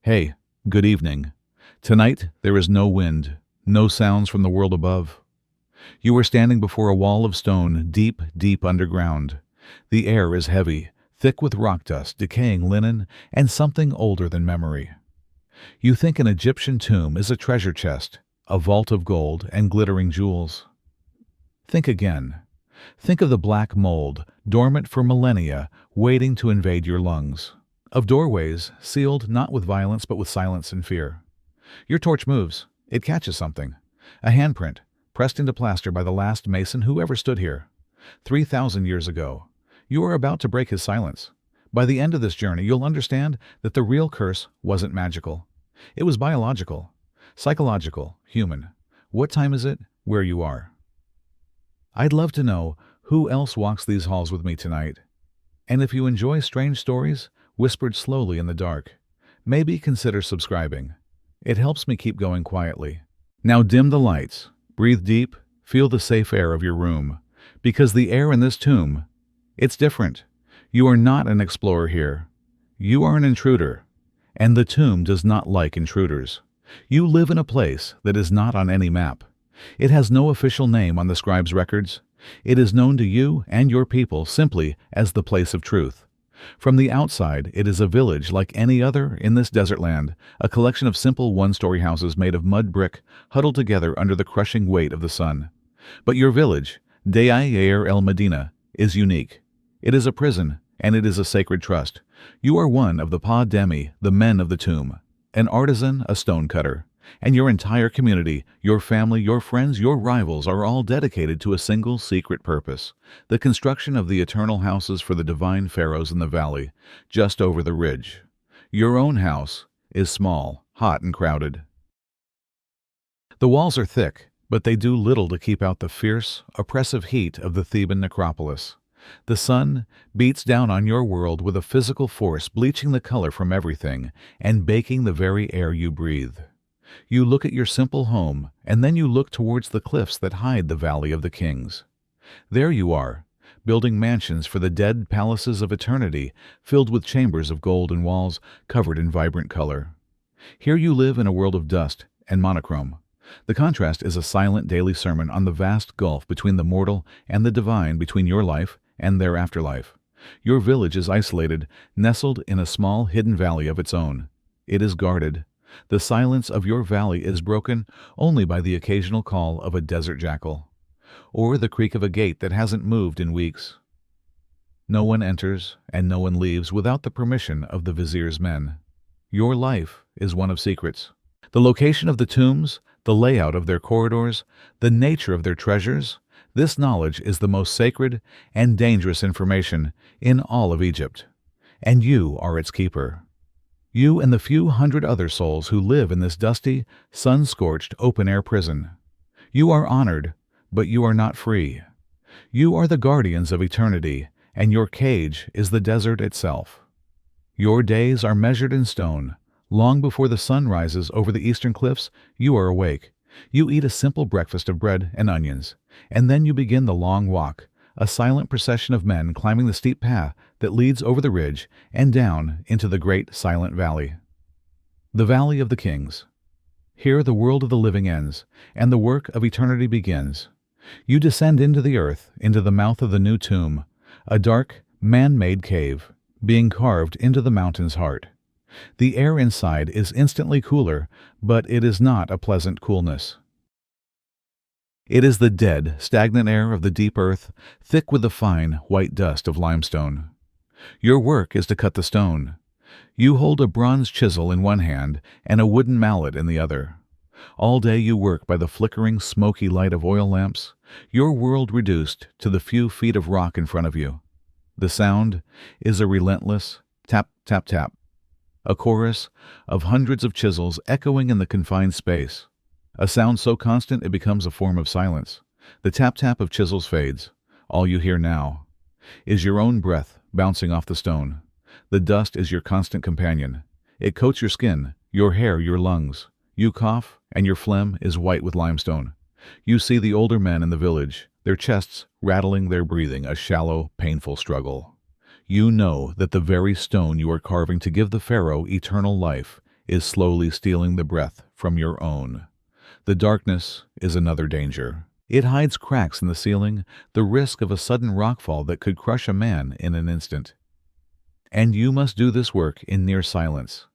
Hey, good evening. Tonight there is no wind, no sounds from the world above. You are standing before a wall of stone deep, deep underground. The air is heavy, thick with rock dust, decaying linen, and something older than memory. You think an Egyptian tomb is a treasure chest, a vault of gold and glittering jewels. Think again. Think of the black mold, dormant for millennia, waiting to invade your lungs. Of doorways, sealed not with violence but with silence and fear. Your torch moves. It catches something. A handprint, pressed into plaster by the last mason who ever stood here. 3,000 years ago. You are about to break his silence. By the end of this journey, you'll understand that the real curse wasn't magical. It was biological, psychological, human. What time is it? Where you are. I'd love to know who else walks these halls with me tonight. And if you enjoy strange stories, whispered slowly in the dark, maybe consider subscribing. It helps me keep going quietly. Now dim the lights, breathe deep, feel the safe air of your room. Because the air in this tomb, it's different. You are not an explorer here. You are an intruder. And the tomb does not like intruders. You live in a place that is not on any map. It has no official name on the scribe's records. It is known to you and your people simply as the place of truth. From the outside, it is a village like any other in this desert land, a collection of simple one-story houses made of mud brick, huddled together under the crushing weight of the sun. But your village, Deir el Medina, is unique. It is a prison, and it is a sacred trust. You are one of the Pa Demi, the men of the tomb, an artisan, a stonecutter. And your entire community, your family, your friends, your rivals are all dedicated to a single secret purpose, the construction of the eternal houses for the divine pharaohs in the valley, just over the ridge. Your own house is small, hot and crowded. The walls are thick, but they do little to keep out the fierce, oppressive heat of the Theban necropolis. The sun beats down on your world with a physical force, bleaching the color from everything and baking the very air you breathe. You look at your simple home, and then you look towards the cliffs that hide the Valley of the Kings. There you are, building mansions for the dead palaces of eternity, filled with chambers of gold and walls covered in vibrant color. Here you live in a world of dust and monochrome. The contrast is a silent daily sermon on the vast gulf between the mortal and the divine, between your life and their afterlife. Your village is isolated, nestled in a small hidden valley of its own. It is guarded. The silence of your valley is broken only by the occasional call of a desert jackal, or the creak of a gate that hasn't moved in weeks. No one enters and no one leaves without the permission of the vizier's men. Your life is one of secrets. The location of the tombs, the layout of their corridors, the nature of their treasures, this knowledge is the most sacred and dangerous information in all of Egypt. And you are its keeper. You and the few hundred other souls who live in this dusty, sun-scorched, open-air prison. You are honored, but you are not free. You are the guardians of eternity, and your cage is the desert itself. Your days are measured in stone. Long before the sun rises over the eastern cliffs, you are awake. You eat a simple breakfast of bread and onions, and then you begin the long walk, a silent procession of men climbing the steep path that leads over the ridge and down into the great silent valley. The Valley of the Kings. Here the world of the living ends, and the work of eternity begins. You descend into the earth, into the mouth of the new tomb, a dark, man-made cave, being carved into the mountain's heart. The air inside is instantly cooler, but it is not a pleasant coolness. It is the dead, stagnant air of the deep earth, thick with the fine, white dust of limestone. Your work is to cut the stone. You hold a bronze chisel in one hand and a wooden mallet in the other. All day you work by the flickering, smoky light of oil lamps, your world reduced to the few feet of rock in front of you. The sound is a relentless tap, tap, tap, a chorus of hundreds of chisels echoing in the confined space. A sound so constant it becomes a form of silence. The tap-tap of chisels fades. All you hear now is your own breath bouncing off the stone. The dust is your constant companion. It coats your skin, your hair, your lungs. You cough, and your phlegm is white with limestone. You see the older men in the village, their chests rattling, their breathing, a shallow, painful struggle. You know that the very stone you are carving to give the pharaoh eternal life is slowly stealing the breath from your own. The darkness is another danger. It hides cracks in the ceiling, the risk of a sudden rockfall that could crush a man in an instant. And you must do this work in near silence.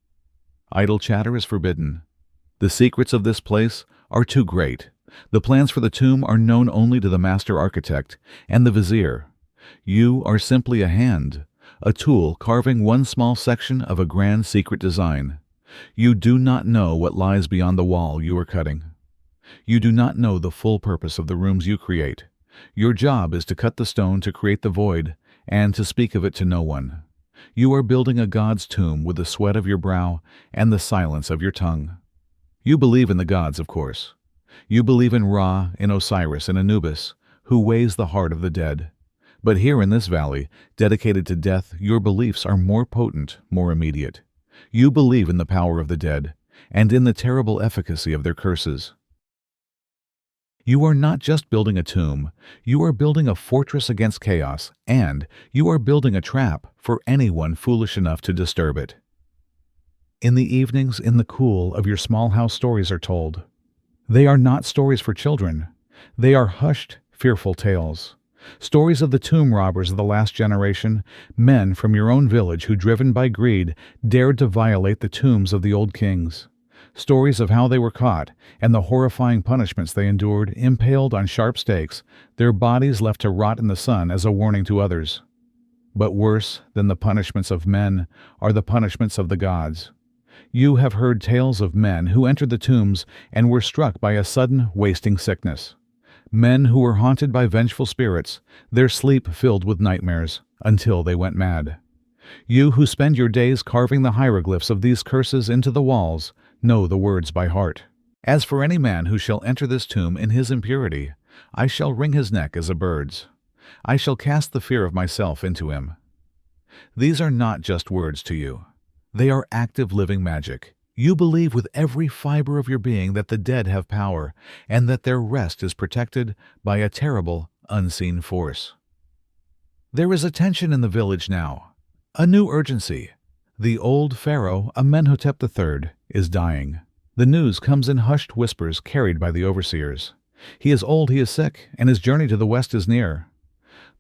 Idle chatter is forbidden. The secrets of this place are too great. The plans for the tomb are known only to the master architect and the vizier. You are simply a hand, a tool carving one small section of a grand secret design. You do not know what lies beyond the wall you are cutting. You do not know the full purpose of the rooms you create. Your job is to cut the stone to create the void and to speak of it to no one. You are building a god's tomb with the sweat of your brow and the silence of your tongue. You believe in the gods, of course. You believe in Ra, in Osiris, and Anubis, who weighs the heart of the dead. But here in this valley, dedicated to death, your beliefs are more potent, more immediate. You believe in the power of the dead, and in the terrible efficacy of their curses. You are not just building a tomb, you are building a fortress against chaos, and you are building a trap for anyone foolish enough to disturb it. In the evenings, in the cool of your small house, stories are told. They are not stories for children. They are hushed, fearful tales. Stories of the tomb robbers of the last generation, men from your own village who, driven by greed, dared to violate the tombs of the old kings. Stories of how they were caught and the horrifying punishments they endured, impaled on sharp stakes, their bodies left to rot in the sun as a warning to others. But worse than the punishments of men are the punishments of the gods. You have heard tales of men who entered the tombs and were struck by a sudden wasting sickness. Men who were haunted by vengeful spirits, their sleep filled with nightmares, until they went mad. You who spend your days carving the hieroglyphs of these curses into the walls, know the words by heart. As for any man who shall enter this tomb in his impurity, I shall wring his neck as a bird's. I shall cast the fear of myself into him. These are not just words to you. They are active living magic. You believe with every fiber of your being that the dead have power, and that their rest is protected by a terrible, unseen force. There is a tension in the village now, a new urgency. The old pharaoh, Amenhotep III, is dying. The news comes in hushed whispers carried by the overseers. He is old, he is sick, and his journey to the west is near.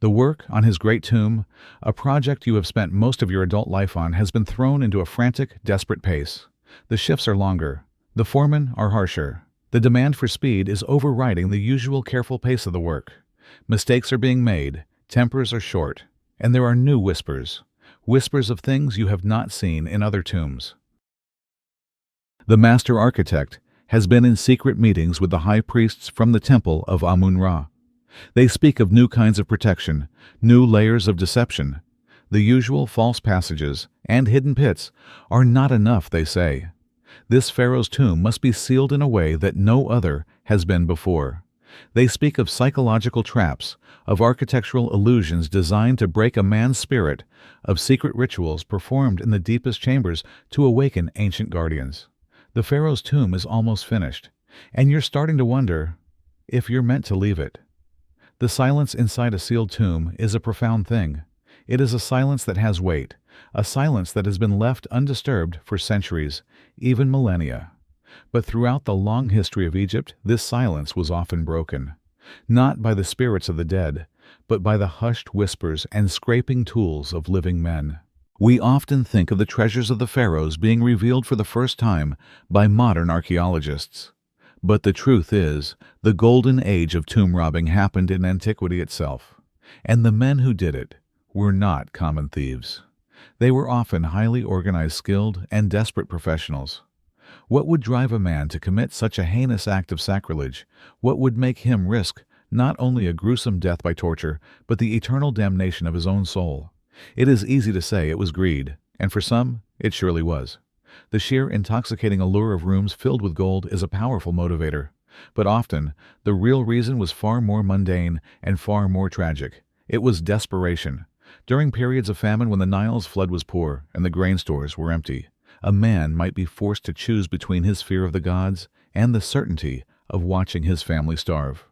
The work on his great tomb, a project you have spent most of your adult life on, has been thrown into a frantic, desperate pace. The shifts are longer. The foremen are harsher. The demand for speed is overriding the usual careful pace of the work. Mistakes are being made, tempers are short, and there are new whispers. Whispers of things you have not seen in other tombs. The master architect has been in secret meetings with the high priests from the temple of Amun-Ra. They speak of new kinds of protection, new layers of deception. The usual false passages and hidden pits are not enough, they say. This pharaoh's tomb must be sealed in a way that no other has been before. They speak of psychological traps, of architectural illusions designed to break a man's spirit, of secret rituals performed in the deepest chambers to awaken ancient guardians. The pharaoh's tomb is almost finished, and you're starting to wonder if you're meant to leave it. The silence inside a sealed tomb is a profound thing. It is a silence that has weight, a silence that has been left undisturbed for centuries, even millennia. But throughout the long history of Egypt, this silence was often broken, not by the spirits of the dead, but by the hushed whispers and scraping tools of living men. We often think of the treasures of the pharaohs being revealed for the first time by modern archaeologists. But the truth is, the golden age of tomb robbing happened in antiquity itself, and the men who did it were not common thieves. They were often highly organized, skilled, and desperate professionals. What would drive a man to commit such a heinous act of sacrilege? What would make him risk not only a gruesome death by torture, but the eternal damnation of his own soul? It is easy to say it was greed, and for some, it surely was. The sheer intoxicating allure of rooms filled with gold is a powerful motivator, but often the real reason was far more mundane and far more tragic. It was desperation. During periods of famine when the Nile's flood was poor and the grain stores were empty, a man might be forced to choose between his fear of the gods and the certainty of watching his family starve.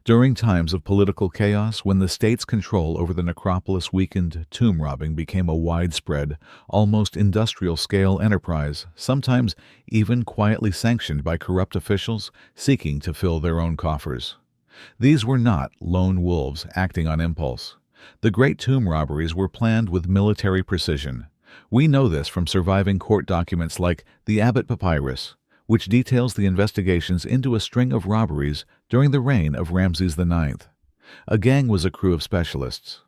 During times of political chaos, when the state's control over the necropolis weakened, tomb robbing became a widespread, almost industrial-scale enterprise, sometimes even quietly sanctioned by corrupt officials seeking to fill their own coffers. These were not lone wolves acting on impulse. The great tomb robberies were planned with military precision. We know this from surviving court documents like the Abbott Papyrus, which details the investigations into a string of robberies during the reign of Ramses IX. A gang was a crew of specialists.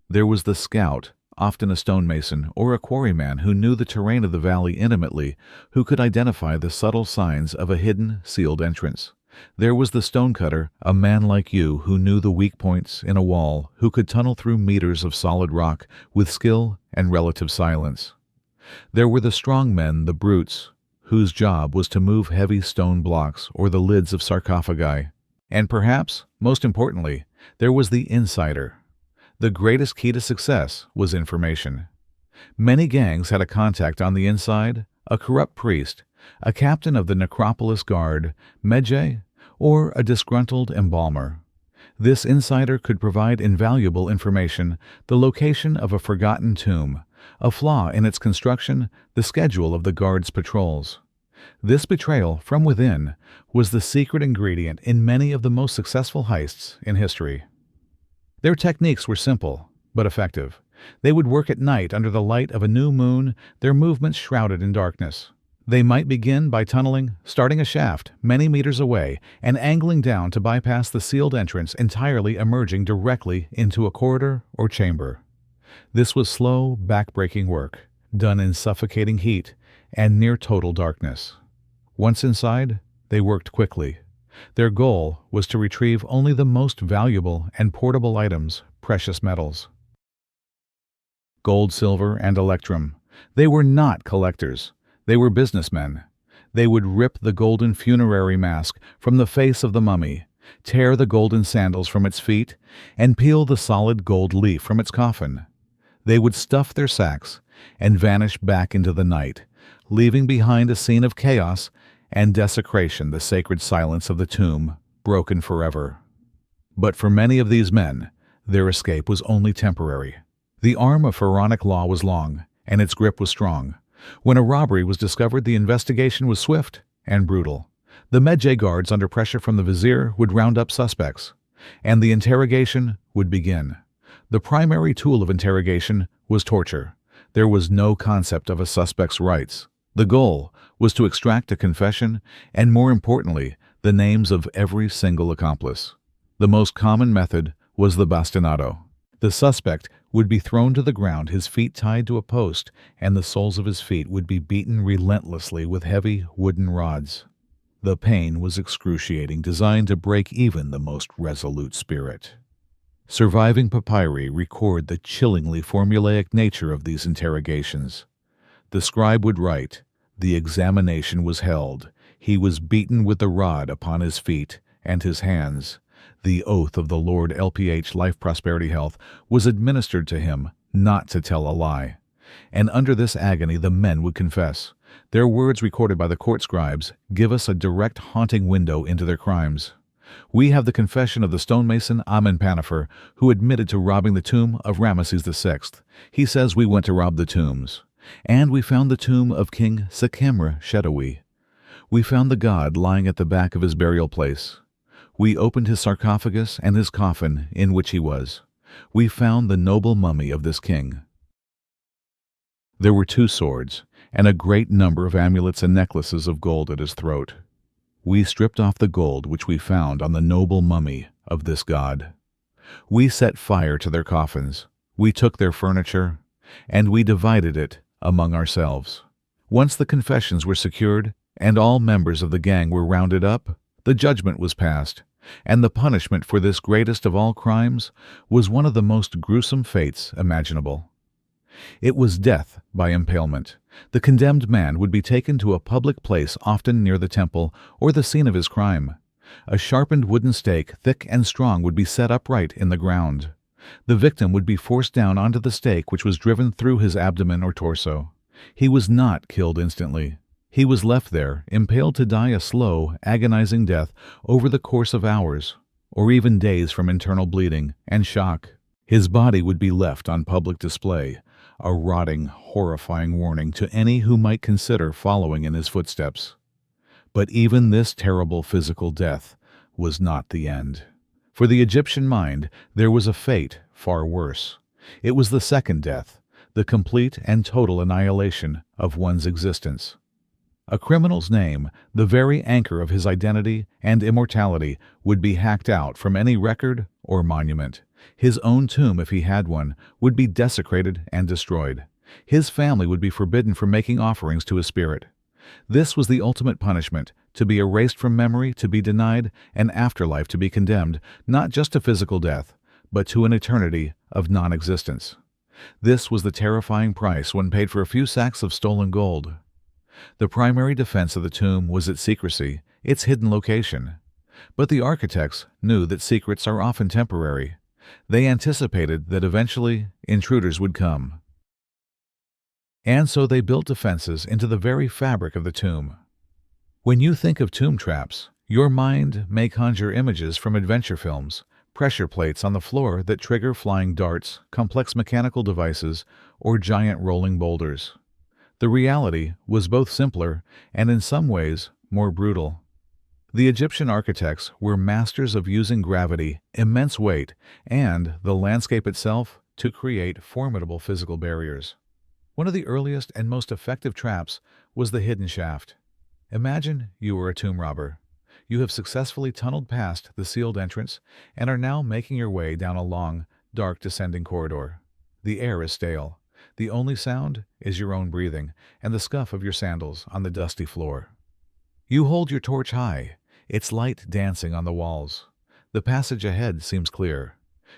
There was the scout, often a stonemason or a quarryman who knew the terrain of the valley intimately, who could identify the subtle signs of a hidden, sealed entrance. There was the stonecutter, a man like you who knew the weak points in a wall, who could tunnel through meters of solid rock with skill and relative silence. There were the strong men, the brutes, whose job was to move heavy stone blocks or the lids of sarcophagi. And perhaps, most importantly, there was the insider. The greatest key to success was information. Many gangs had a contact on the inside, a corrupt priest, a captain of the necropolis guard, medjay, or a disgruntled embalmer. This insider could provide invaluable information, the location of a forgotten tomb, a flaw in its construction, the schedule of the guard's patrols. This betrayal from within was the secret ingredient in many of the most successful heists in history. Their techniques were simple, but effective. They would work at night under the light of a new moon, their movements shrouded in darkness. They might begin by tunneling, starting a shaft many meters away, and angling down to bypass the sealed entrance, entirely emerging directly into a corridor or chamber. This was slow, back-breaking work, done in suffocating heat and near total darkness. Once inside, they worked quickly. Their goal was to retrieve only the most valuable and portable items, precious metals. Gold, silver, and electrum. They were not collectors. They were businessmen. They would rip the golden funerary mask from the face of the mummy, tear the golden sandals from its feet, and peel the solid gold leaf from its coffin. They would stuff their sacks and vanish back into the night, leaving behind a scene of chaos and desecration, the sacred silence of the tomb, broken forever. But for many of these men, their escape was only temporary. The arm of pharaonic law was long, and its grip was strong. When a robbery was discovered, the investigation was swift and brutal. The medjay guards, under pressure from the vizier, would round up suspects, and the interrogation would begin. The primary tool of interrogation was torture. There was no concept of a suspect's rights. The goal was to extract a confession and, more importantly, the names of every single accomplice. The most common method was the bastinado. The suspect would be thrown to the ground, his feet tied to a post, and the soles of his feet would be beaten relentlessly with heavy wooden rods. The pain was excruciating, designed to break even the most resolute spirit. Surviving papyri record the chillingly formulaic nature of these interrogations. The scribe would write, "The examination was held. He was beaten with the rod upon his feet and his hands. The oath of the Lord LPH Life Prosperity Health was administered to him not to tell a lie." And under this agony the men would confess. Their words, recorded by the court scribes, give us a direct haunting window into their crimes. We have the confession of the stonemason Amenpanefer, who admitted to robbing the tomb of Ramesses VI. He says, "We went to rob the tombs, and we found the tomb of King Sekhemre Shedawi. We found the god lying at the back of his burial place. We opened his sarcophagus and his coffin in which he was. We found the noble mummy of this king. There were 2 swords, and a great number of amulets and necklaces of gold at his throat. We stripped off the gold which we found on the noble mummy of this god. We set fire to their coffins. We took their furniture, and we divided it among ourselves." Once the confessions were secured, and all members of the gang were rounded up, the judgment was passed, and the punishment for this greatest of all crimes was one of the most gruesome fates imaginable. It was death by impalement. The condemned man would be taken to a public place, often near the temple or the scene of his crime. A sharpened wooden stake, thick and strong, would be set upright in the ground. The victim would be forced down onto the stake, which was driven through his abdomen or torso. He was not killed instantly. He was left there, impaled to die a slow, agonizing death over the course of hours. or even days from internal bleeding and shock. His body would be left on public display, a rotting, horrifying warning to any who might consider following in his footsteps. But even this terrible physical death was not the end. For the Egyptian mind, there was a fate far worse. It was the second death, the complete and total annihilation of one's existence. A criminal's name, the very anchor of his identity and immortality, would be hacked out from any record or monument. His own tomb, if he had one, would be desecrated and destroyed. His family would be forbidden from making offerings to his spirit. This was the ultimate punishment, to be erased from memory, to be denied an afterlife, to be condemned, not just to physical death, but to an eternity of non-existence. This was the terrifying price one paid for a few sacks of stolen gold. The primary defense of the tomb was its secrecy, its hidden location. But the architects knew that secrets are often temporary. They anticipated that eventually intruders would come. And so they built defenses into the very fabric of the tomb. When you think of tomb traps, your mind may conjure images from adventure films, pressure plates on the floor that trigger flying darts, complex mechanical devices, or giant rolling boulders. The reality was both simpler and in some ways more brutal. The Egyptian architects were masters of using gravity, immense weight, and the landscape itself to create formidable physical barriers. One of the earliest and most effective traps was the hidden shaft. Imagine you were a tomb robber. You have successfully tunneled past the sealed entrance and are now making your way down a long, dark descending corridor. The air is stale. The only sound is your own breathing and the scuff of your sandals on the dusty floor. You hold your torch high, its light dancing on the walls. The passage ahead seems clear.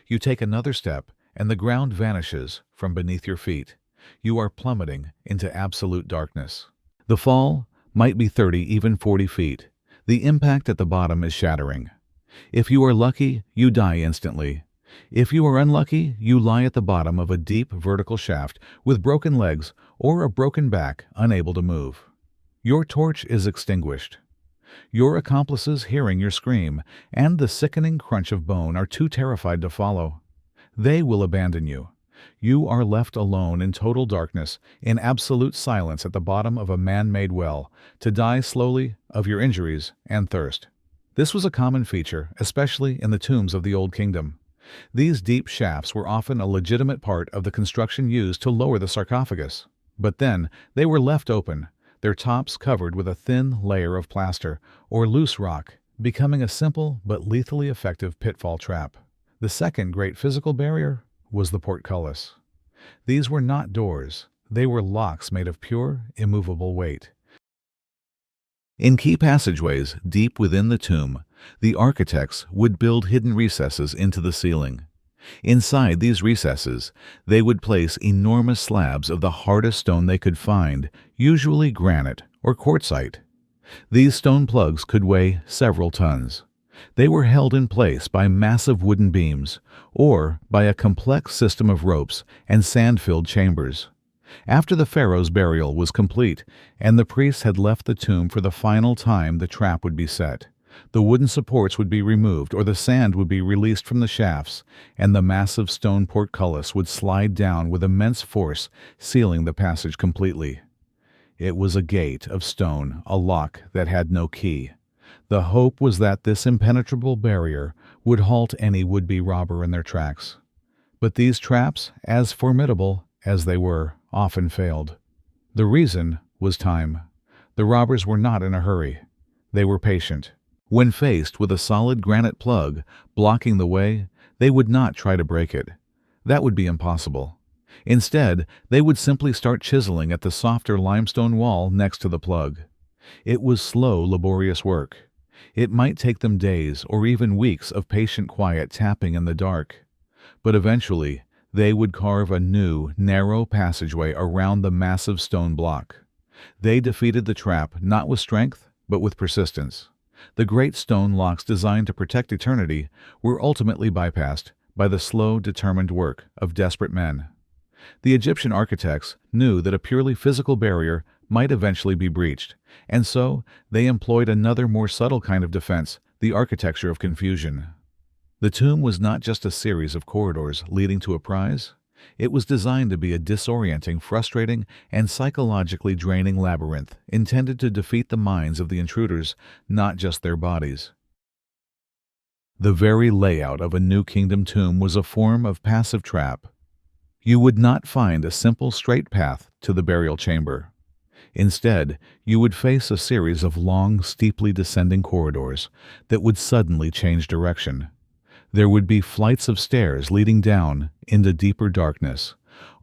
You take another step and the ground vanishes from beneath your feet. You are plummeting into absolute darkness. The fall might be 30, even 40 feet. The impact at the bottom is shattering. If you are lucky, you die instantly. If you are unlucky, you lie at the bottom of a deep vertical shaft with broken legs or a broken back, unable to move. Your torch is extinguished. Your accomplices, hearing your scream and the sickening crunch of bone, are too terrified to follow. They will abandon you. You are left alone in total darkness, in absolute silence at the bottom of a man-made well, to die slowly of your injuries and thirst. This was a common feature, especially in the tombs of the Old Kingdom. These deep shafts were often a legitimate part of the construction used to lower the sarcophagus. But then they were left open, their tops covered with a thin layer of plaster or loose rock, becoming a simple but lethally effective pitfall trap. The second great physical barrier was the portcullis. These were not doors, they were locks made of pure, immovable weight. In key passageways deep within the tomb, the architects would build hidden recesses into the ceiling. Inside these recesses, they would place enormous slabs of the hardest stone they could find, usually granite or quartzite. These stone plugs could weigh several tons. They were held in place by massive wooden beams or by a complex system of ropes and sand-filled chambers. After the pharaoh's burial was complete and the priests had left the tomb for the final time, the trap would be set. The wooden supports would be removed or the sand would be released from the shafts, and the massive stone portcullis would slide down with immense force, sealing the passage completely. It was a gate of stone, a lock that had no key. The hope was that this impenetrable barrier would halt any would-be robber in their tracks. But these traps, as formidable as they were, often failed. The reason was time. The robbers were not in a hurry. They were patient. When faced with a solid granite plug blocking the way, they would not try to break it. That would be impossible. Instead, they would simply start chiseling at the softer limestone wall next to the plug. It was slow, laborious work. It might take them days or even weeks of patient, quiet tapping in the dark. But eventually, they would carve a new, narrow passageway around the massive stone block. They defeated the trap not with strength, but with persistence. The great stone locks designed to protect eternity were ultimately bypassed by the slow, determined work of desperate men. The Egyptian architects knew that a purely physical barrier might eventually be breached, and so they employed another more subtle kind of defense, the architecture of confusion. The tomb was not just a series of corridors leading to a prize. It was designed to be a disorienting, frustrating, and psychologically draining labyrinth intended to defeat the minds of the intruders, not just their bodies. The very layout of a New Kingdom tomb was a form of passive trap. You would not find a simple straight path to the burial chamber. Instead, you would face a series of long, steeply descending corridors that would suddenly change direction. There would be flights of stairs leading down into deeper darkness,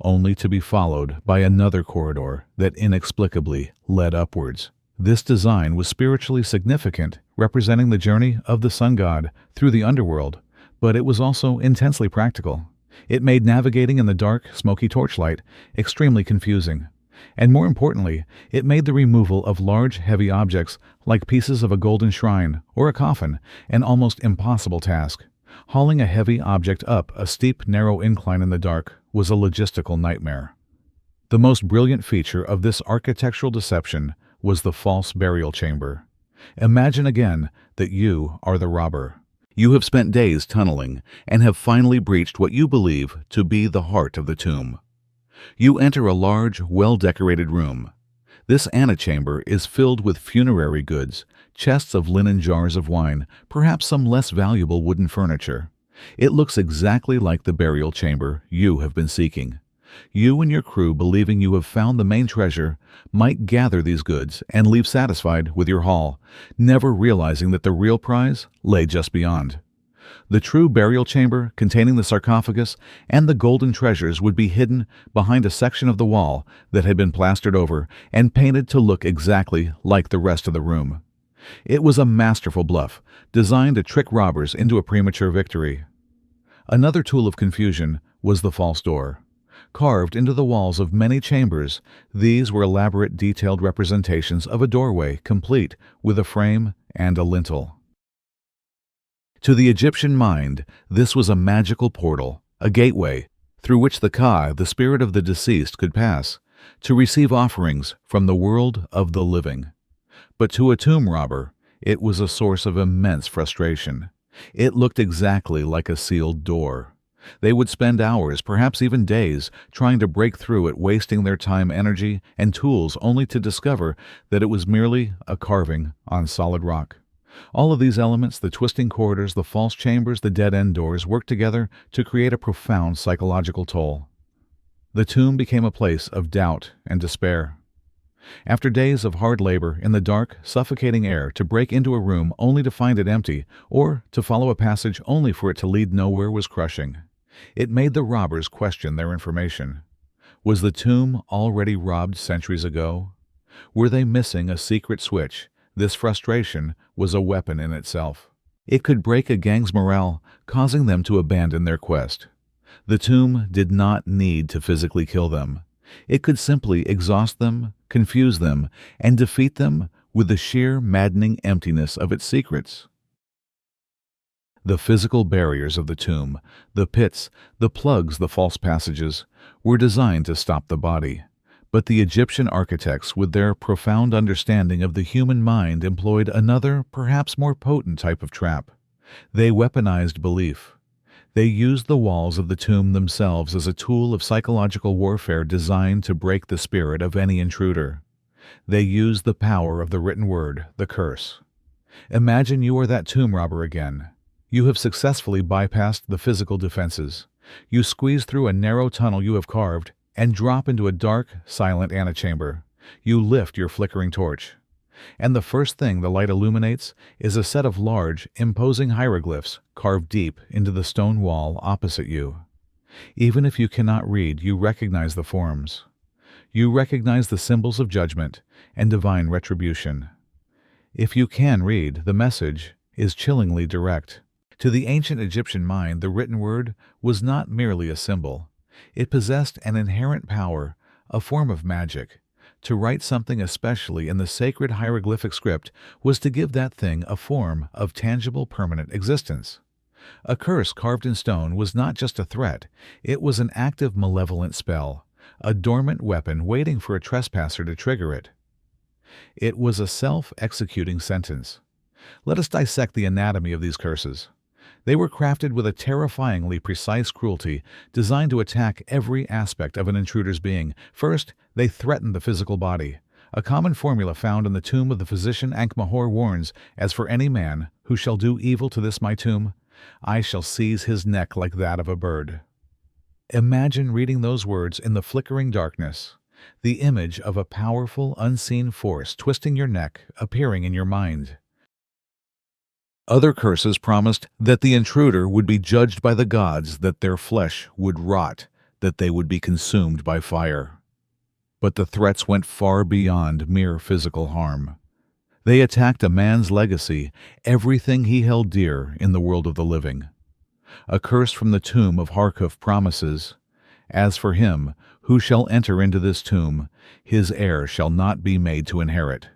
only to be followed by another corridor that inexplicably led upwards. This design was spiritually significant, representing the journey of the sun god through the underworld, but it was also intensely practical. It made navigating in the dark, smoky torchlight extremely confusing. And more importantly, it made the removal of large, heavy objects like pieces of a golden shrine or a coffin an almost impossible task. Hauling a heavy object up a steep, narrow incline in the dark was a logistical nightmare. The most brilliant feature of this architectural deception was the false burial chamber. Imagine again that you are the robber. You have spent days tunneling and have finally breached what you believe to be the heart of the tomb. You enter a large, well-decorated room. This antechamber is filled with funerary goods, chests of linen, jars of wine, perhaps some less valuable wooden furniture. It looks exactly like the burial chamber you have been seeking. You and your crew, believing you have found the main treasure, might gather these goods and leave satisfied with your haul, never realizing that the real prize lay just beyond. The true burial chamber, containing the sarcophagus and the golden treasures, would be hidden behind a section of the wall that had been plastered over and painted to look exactly like the rest of the room. It was a masterful bluff, designed to trick robbers into a premature victory. Another tool of confusion was the false door. Carved into the walls of many chambers, these were elaborate, detailed representations of a doorway, complete with a frame and a lintel. To the Egyptian mind, this was a magical portal, a gateway, through which the Ka, the spirit of the deceased, could pass, to receive offerings from the world of the living. But to a tomb robber, it was a source of immense frustration. It looked exactly like a sealed door. They would spend hours, perhaps even days, trying to break through it, wasting their time, energy, and tools, only to discover that it was merely a carving on solid rock. All of these elements, the twisting corridors, the false chambers, the dead-end doors, worked together to create a profound psychological toll. The tomb became a place of doubt and despair. After days of hard labor in the dark, suffocating air, to break into a room only to find it empty, or to follow a passage only for it to lead nowhere, was crushing. It made the robbers question their information. Was the tomb already robbed centuries ago? Were they missing a secret switch? This frustration was a weapon in itself. It could break a gang's morale, causing them to abandon their quest. The tomb did not need to physically kill them. It could simply exhaust them, confuse them, and defeat them with the sheer maddening emptiness of its secrets. The physical barriers of the tomb, the pits, the plugs, the false passages, were designed to stop the body. But the Egyptian architects, with their profound understanding of the human mind, employed another, perhaps more potent type of trap. They weaponized belief. They used the walls of the tomb themselves as a tool of psychological warfare designed to break the spirit of any intruder. They used the power of the written word, the curse. Imagine you are that tomb robber again. You have successfully bypassed the physical defenses. You squeeze through a narrow tunnel you have carved and drop into a dark, silent antechamber. You lift your flickering torch. And the first thing the light illuminates is a set of large, imposing hieroglyphs carved deep into the stone wall opposite you. Even if you cannot read, you recognize the forms. You recognize the symbols of judgment and divine retribution. If you can read, the message is chillingly direct. To the ancient Egyptian mind, the written word was not merely a symbol. It possessed an inherent power, a form of magic. To write something, especially in the sacred hieroglyphic script, was to give that thing a form of tangible, permanent existence. A curse carved in stone was not just a threat, it was an active, malevolent spell, a dormant weapon waiting for a trespasser to trigger it. It was a self-executing sentence. Let us dissect the anatomy of these curses. They were crafted with a terrifyingly precise cruelty designed to attack every aspect of an intruder's being. First, they threatened the physical body. A common formula found in the tomb of the physician Ankh-Mahor warns, "As for any man who shall do evil to this my tomb, I shall seize his neck like that of a bird." Imagine reading those words in the flickering darkness, the image of a powerful, unseen force twisting your neck appearing in your mind. Other curses promised that the intruder would be judged by the gods, that their flesh would rot, that they would be consumed by fire. But the threats went far beyond mere physical harm. They attacked a man's legacy, everything he held dear in the world of the living. A curse from the tomb of Harkuf promises, "As for him who shall enter into this tomb, his heir shall not be made to inherit."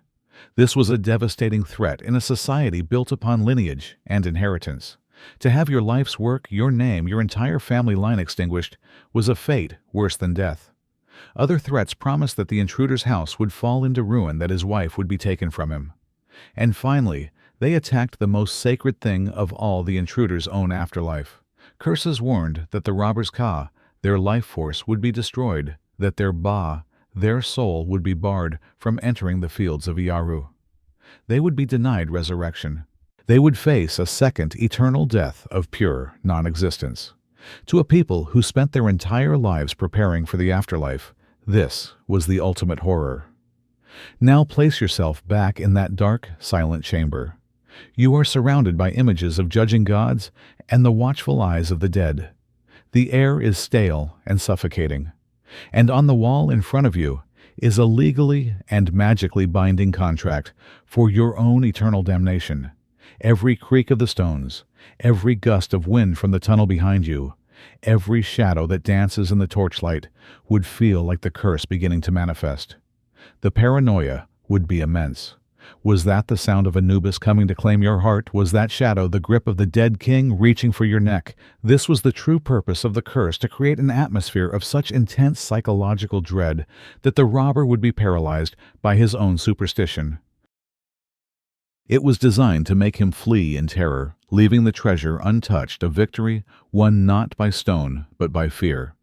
This was a devastating threat in a society built upon lineage and inheritance. To have your life's work, your name, your entire family line extinguished was a fate worse than death. Other threats promised that the intruder's house would fall into ruin, that his wife would be taken from him. And finally, they attacked the most sacred thing of all, the intruder's own afterlife. Curses warned that the robber's Ka, their life force, would be destroyed, that their Ba, their soul, would be barred from entering the fields of Iaru. They would be denied resurrection. They would face a second eternal death of pure non-existence. To a people who spent their entire lives preparing for the afterlife, this was the ultimate horror. Now place yourself back in that dark, silent chamber. You are surrounded by images of judging gods and the watchful eyes of the dead. The air is stale and suffocating. And on the wall in front of you is a legally and magically binding contract for your own eternal damnation. Every creak of the stones, every gust of wind from the tunnel behind you, every shadow that dances in the torchlight would feel like the curse beginning to manifest. The paranoia would be immense. Was that the sound of Anubis coming to claim your heart? Was that shadow the grip of the dead king reaching for your neck? This was the true purpose of the curse, to create an atmosphere of such intense psychological dread that the robber would be paralyzed by his own superstition. It was designed to make him flee in terror, leaving the treasure untouched, a victory won not by stone but by fear.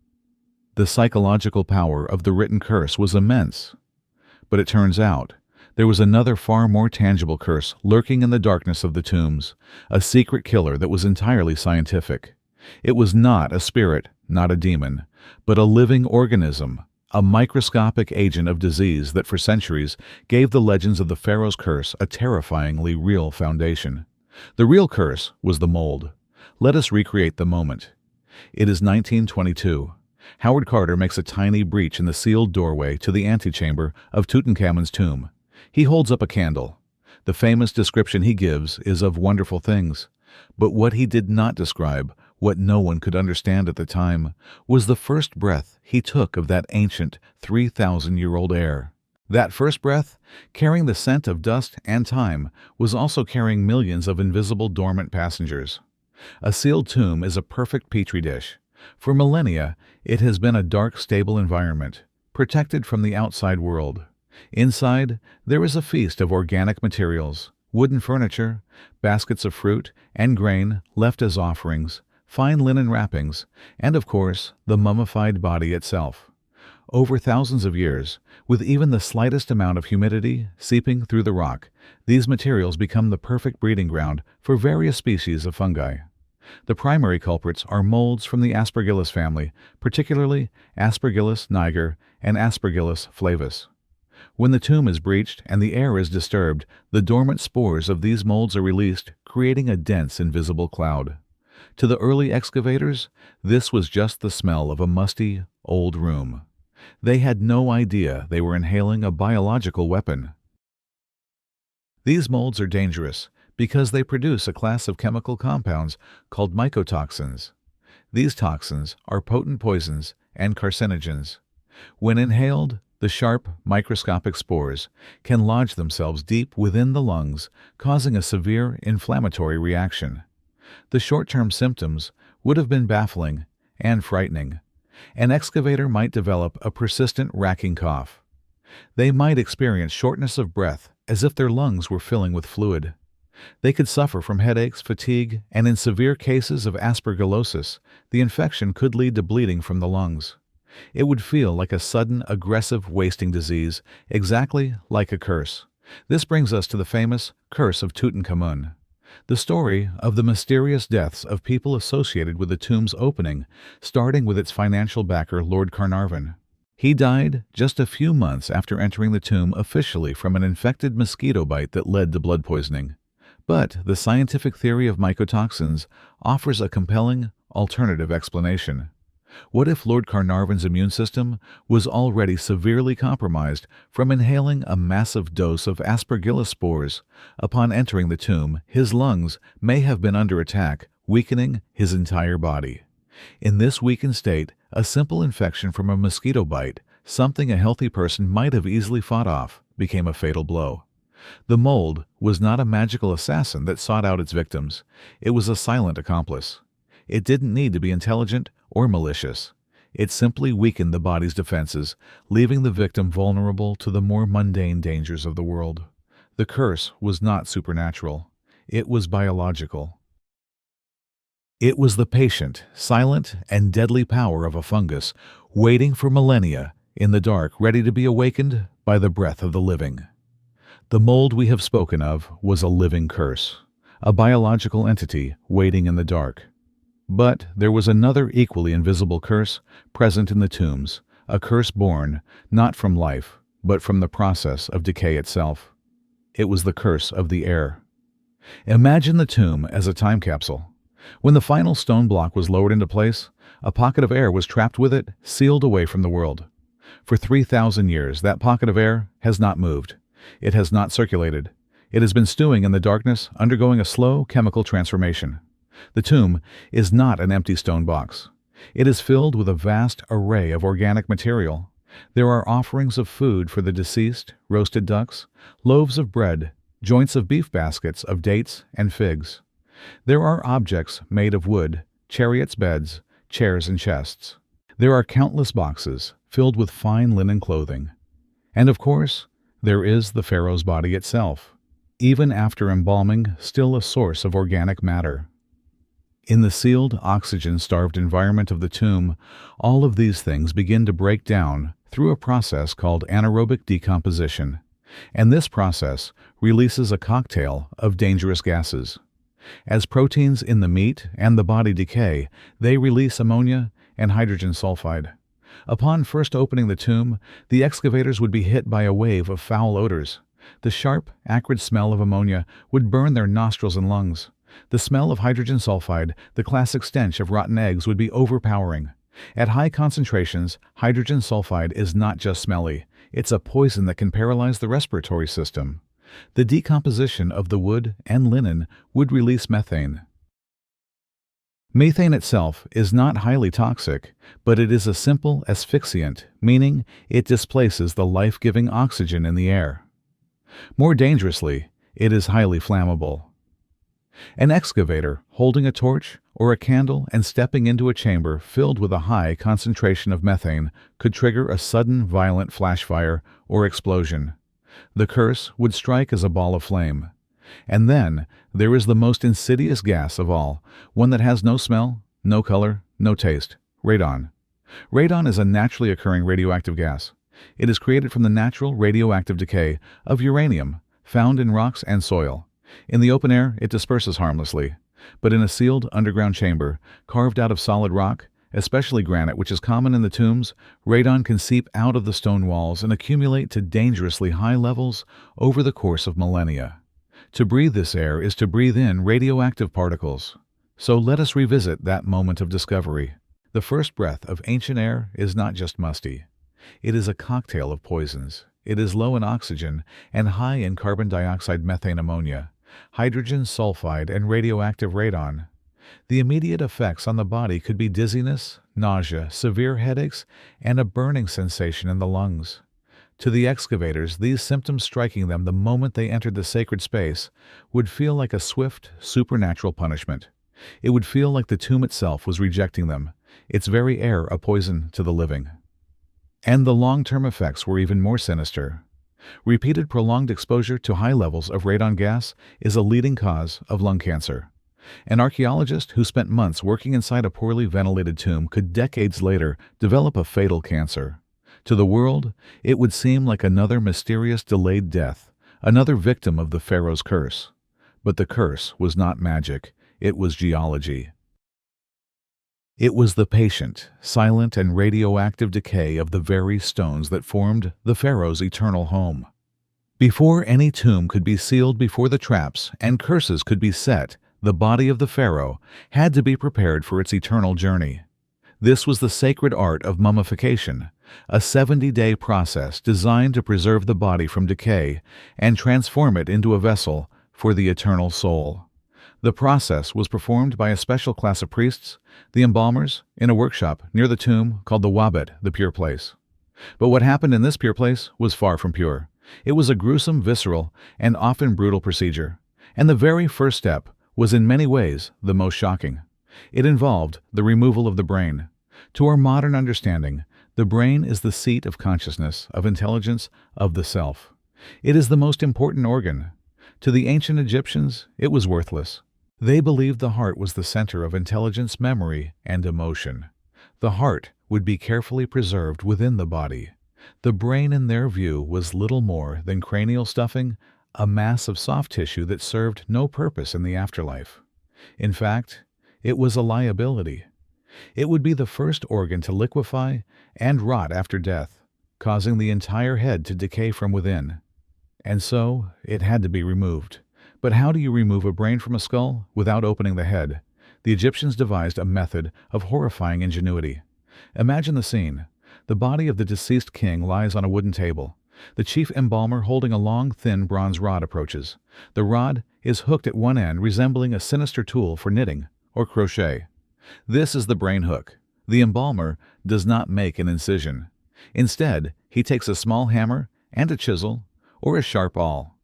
The psychological power of the written curse was immense. But it turns out there was another far more tangible curse lurking in the darkness of the tombs, a secret killer that was entirely scientific. It was not a spirit, not a demon, but a living organism, a microscopic agent of disease that for centuries gave the legends of the pharaoh's curse a terrifyingly real foundation. The real curse was the mold. Let us recreate the moment. It is 1922. Howard Carter makes a tiny breach in the sealed doorway to the antechamber of Tutankhamun's tomb. He holds up a candle. The famous description he gives is of wonderful things. But what he did not describe, what no one could understand at the time, was the first breath he took of that ancient 3,000-year-old air. That first breath, carrying the scent of dust and time, was also carrying millions of invisible dormant passengers. A sealed tomb is a perfect petri dish. For millennia, it has been a dark, stable environment, protected from the outside world. Inside, there is a feast of organic materials, wooden furniture, baskets of fruit and grain left as offerings, fine linen wrappings, and of course, the mummified body itself. Over thousands of years, with even the slightest amount of humidity seeping through the rock, these materials become the perfect breeding ground for various species of fungi. The primary culprits are molds from the Aspergillus family, particularly Aspergillus niger and Aspergillus flavus. When the tomb is breached and the air is disturbed, the dormant spores of these molds are released, creating a dense, invisible cloud. To the early excavators, this was just the smell of a musty, old room. They had no idea they were inhaling a biological weapon. These molds are dangerous because they produce a class of chemical compounds called mycotoxins. These toxins are potent poisons and carcinogens. When inhaled, the sharp, microscopic spores can lodge themselves deep within the lungs, causing a severe inflammatory reaction. The short-term symptoms would have been baffling and frightening. An excavator might develop a persistent racking cough. They might experience shortness of breath, as if their lungs were filling with fluid. They could suffer from headaches, fatigue, and in severe cases of aspergillosis, the infection could lead to bleeding from the lungs. It would feel like a sudden, aggressive wasting disease, exactly like a curse. This brings us to the famous Curse of Tutankhamun, the story of the mysterious deaths of people associated with the tomb's opening, starting with its financial backer, Lord Carnarvon. He died just a few months after entering the tomb officially from an infected mosquito bite that led to blood poisoning. But the scientific theory of mycotoxins offers a compelling, alternative explanation. What if Lord Carnarvon's immune system was already severely compromised from inhaling a massive dose of aspergillus spores? Upon entering the tomb, his lungs may have been under attack, weakening his entire body. In this weakened state, a simple infection from a mosquito bite, something a healthy person might have easily fought off, became a fatal blow. The mold was not a magical assassin that sought out its victims. It was a silent accomplice. It didn't need to be intelligent or malicious. It simply weakened the body's defenses, leaving the victim vulnerable to the more mundane dangers of the world. The curse was not supernatural. It was biological. It was the patient, silent, and deadly power of a fungus, waiting for millennia in the dark, ready to be awakened by the breath of the living. The mold we have spoken of was a living curse, a biological entity waiting in the dark. But there was another equally invisible curse present in the tombs, a curse born not from life, but from the process of decay itself. It was the curse of the air. Imagine the tomb as a time capsule. When the final stone block was lowered into place, a pocket of air was trapped with it, sealed away from the world. For 3,000 years, that pocket of air has not moved. It has not circulated. It has been stewing in the darkness, undergoing a slow chemical transformation. The tomb is not an empty stone box. It is filled with a vast array of organic material. There are offerings of food for the deceased, roasted ducks, loaves of bread, joints of beef, baskets of dates and figs. There are objects made of wood, chariots, beds, chairs, and chests. There are countless boxes filled with fine linen clothing. And of course, there is the pharaoh's body itself, even after embalming, still a source of organic matter. In the sealed, oxygen-starved environment of the tomb, all of these things begin to break down through a process called anaerobic decomposition, and this process releases a cocktail of dangerous gases. As proteins in the meat and the body decay, they release ammonia and hydrogen sulfide. Upon first opening the tomb, the excavators would be hit by a wave of foul odors. The sharp, acrid smell of ammonia would burn their nostrils and lungs. The smell of hydrogen sulfide, the classic stench of rotten eggs, would be overpowering. At high concentrations, hydrogen sulfide is not just smelly. It's a poison that can paralyze the respiratory system. The decomposition of the wood and linen would release methane. Methane itself is not highly toxic, but it is a simple asphyxiant, meaning it displaces the life-giving oxygen in the air. More dangerously, it is highly flammable. An excavator holding a torch or a candle and stepping into a chamber filled with a high concentration of methane could trigger a sudden violent flash fire or explosion. The curse would strike as a ball of flame. And then there is the most insidious gas of all, one that has no smell, no color, no taste: radon. Radon is a naturally occurring radioactive gas. It is created from the natural radioactive decay of uranium found in rocks and soil. In the open air, it disperses harmlessly, but in a sealed underground chamber, carved out of solid rock, especially granite, which is common in the tombs, radon can seep out of the stone walls and accumulate to dangerously high levels over the course of millennia. To breathe this air is to breathe in radioactive particles. So let us revisit that moment of discovery. The first breath of ancient air is not just musty. It is a cocktail of poisons. It is low in oxygen and high in carbon dioxide, methane, ammonia, hydrogen sulfide, and radioactive radon. The immediate effects on the body could be dizziness, nausea, severe headaches, and a burning sensation in the lungs. To the excavators, these symptoms striking them the moment they entered the sacred space would feel like a swift, supernatural punishment. It would feel like the tomb itself was rejecting them, its very air a poison to the living. And the long-term effects were even more sinister. Repeated prolonged exposure to high levels of radon gas is a leading cause of lung cancer. An archaeologist who spent months working inside a poorly ventilated tomb could decades later develop a fatal cancer. To the world, it would seem like another mysterious delayed death, another victim of the pharaoh's curse. But the curse was not magic, it was geology. It was the patient, silent, and radioactive decay of the very stones that formed the pharaoh's eternal home. Before any tomb could be sealed before the traps and curses could be set, the body of the pharaoh had to be prepared for its eternal journey. This was the sacred art of mummification, a 70-day process designed to preserve the body from decay and transform it into a vessel for the eternal soul. The process was performed by a special class of priests, the embalmers, in a workshop near the tomb called the Wabet, the pure place. But what happened in this pure place was far from pure. It was a gruesome, visceral, and often brutal procedure, and the very first step was in many ways the most shocking. It involved the removal of the brain. To our modern understanding, the brain is the seat of consciousness, of intelligence, of the self. It is the most important organ. To the ancient Egyptians, it was worthless. They believed the heart was the center of intelligence, memory, and emotion. The heart would be carefully preserved within the body. The brain, in their view, was little more than cranial stuffing, a mass of soft tissue that served no purpose in the afterlife. In fact, it was a liability. It would be the first organ to liquefy and rot after death, causing the entire head to decay from within. And so, it had to be removed. But how do you remove a brain from a skull without opening the head? The Egyptians devised a method of horrifying ingenuity. Imagine the scene. The body of the deceased king lies on a wooden table. The chief embalmer, holding a long, thin bronze rod, approaches. The rod is hooked at one end, resembling a sinister tool for knitting or crochet. This is the brain hook. The embalmer does not make an incision. Instead, he takes a small hammer and a chisel or a sharp awl.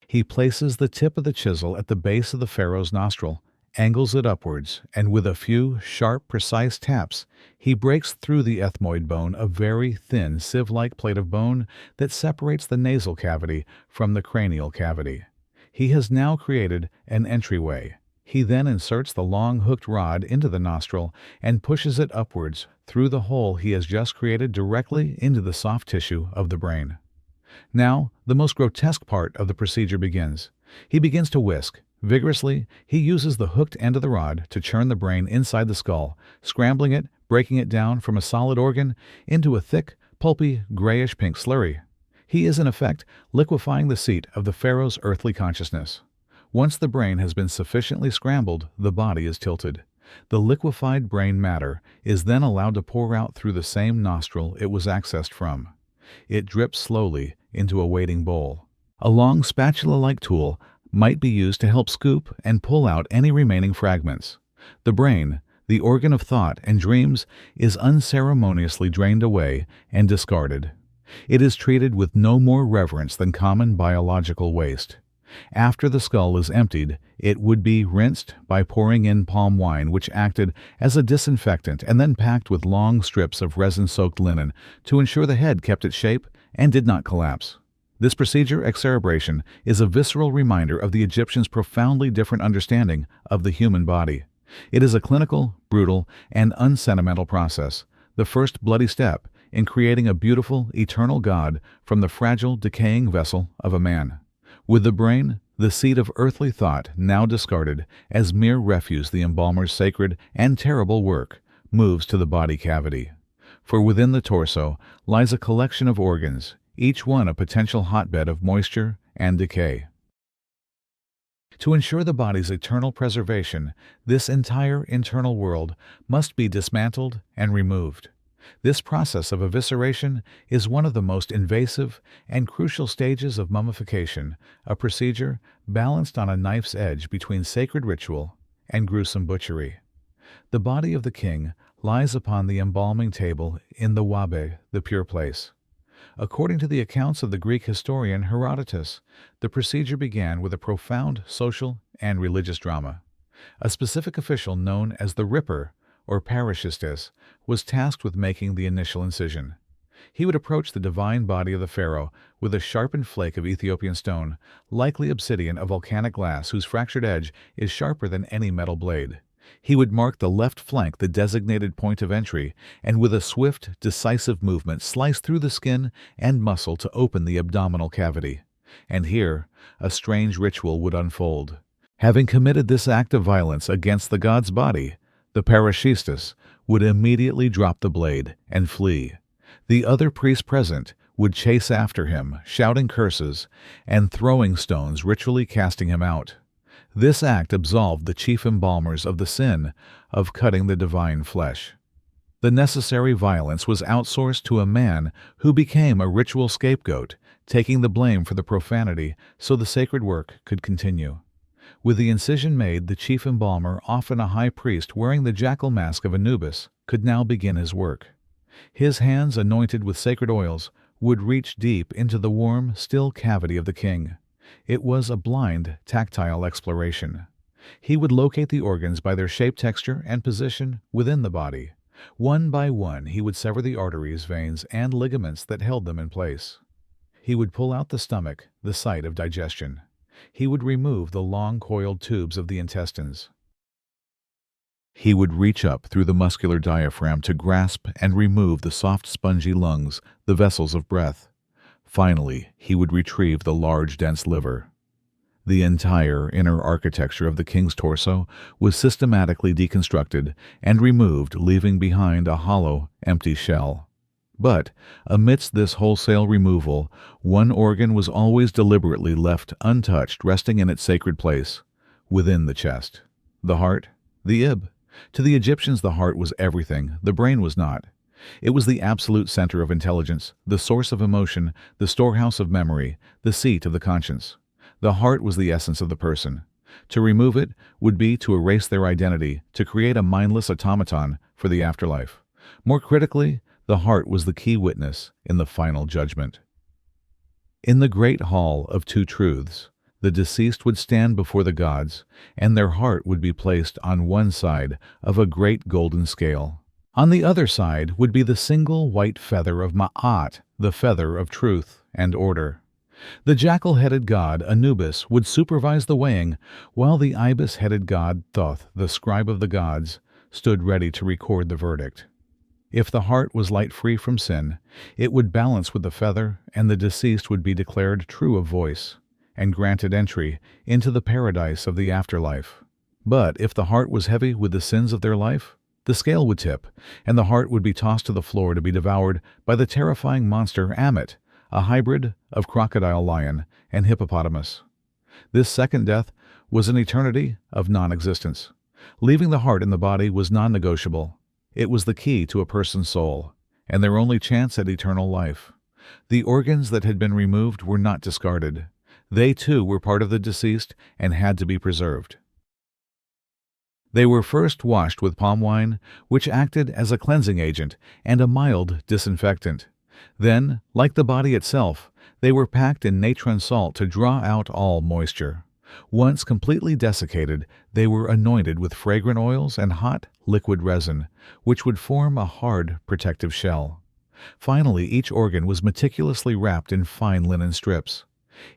He places the tip of the chisel at the base of the pharaoh's nostril, angles it upwards, and with a few sharp, precise taps, he breaks through the ethmoid bone, a very thin, sieve-like plate of bone that separates the nasal cavity from the cranial cavity. He has now created an entryway. He then inserts the long hooked rod into the nostril and pushes it upwards through the hole he has just created directly into the soft tissue of the brain. Now, the most grotesque part of the procedure begins. He begins to whisk. Vigorously, he uses the hooked end of the rod to churn the brain inside the skull, scrambling it, breaking it down from a solid organ into a thick, pulpy, grayish-pink slurry. He is, in effect, liquefying the seat of the pharaoh's earthly consciousness. Once the brain has been sufficiently scrambled, the body is tilted. The liquefied brain matter is then allowed to pour out through the same nostril it was accessed from. It drips slowly into a waiting bowl. A long spatula-like tool might be used to help scoop and pull out any remaining fragments. The brain, the organ of thought and dreams, is unceremoniously drained away and discarded. It is treated with no more reverence than common biological waste. After the skull is emptied, it would be rinsed by pouring in palm wine, which acted as a disinfectant, and then packed with long strips of resin-soaked linen to ensure the head kept its shape and did not collapse. This procedure, excerebration, is a visceral reminder of the Egyptians' profoundly different understanding of the human body. It is a clinical, brutal, and unsentimental process, the first bloody step in creating a beautiful, eternal God from the fragile, decaying vessel of a man. With the brain, the seat of earthly thought, now discarded as mere refuse, the embalmer's sacred and terrible work moves to the body cavity. For within the torso lies a collection of organs, each one a potential hotbed of moisture and decay. To ensure the body's eternal preservation, this entire internal world must be dismantled and removed. This process of evisceration is one of the most invasive and crucial stages of mummification, a procedure balanced on a knife's edge between sacred ritual and gruesome butchery. The body of the king lies upon the embalming table in the Wabe, the pure place. According to the accounts of the Greek historian Herodotus, the procedure began with a profound social and religious drama. A specific official known as the Ripper, or Parashistes, was tasked with making the initial incision. He would approach the divine body of the pharaoh with a sharpened flake of Ethiopian stone, likely obsidian, a volcanic glass whose fractured edge is sharper than any metal blade. He would mark the left flank, the designated point of entry, and with a swift, decisive movement slice through the skin and muscle to open the abdominal cavity. And here, a strange ritual would unfold. Having committed this act of violence against the god's body, the pharaohs would immediately drop the blade and flee. The other priests present would chase after him, shouting curses and throwing stones, ritually casting him out. This act absolved the chief embalmers of the sin of cutting the divine flesh. The necessary violence was outsourced to a man who became a ritual scapegoat, taking the blame for the profanity so the sacred work could continue. With the incision made, the chief embalmer, often a high priest wearing the jackal mask of Anubis, could now begin his work. His hands, anointed with sacred oils, would reach deep into the warm, still cavity of the king. It was a blind, tactile exploration. He would locate the organs by their shape, texture, and position within the body. One by one, he would sever the arteries, veins, and ligaments that held them in place. He would pull out the stomach, the site of digestion. He would remove the long coiled tubes of the intestines. He would reach up through the muscular diaphragm to grasp and remove the soft, spongy lungs, the vessels of breath. Finally, he would retrieve the large, dense liver. The entire inner architecture of the king's torso was systematically deconstructed and removed, leaving behind a hollow, empty shell. But, amidst this wholesale removal, one organ was always deliberately left untouched, resting in its sacred place, within the chest. The heart, the ib. To the Egyptians, the heart was everything, the brain was not. It was the absolute center of intelligence, the source of emotion, the storehouse of memory, the seat of the conscience. The heart was the essence of the person. To remove it would be to erase their identity, to create a mindless automaton for the afterlife. More critically, the heart was the key witness in the final judgment. In the great hall of two truths, the deceased would stand before the gods, and their heart would be placed on one side of a great golden scale. On the other side would be the single white feather of Ma'at, the feather of truth and order. The jackal-headed god Anubis would supervise the weighing, while the ibis-headed god Thoth, the scribe of the gods, stood ready to record the verdict. If the heart was light-free from sin, it would balance with the feather, and the deceased would be declared true of voice, and granted entry into the paradise of the afterlife. But if the heart was heavy with the sins of their life, the scale would tip, and the heart would be tossed to the floor to be devoured by the terrifying monster Ammit, a hybrid of crocodile, lion, and hippopotamus. This second death was an eternity of non-existence. Leaving the heart in the body was non-negotiable. It was the key to a person's soul, and their only chance at eternal life. The organs that had been removed were not discarded. They too were part of the deceased and had to be preserved. They were first washed with palm wine, which acted as a cleansing agent and a mild disinfectant. Then, like the body itself, they were packed in natron salt to draw out all moisture. Once completely desiccated, they were anointed with fragrant oils and hot, liquid resin, which would form a hard, protective shell. Finally, each organ was meticulously wrapped in fine linen strips.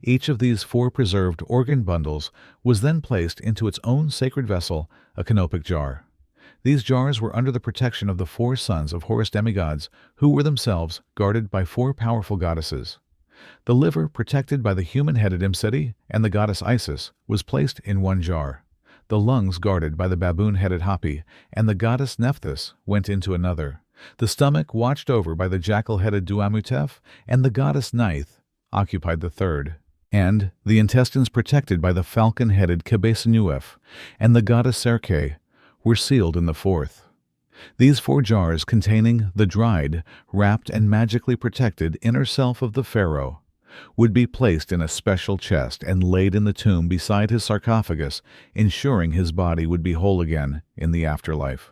Each of these 4 preserved organ bundles was then placed into its own sacred vessel, a canopic jar. These jars were under the protection of the 4 sons of Horus demigods, who were themselves guarded by 4 powerful goddesses. The liver, protected by the human-headed Imseti and the goddess Isis, was placed in one jar. The lungs, guarded by the baboon-headed Hapi and the goddess Nephthys, went into another. The stomach, watched over by the jackal-headed Duamutef and the goddess Neith, occupied the third. And the intestines, protected by the falcon-headed Kebesenuef and the goddess Serke, were sealed in the fourth. These 4 jars, containing the dried, wrapped, and magically protected inner self of the pharaoh, would be placed in a special chest and laid in the tomb beside his sarcophagus, ensuring his body would be whole again in the afterlife.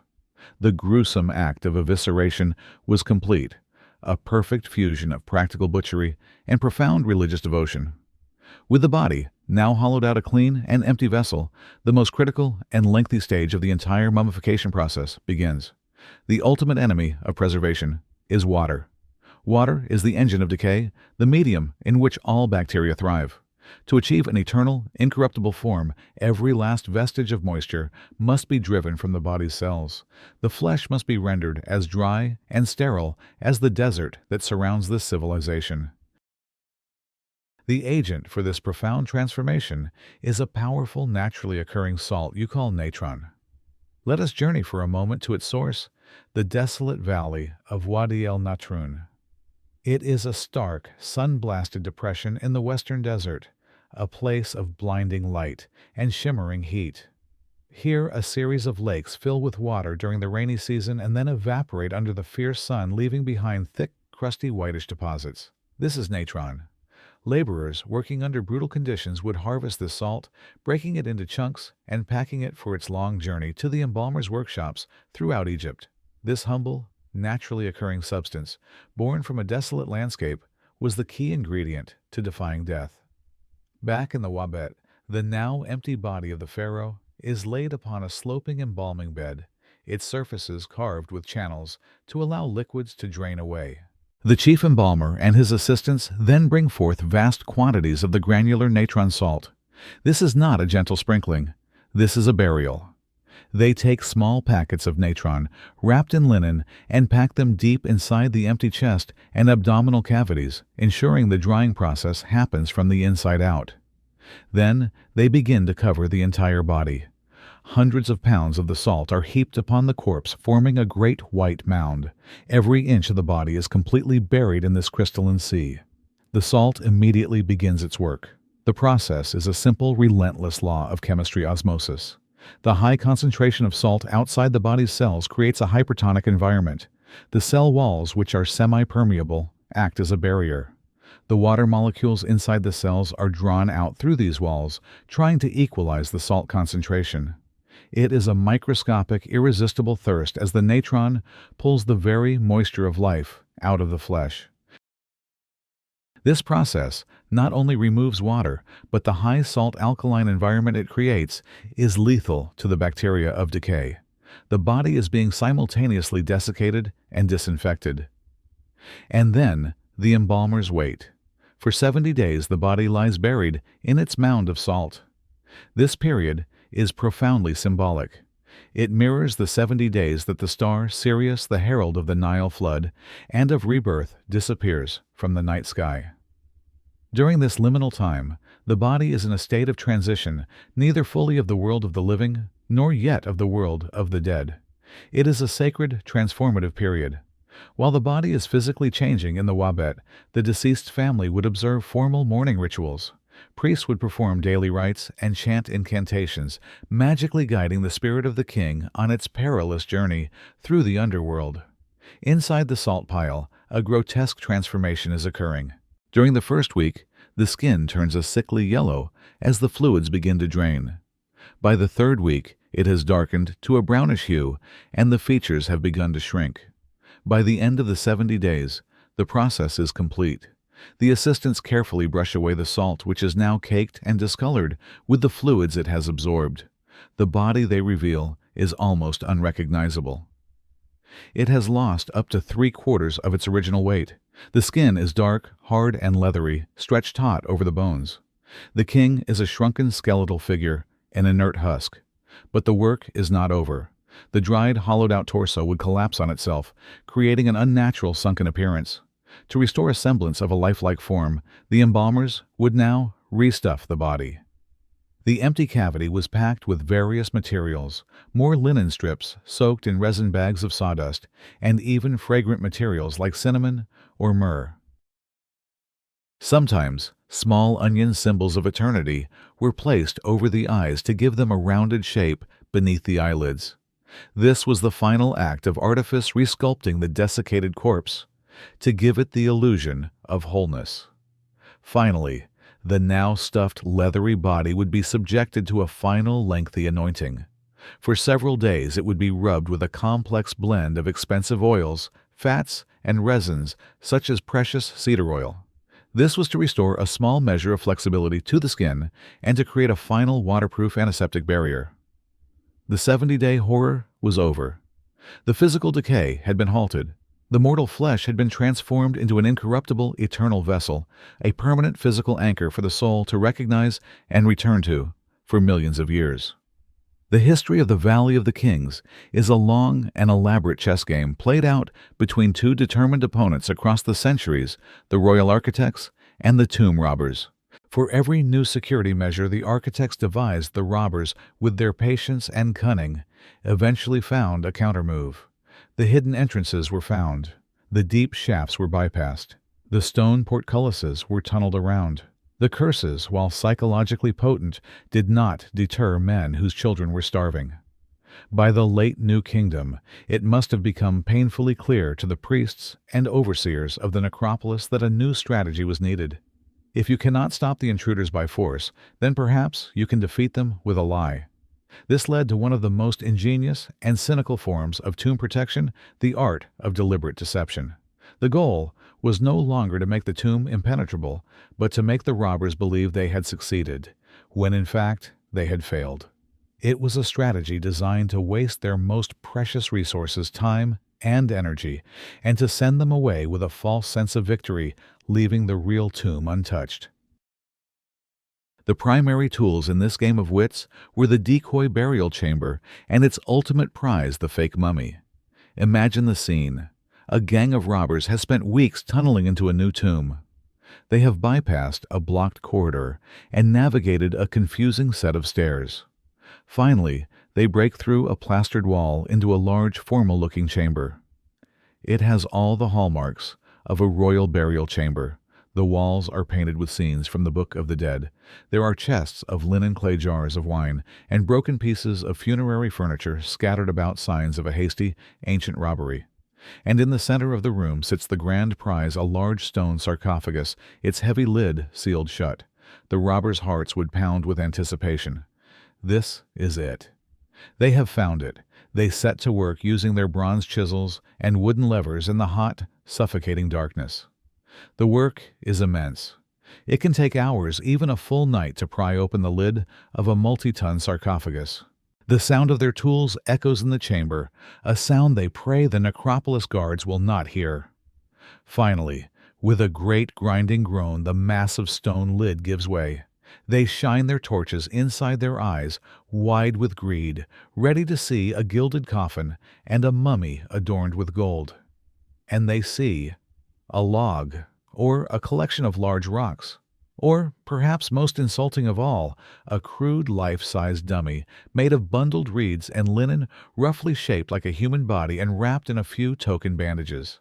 The gruesome act of evisceration was complete, a perfect fusion of practical butchery and profound religious devotion. With the body now hollowed out, a clean and empty vessel, the most critical and lengthy stage of the entire mummification process begins. The ultimate enemy of preservation is water. Water is the engine of decay, the medium in which all bacteria thrive. To achieve an eternal, incorruptible form, every last vestige of moisture must be driven from the body's cells. The flesh must be rendered as dry and sterile as the desert that surrounds this civilization. The agent for this profound transformation is a powerful, naturally occurring salt you call natron. Let us journey for a moment to its source, the desolate valley of Wadi el-Natrun. It is a stark, sun-blasted depression in the western desert, a place of blinding light and shimmering heat. Here, a series of lakes fill with water during the rainy season and then evaporate under the fierce sun, leaving behind thick, crusty, whitish deposits. This is natron. Laborers working under brutal conditions would harvest this salt, breaking it into chunks and packing it for its long journey to the embalmers' workshops throughout Egypt. This humble, naturally occurring substance, born from a desolate landscape, was the key ingredient to defying death. Back in the Wabet, the now empty body of the pharaoh is laid upon a sloping embalming bed, its surfaces carved with channels to allow liquids to drain away. The chief embalmer and his assistants then bring forth vast quantities of the granular natron salt. This is not a gentle sprinkling. This is a burial. They take small packets of natron, wrapped in linen, and pack them deep inside the empty chest and abdominal cavities, ensuring the drying process happens from the inside out. Then they begin to cover the entire body. Hundreds of pounds of the salt are heaped upon the corpse, forming a great white mound. Every inch of the body is completely buried in this crystalline sea. The salt immediately begins its work. The process is a simple, relentless law of chemistry osmosis. The high concentration of salt outside the body's cells creates a hypertonic environment. The cell walls, which are semi-permeable, act as a barrier. The water molecules inside the cells are drawn out through these walls, trying to equalize the salt concentration. It is a microscopic, irresistible thirst as the natron pulls the very moisture of life out of the flesh. This process not only removes water, but the high salt alkaline environment it creates is lethal to the bacteria of decay. The body is being simultaneously desiccated and disinfected. And then the embalmers wait. For 70 days the body lies buried in its mound of salt. This period is profoundly symbolic. It mirrors the 70 days that the star Sirius, the herald of the Nile flood and of rebirth, disappears from the night sky. During this liminal time, the body is in a state of transition, neither fully of the world of the living, nor yet of the world of the dead. It is a sacred, transformative period. While the body is physically changing in the Wabet, the deceased family would observe formal mourning rituals. Priests would perform daily rites and chant incantations, magically guiding the spirit of the king on its perilous journey through the underworld. Inside the salt pile, a grotesque transformation is occurring. During the first week, the skin turns a sickly yellow as the fluids begin to drain. By the third week, it has darkened to a brownish hue, and the features have begun to shrink. By the end of the 70 days, the process is complete. The assistants carefully brush away the salt, which is now caked and discolored with the fluids it has absorbed. The body, they reveal, is almost unrecognizable. It has lost up to 3/4 of its original weight. The skin is dark, hard, and leathery, stretched taut over the bones. The king is a shrunken skeletal figure, an inert husk. But the work is not over. The dried, hollowed-out torso would collapse on itself, creating an unnatural sunken appearance. To restore a semblance of a lifelike form, the embalmers would now restuff the body. The empty cavity was packed with various materials, more linen strips soaked in resin bags of sawdust, and even fragrant materials like cinnamon or myrrh. Sometimes, small onion symbols of eternity were placed over the eyes to give them a rounded shape beneath the eyelids. This was the final act of artifice resculpting the desiccated corpse to give it the illusion of wholeness. Finally, the now stuffed leathery body would be subjected to a final lengthy anointing. For several days it would be rubbed with a complex blend of expensive oils, fats, and resins such as precious cedar oil. This was to restore a small measure of flexibility to the skin and to create a final waterproof antiseptic barrier. The 70-day horror was over. The physical decay had been halted. The mortal flesh had been transformed into an incorruptible, eternal vessel, a permanent physical anchor for the soul to recognize and return to for millions of years. The history of the Valley of the Kings is a long and elaborate chess game played out between two determined opponents across the centuries, the royal architects and the tomb robbers. For every new security measure the architects devised, the robbers, with their patience and cunning, eventually found a countermove. The hidden entrances were found. The deep shafts were bypassed. The stone portcullises were tunneled around. The curses, while psychologically potent, did not deter men whose children were starving. By the late New Kingdom, it must have become painfully clear to the priests and overseers of the necropolis that a new strategy was needed. If you cannot stop the intruders by force, then perhaps you can defeat them with a lie. This led to one of the most ingenious and cynical forms of tomb protection, the art of deliberate deception. The goal was no longer to make the tomb impenetrable, but to make the robbers believe they had succeeded, when in fact they had failed. It was a strategy designed to waste their most precious resources, time and energy, and to send them away with a false sense of victory, leaving the real tomb untouched. The primary tools in this game of wits were the decoy burial chamber and its ultimate prize, the fake mummy. Imagine the scene. A gang of robbers has spent weeks tunneling into a new tomb. They have bypassed a blocked corridor and navigated a confusing set of stairs. Finally, they break through a plastered wall into a large, formal-looking chamber. It has all the hallmarks of a royal burial chamber. The walls are painted with scenes from the Book of the Dead. There are chests of linen clay jars of wine and broken pieces of funerary furniture scattered about, signs of a hasty, ancient robbery. And in the center of the room sits the grand prize, a large stone sarcophagus, its heavy lid sealed shut. The robbers' hearts would pound with anticipation. This is it. They have found it. They set to work using their bronze chisels and wooden levers in the hot, suffocating darkness. The work is immense. It can take hours, even a full night, to pry open the lid of a multi-ton sarcophagus. The sound of their tools echoes in the chamber, a sound they pray the necropolis guards will not hear. Finally, with a great grinding groan, the massive stone lid gives way. They shine their torches inside their eyes, wide with greed, ready to see a gilded coffin and a mummy adorned with gold. And they see a log, or a collection of large rocks, or, perhaps most insulting of all, a crude life-size dummy made of bundled reeds and linen, roughly shaped like a human body and wrapped in a few token bandages.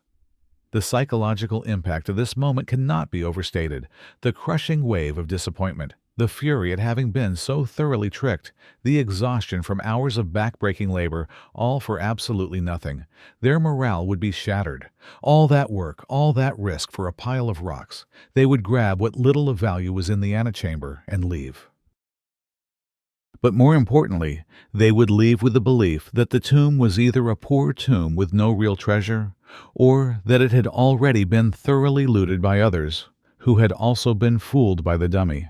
The psychological impact of this moment cannot be overstated. The crushing wave of disappointment, the fury at having been so thoroughly tricked, the exhaustion from hours of back-breaking labor, all for absolutely nothing. Their morale would be shattered. All that work, all that risk for a pile of rocks. They would grab what little of value was in the antechamber and leave. But more importantly, they would leave with the belief that the tomb was either a poor tomb with no real treasure, or that it had already been thoroughly looted by others, who had also been fooled by the dummy.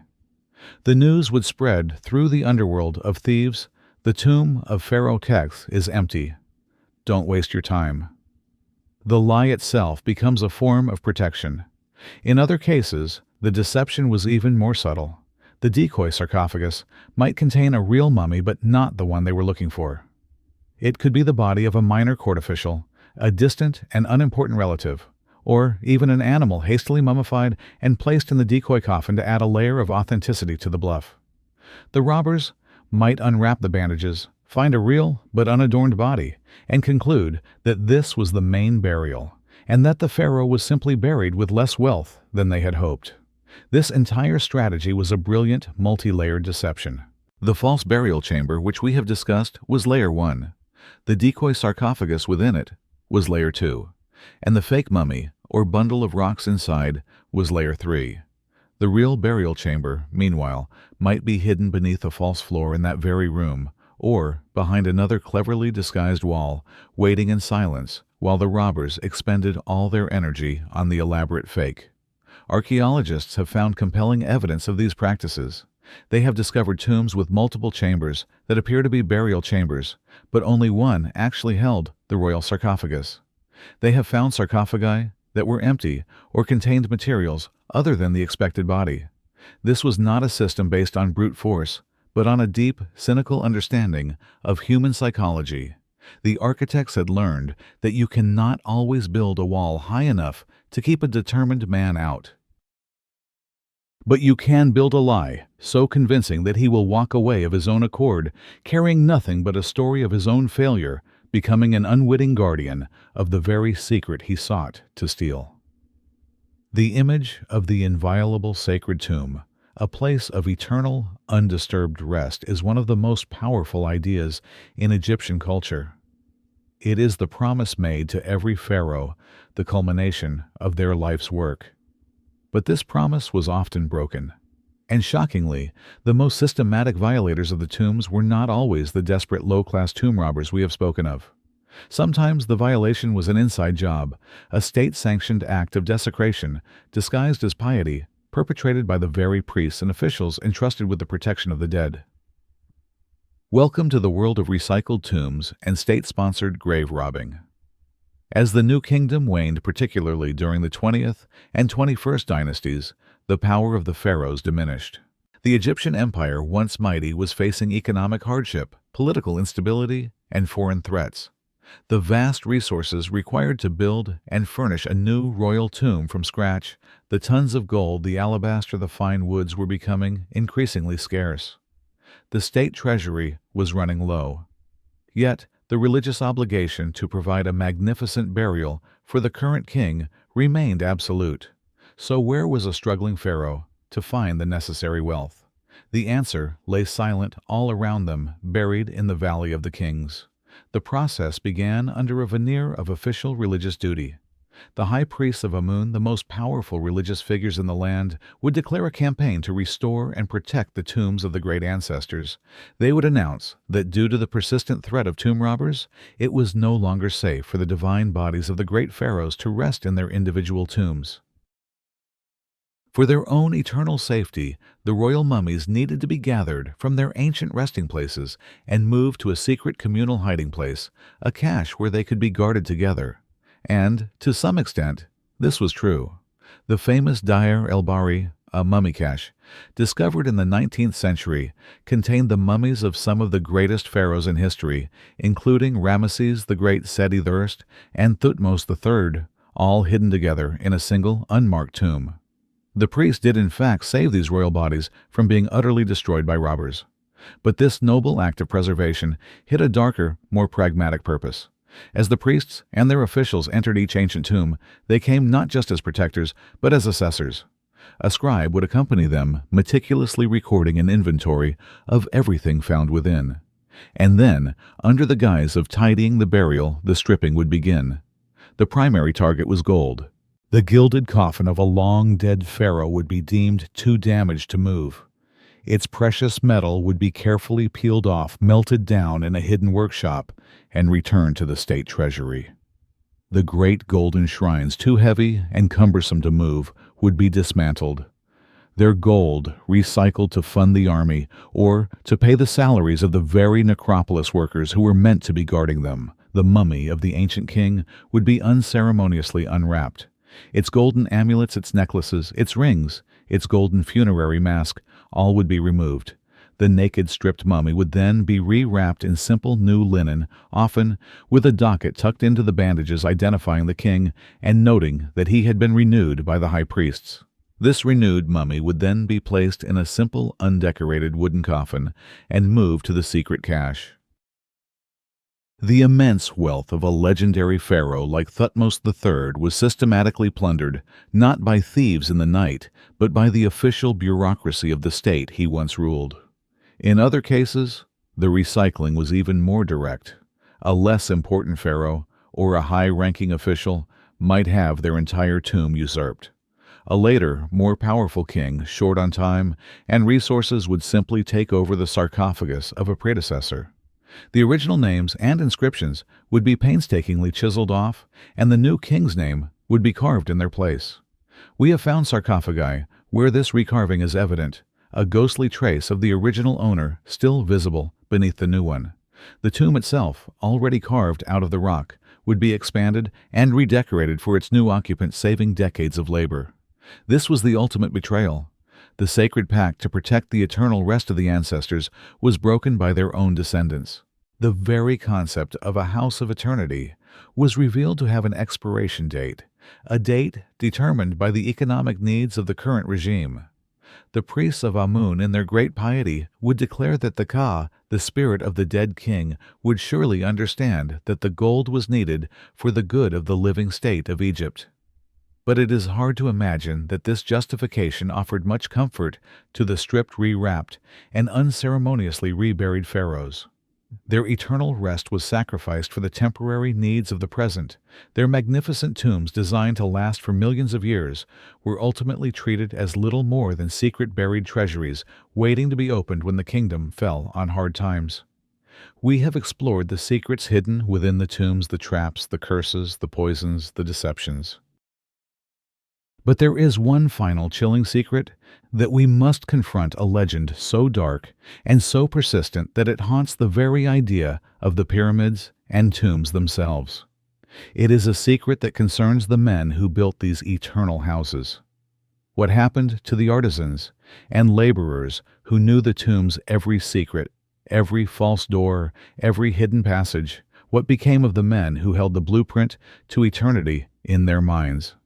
The news would spread through the underworld of thieves. The tomb of Pharaoh Tex is empty. Don't waste your time. The lie itself becomes a form of protection. In other cases, the deception was even more subtle. The decoy sarcophagus might contain a real mummy, but not the one they were looking for. It could be the body of a minor court official, a distant and unimportant relative, or even an animal hastily mummified and placed in the decoy coffin to add a layer of authenticity to the bluff. The robbers might unwrap the bandages, find a real but unadorned body, and conclude that this was the main burial, and that the pharaoh was simply buried with less wealth than they had hoped. This entire strategy was a brilliant, multi-layered deception. The false burial chamber, which we have discussed, was layer 1. The decoy sarcophagus within it was layer 2. And the fake mummy, or bundle of rocks inside, was layer 3. The real burial chamber, meanwhile, might be hidden beneath a false floor in that very room, or behind another cleverly disguised wall, waiting in silence while the robbers expended all their energy on the elaborate fake. Archaeologists have found compelling evidence of these practices. They have discovered tombs with multiple chambers that appear to be burial chambers, but only one actually held the royal sarcophagus. They have found sarcophagi that were empty or contained materials other than the expected body. This was not a system based on brute force, but on a deep, cynical understanding of human psychology. The architects had learned that you cannot always build a wall high enough to keep a determined man out. But you can build a lie so convincing that he will walk away of his own accord, carrying nothing but a story of his own failure, becoming an unwitting guardian of the very secret he sought to steal. The image of the inviolable sacred tomb, a place of eternal, undisturbed rest, is one of the most powerful ideas in Egyptian culture. It is the promise made to every pharaoh, the culmination of their life's work. But this promise was often broken. And shockingly, the most systematic violators of the tombs were not always the desperate low-class tomb robbers we have spoken of. Sometimes the violation was an inside job, a state-sanctioned act of desecration, disguised as piety, perpetrated by the very priests and officials entrusted with the protection of the dead. Welcome to the world of recycled tombs and state-sponsored grave robbing. As the New Kingdom waned, particularly during the 20th and 21st dynasties, the power of the pharaohs diminished. The Egyptian empire, once mighty, was facing economic hardship, political instability, and foreign threats. The vast resources required to build and furnish a new royal tomb from scratch, the tons of gold, the alabaster, the fine woods were becoming increasingly scarce. The state treasury was running low. Yet, the religious obligation to provide a magnificent burial for the current king remained absolute. So where was a struggling pharaoh to find the necessary wealth? The answer lay silent all around them, buried in the Valley of the Kings. The process began under a veneer of official religious duty. The high priests of Amun, the most powerful religious figures in the land, would declare a campaign to restore and protect the tombs of the great ancestors. They would announce that due to the persistent threat of tomb robbers, it was no longer safe for the divine bodies of the great pharaohs to rest in their individual tombs. For their own eternal safety, the royal mummies needed to be gathered from their ancient resting places and moved to a secret communal hiding place, a cache where they could be guarded together. And, to some extent, this was true. The famous Deir el-Bahari, a mummy cache, discovered in the 19th century, contained the mummies of some of the greatest pharaohs in history, including Ramesses the Great Seti I and Thutmose III, all hidden together in a single, unmarked tomb. The priests did in fact save these royal bodies from being utterly destroyed by robbers. But this noble act of preservation hid a darker, more pragmatic purpose. As the priests and their officials entered each ancient tomb, they came not just as protectors, but as assessors. A scribe would accompany them, meticulously recording an inventory of everything found within. And then, under the guise of tidying the burial, the stripping would begin. The primary target was gold. The gilded coffin of a long-dead pharaoh would be deemed too damaged to move. Its precious metal would be carefully peeled off, melted down in a hidden workshop, and returned to the state treasury. The great golden shrines, too heavy and cumbersome to move, would be dismantled. Their gold recycled to fund the army or to pay the salaries of the very necropolis workers who were meant to be guarding them. The mummy of the ancient king would be unceremoniously unwrapped. Its golden amulets, its necklaces, its rings, its golden funerary mask, all would be removed. The naked, stripped mummy would then be rewrapped in simple new linen, often with a docket tucked into the bandages identifying the king and noting that he had been renewed by the high priests. This renewed mummy would then be placed in a simple, undecorated wooden coffin and moved to the secret cache. The immense wealth of a legendary pharaoh like Thutmose III was systematically plundered, not by thieves in the night, but by the official bureaucracy of the state he once ruled. In other cases, the recycling was even more direct. A less important pharaoh, or a high-ranking official, might have their entire tomb usurped. A later, more powerful king, short on time and resources, would simply take over the sarcophagus of a predecessor. The original names and inscriptions would be painstakingly chiseled off, and the new king's name would be carved in their place. We have found sarcophagi where this recarving is evident, a ghostly trace of the original owner still visible beneath the new one. The tomb itself, already carved out of the rock, would be expanded and redecorated for its new occupant, saving decades of labor. This was the ultimate betrayal. The sacred pact to protect the eternal rest of the ancestors was broken by their own descendants. The very concept of a house of eternity was revealed to have an expiration date, a date determined by the economic needs of the current regime. The priests of Amun, in their great piety, would declare that the Ka, the spirit of the dead king, would surely understand that the gold was needed for the good of the living state of Egypt. But it is hard to imagine that this justification offered much comfort to the stripped, rewrapped, and unceremoniously reburied pharaohs. Their eternal rest was sacrificed for the temporary needs of the present. Their magnificent tombs, designed to last for millions of years, were ultimately treated as little more than secret buried treasuries waiting to be opened when the kingdom fell on hard times. We have explored the secrets hidden within the tombs, the traps, the curses, the poisons, the deceptions. But there is one final chilling secret, that we must confront a legend so dark and so persistent that it haunts the very idea of the pyramids and tombs themselves. It is a secret that concerns the men who built these eternal houses. What happened to the artisans and laborers who knew the tomb's every secret, every false door, every hidden passage? What became of the men who held the blueprint to eternity in their minds?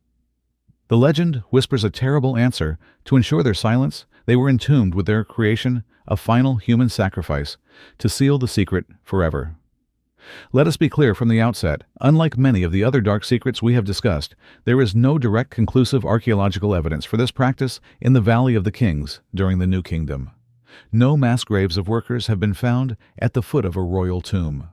The legend whispers a terrible answer. To ensure their silence, they were entombed with their creation, a final human sacrifice, to seal the secret forever. Let us be clear from the outset, unlike many of the other dark secrets we have discussed, there is no direct conclusive archaeological evidence for this practice in the Valley of the Kings during the New Kingdom. No mass graves of workers have been found at the foot of a royal tomb.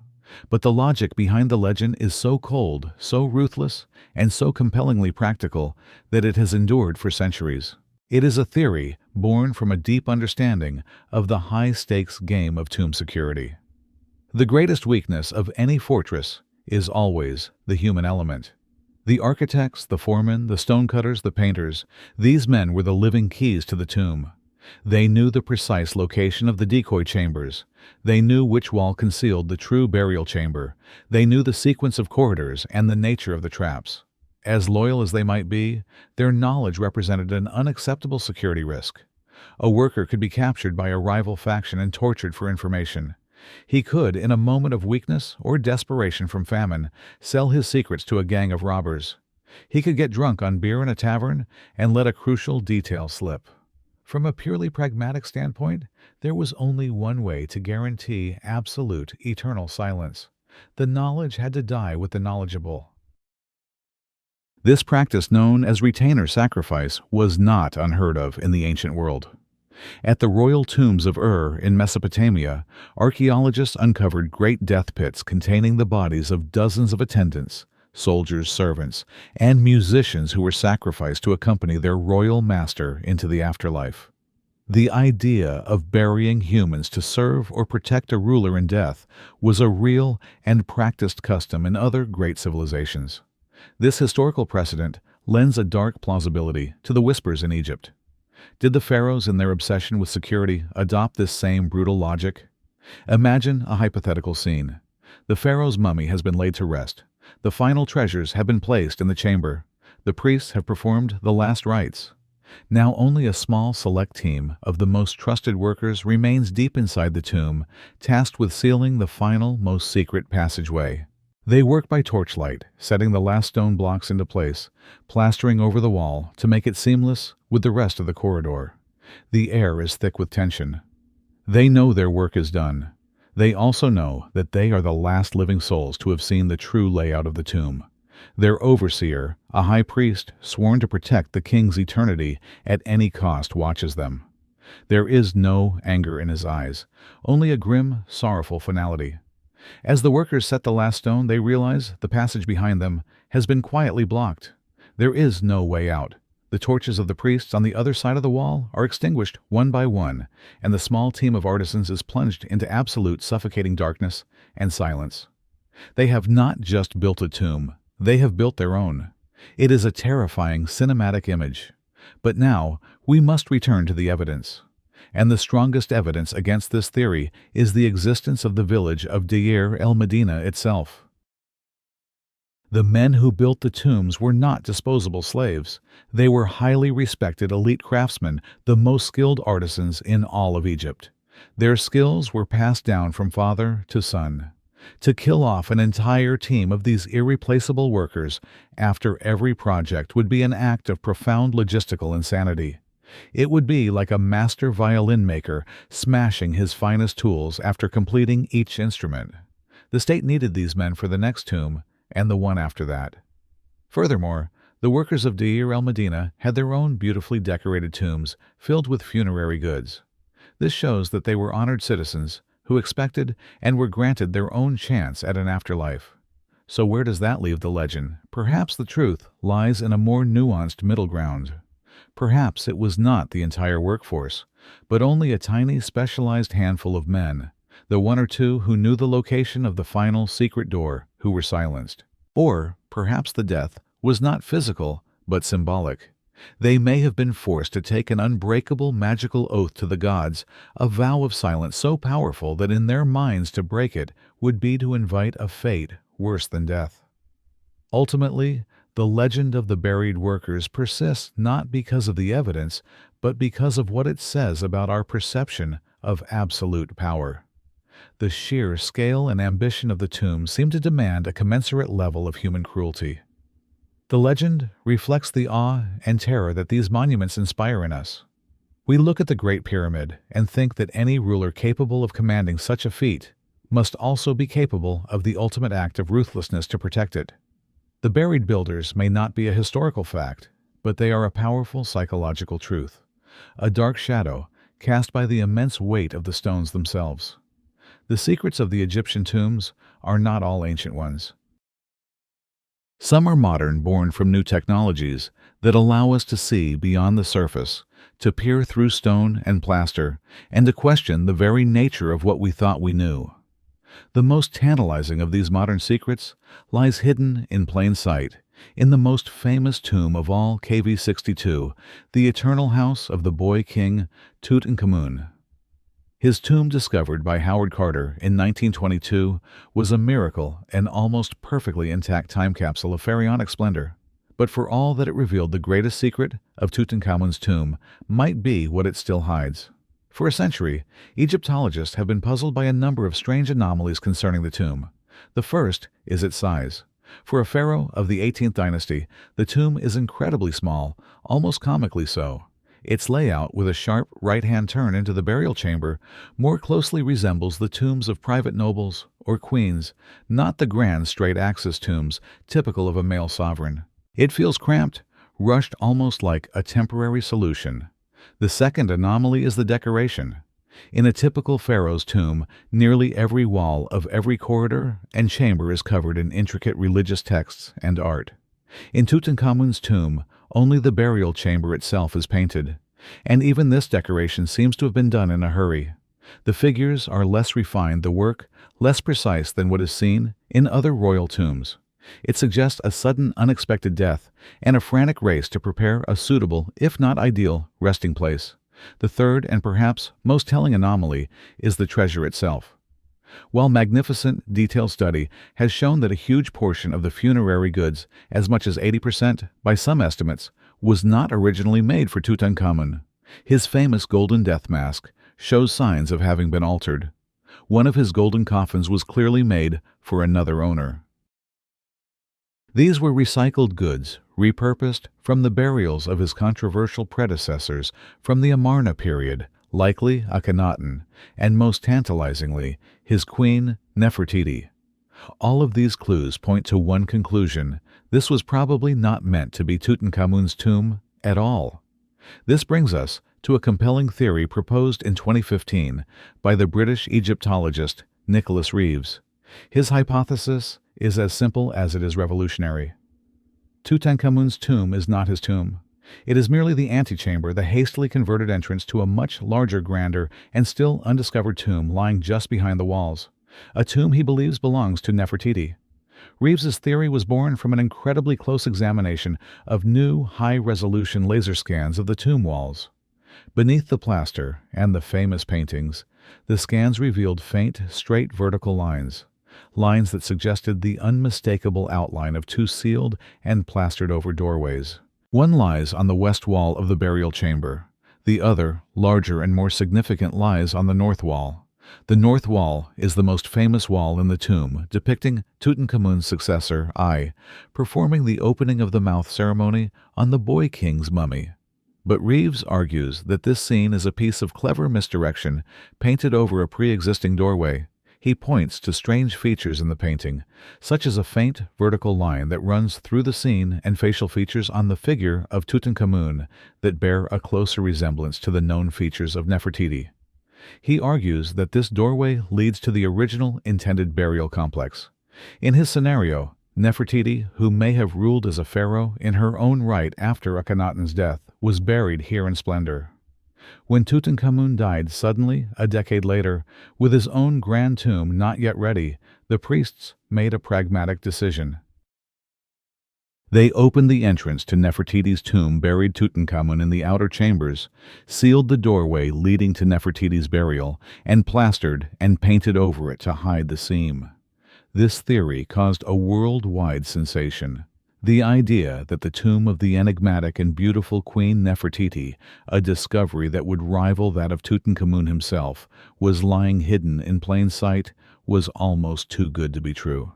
But the logic behind the legend is so cold, so ruthless, and so compellingly practical that it has endured for centuries. It is a theory born from a deep understanding of the high-stakes game of tomb security. The greatest weakness of any fortress is always the human element. The architects, the foremen, the stonecutters, the painters, these men were the living keys to the tomb. They knew the precise location of the decoy chambers. They knew which wall concealed the true burial chamber. They knew the sequence of corridors and the nature of the traps. As loyal as they might be, their knowledge represented an unacceptable security risk. A worker could be captured by a rival faction and tortured for information. He could, in a moment of weakness or desperation from famine, sell his secrets to a gang of robbers. He could get drunk on beer in a tavern and let a crucial detail slip. From a purely pragmatic standpoint, there was only one way to guarantee absolute, eternal silence. The knowledge had to die with the knowledgeable. This practice, known as retainer sacrifice, was not unheard of in the ancient world. At the royal tombs of Ur in Mesopotamia, archaeologists uncovered great death pits containing the bodies of dozens of attendants, soldiers, servants, and musicians who were sacrificed to accompany their royal master into the afterlife. The idea of burying humans to serve or protect a ruler in death was a real and practiced custom in other great civilizations. This historical precedent lends a dark plausibility to the whispers in Egypt. Did the pharaohs, in their obsession with security, adopt this same brutal logic? Imagine a hypothetical scene. The pharaoh's mummy has been laid to rest. The final treasures have been placed in the chamber. The priests have performed the last rites. Now only a small select team of the most trusted workers remains deep inside the tomb, tasked with sealing the final, most secret passageway. They work by torchlight, setting the last stone blocks into place, plastering over the wall to make it seamless with the rest of the corridor. The air is thick with tension. They know their work is done. They also know that they are the last living souls to have seen the true layout of the tomb. Their overseer, a high priest sworn to protect the king's eternity at any cost, watches them. There is no anger in his eyes, only a grim, sorrowful finality. As the workers set the last stone, they realize the passage behind them has been quietly blocked. There is no way out. The torches of the priests on the other side of the wall are extinguished one by one, and the small team of artisans is plunged into absolute suffocating darkness and silence. They have not just built a tomb, they have built their own. It is a terrifying cinematic image. But now, we must return to the evidence. And the strongest evidence against this theory is the existence of the village of Deir el-Medina itself. The men who built the tombs were not disposable slaves. They were highly respected elite craftsmen, the most skilled artisans in all of Egypt. Their skills were passed down from father to son. To kill off an entire team of these irreplaceable workers after every project would be an act of profound logistical insanity. It would be like a master violin maker smashing his finest tools after completing each instrument. The state needed these men for the next tomb and the one after that. Furthermore, the workers of Deir el-Medina had their own beautifully decorated tombs filled with funerary goods. This shows that they were honored citizens who expected and were granted their own chance at an afterlife. So where does that leave the legend? Perhaps the truth lies in a more nuanced middle ground. Perhaps it was not the entire workforce, but only a tiny specialized handful of men, the one or two who knew the location of the final secret door, who were silenced. Or perhaps the death was not physical, but symbolic. They may have been forced to take an unbreakable magical oath to the gods, a vow of silence so powerful that in their minds to break it would be to invite a fate worse than death. Ultimately, the legend of the buried workers persists not because of the evidence, but because of what it says about our perception of absolute power. The sheer scale and ambition of the tomb seem to demand a commensurate level of human cruelty. The legend reflects the awe and terror that these monuments inspire in us. We look at the Great Pyramid and think that any ruler capable of commanding such a feat must also be capable of the ultimate act of ruthlessness to protect it. The buried builders may not be a historical fact, but they are a powerful psychological truth, a dark shadow cast by the immense weight of the stones themselves. The secrets of the Egyptian tombs are not all ancient ones. Some are modern, born from new technologies that allow us to see beyond the surface, to peer through stone and plaster, and to question the very nature of what we thought we knew. The most tantalizing of these modern secrets lies hidden in plain sight, in the most famous tomb of all, KV62, the eternal house of the boy king Tutankhamun. His tomb, discovered by Howard Carter in 1922, was a miracle, an almost perfectly intact time capsule of pharaonic splendor. But for all that it revealed, the greatest secret of Tutankhamun's tomb might be what it still hides. For a century, Egyptologists have been puzzled by a number of strange anomalies concerning the tomb. The first is its size. For a pharaoh of the 18th dynasty, the tomb is incredibly small, almost comically so. Its layout, with a sharp right-hand turn into the burial chamber, more closely resembles the tombs of private nobles or queens, not the grand straight-axis tombs typical of a male sovereign. It feels cramped, rushed, almost like a temporary solution. The second anomaly is the decoration. In a typical pharaoh's tomb, nearly every wall of every corridor and chamber is covered in intricate religious texts and art. In Tutankhamun's tomb, only the burial chamber itself is painted, and even this decoration seems to have been done in a hurry. The figures are less refined, the work less precise than what is seen in other royal tombs. It suggests a sudden, unexpected death and a frantic race to prepare a suitable, if not ideal, resting place. The third and perhaps most telling anomaly is the treasure itself. While magnificent, detailed study has shown that a huge portion of the funerary goods, as much as 80% by some estimates, was not originally made for Tutankhamun, his famous golden death mask shows signs of having been altered. One of his golden coffins was clearly made for another owner. These were recycled goods, repurposed from the burials of his controversial predecessors from the Amarna period, likely Akhenaten, and most tantalizingly, his queen Nefertiti. All of these clues point to one conclusion: this was probably not meant to be Tutankhamun's tomb at all. This brings us to a compelling theory proposed in 2015 by the British Egyptologist Nicholas Reeves. His hypothesis is as simple as it is revolutionary. Tutankhamun's tomb is not his tomb. It is merely the antechamber, the hastily converted entrance to a much larger, grander, and still undiscovered tomb lying just behind the walls. A tomb he believes belongs to Nefertiti. Reeves's theory was born from an incredibly close examination of new, high-resolution laser scans of the tomb walls. Beneath the plaster and the famous paintings, the scans revealed faint, straight vertical lines. lines that suggested the unmistakable outline of two sealed and plastered-over doorways. One lies on the west wall of the burial chamber. The other, larger and more significant, lies on the north wall. The north wall is the most famous wall in the tomb, depicting Tutankhamun's successor, I, performing the opening of the mouth ceremony on the boy king's mummy. But Reeves argues that this scene is a piece of clever misdirection painted over a pre-existing doorway. He points to strange features in the painting, such as a faint vertical line that runs through the scene and facial features on the figure of Tutankhamun that bear a closer resemblance to the known features of Nefertiti. He argues that this doorway leads to the original intended burial complex. In his scenario, Nefertiti, who may have ruled as a pharaoh in her own right after Akhenaten's death, was buried here in splendor. When Tutankhamun died suddenly, a decade later, with his own grand tomb not yet ready, the priests made a pragmatic decision. They opened the entrance to Nefertiti's tomb, buried Tutankhamun in the outer chambers, sealed the doorway leading to Nefertiti's burial, and plastered and painted over it to hide the seam. This theory caused a worldwide sensation. The idea that the tomb of the enigmatic and beautiful Queen Nefertiti, a discovery that would rival that of Tutankhamun himself, was lying hidden in plain sight was almost too good to be true.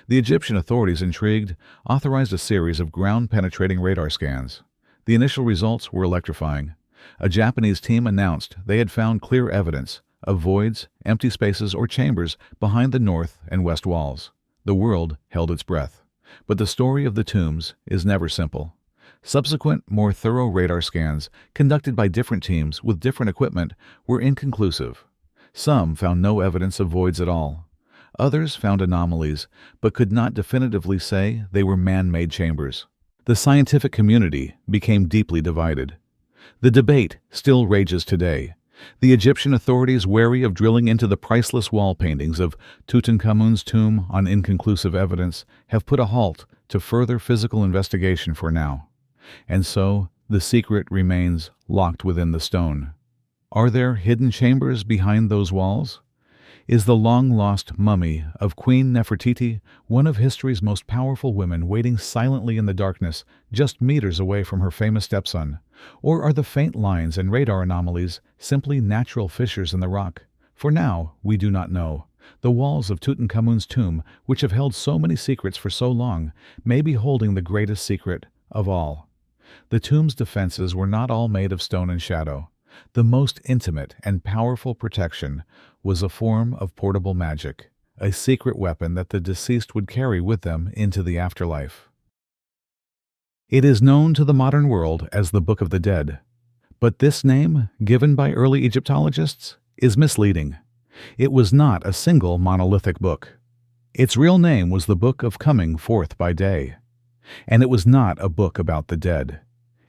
The Egyptian authorities, intrigued, authorized a series of ground-penetrating radar scans. The initial results were electrifying. A Japanese team announced they had found clear evidence of voids, empty spaces, or chambers behind the north and west walls. The world held its breath. But the story of the tombs is never simple. Subsequent, more thorough radar scans, conducted by different teams with different equipment, were inconclusive. Some found no evidence of voids at all. Others found anomalies, but could not definitively say they were man-made chambers. The scientific community became deeply divided. The debate still rages today. The Egyptian authorities, wary of drilling into the priceless wall paintings of Tutankhamun's tomb on inconclusive evidence, have put a halt to further physical investigation for now. And so, the secret remains locked within the stone. Are there hidden chambers behind those walls? Is the long-lost mummy of Queen Nefertiti one of history's most powerful women waiting silently in the darkness just meters away from her famous stepson? Or are the faint lines and radar anomalies simply natural fissures in the rock? For now, we do not know. The walls of Tutankhamun's tomb, which have held so many secrets for so long, may be holding the greatest secret of all. The tomb's defenses were not all made of stone and shadow. The most intimate and powerful protection was a form of portable magic, a secret weapon that the deceased would carry with them into the afterlife. It is known to the modern world as the Book of the Dead, but this name, given by early Egyptologists, is misleading. It was not a single monolithic book. Its real name was the Book of Coming Forth by Day, and it was not a book about the dead.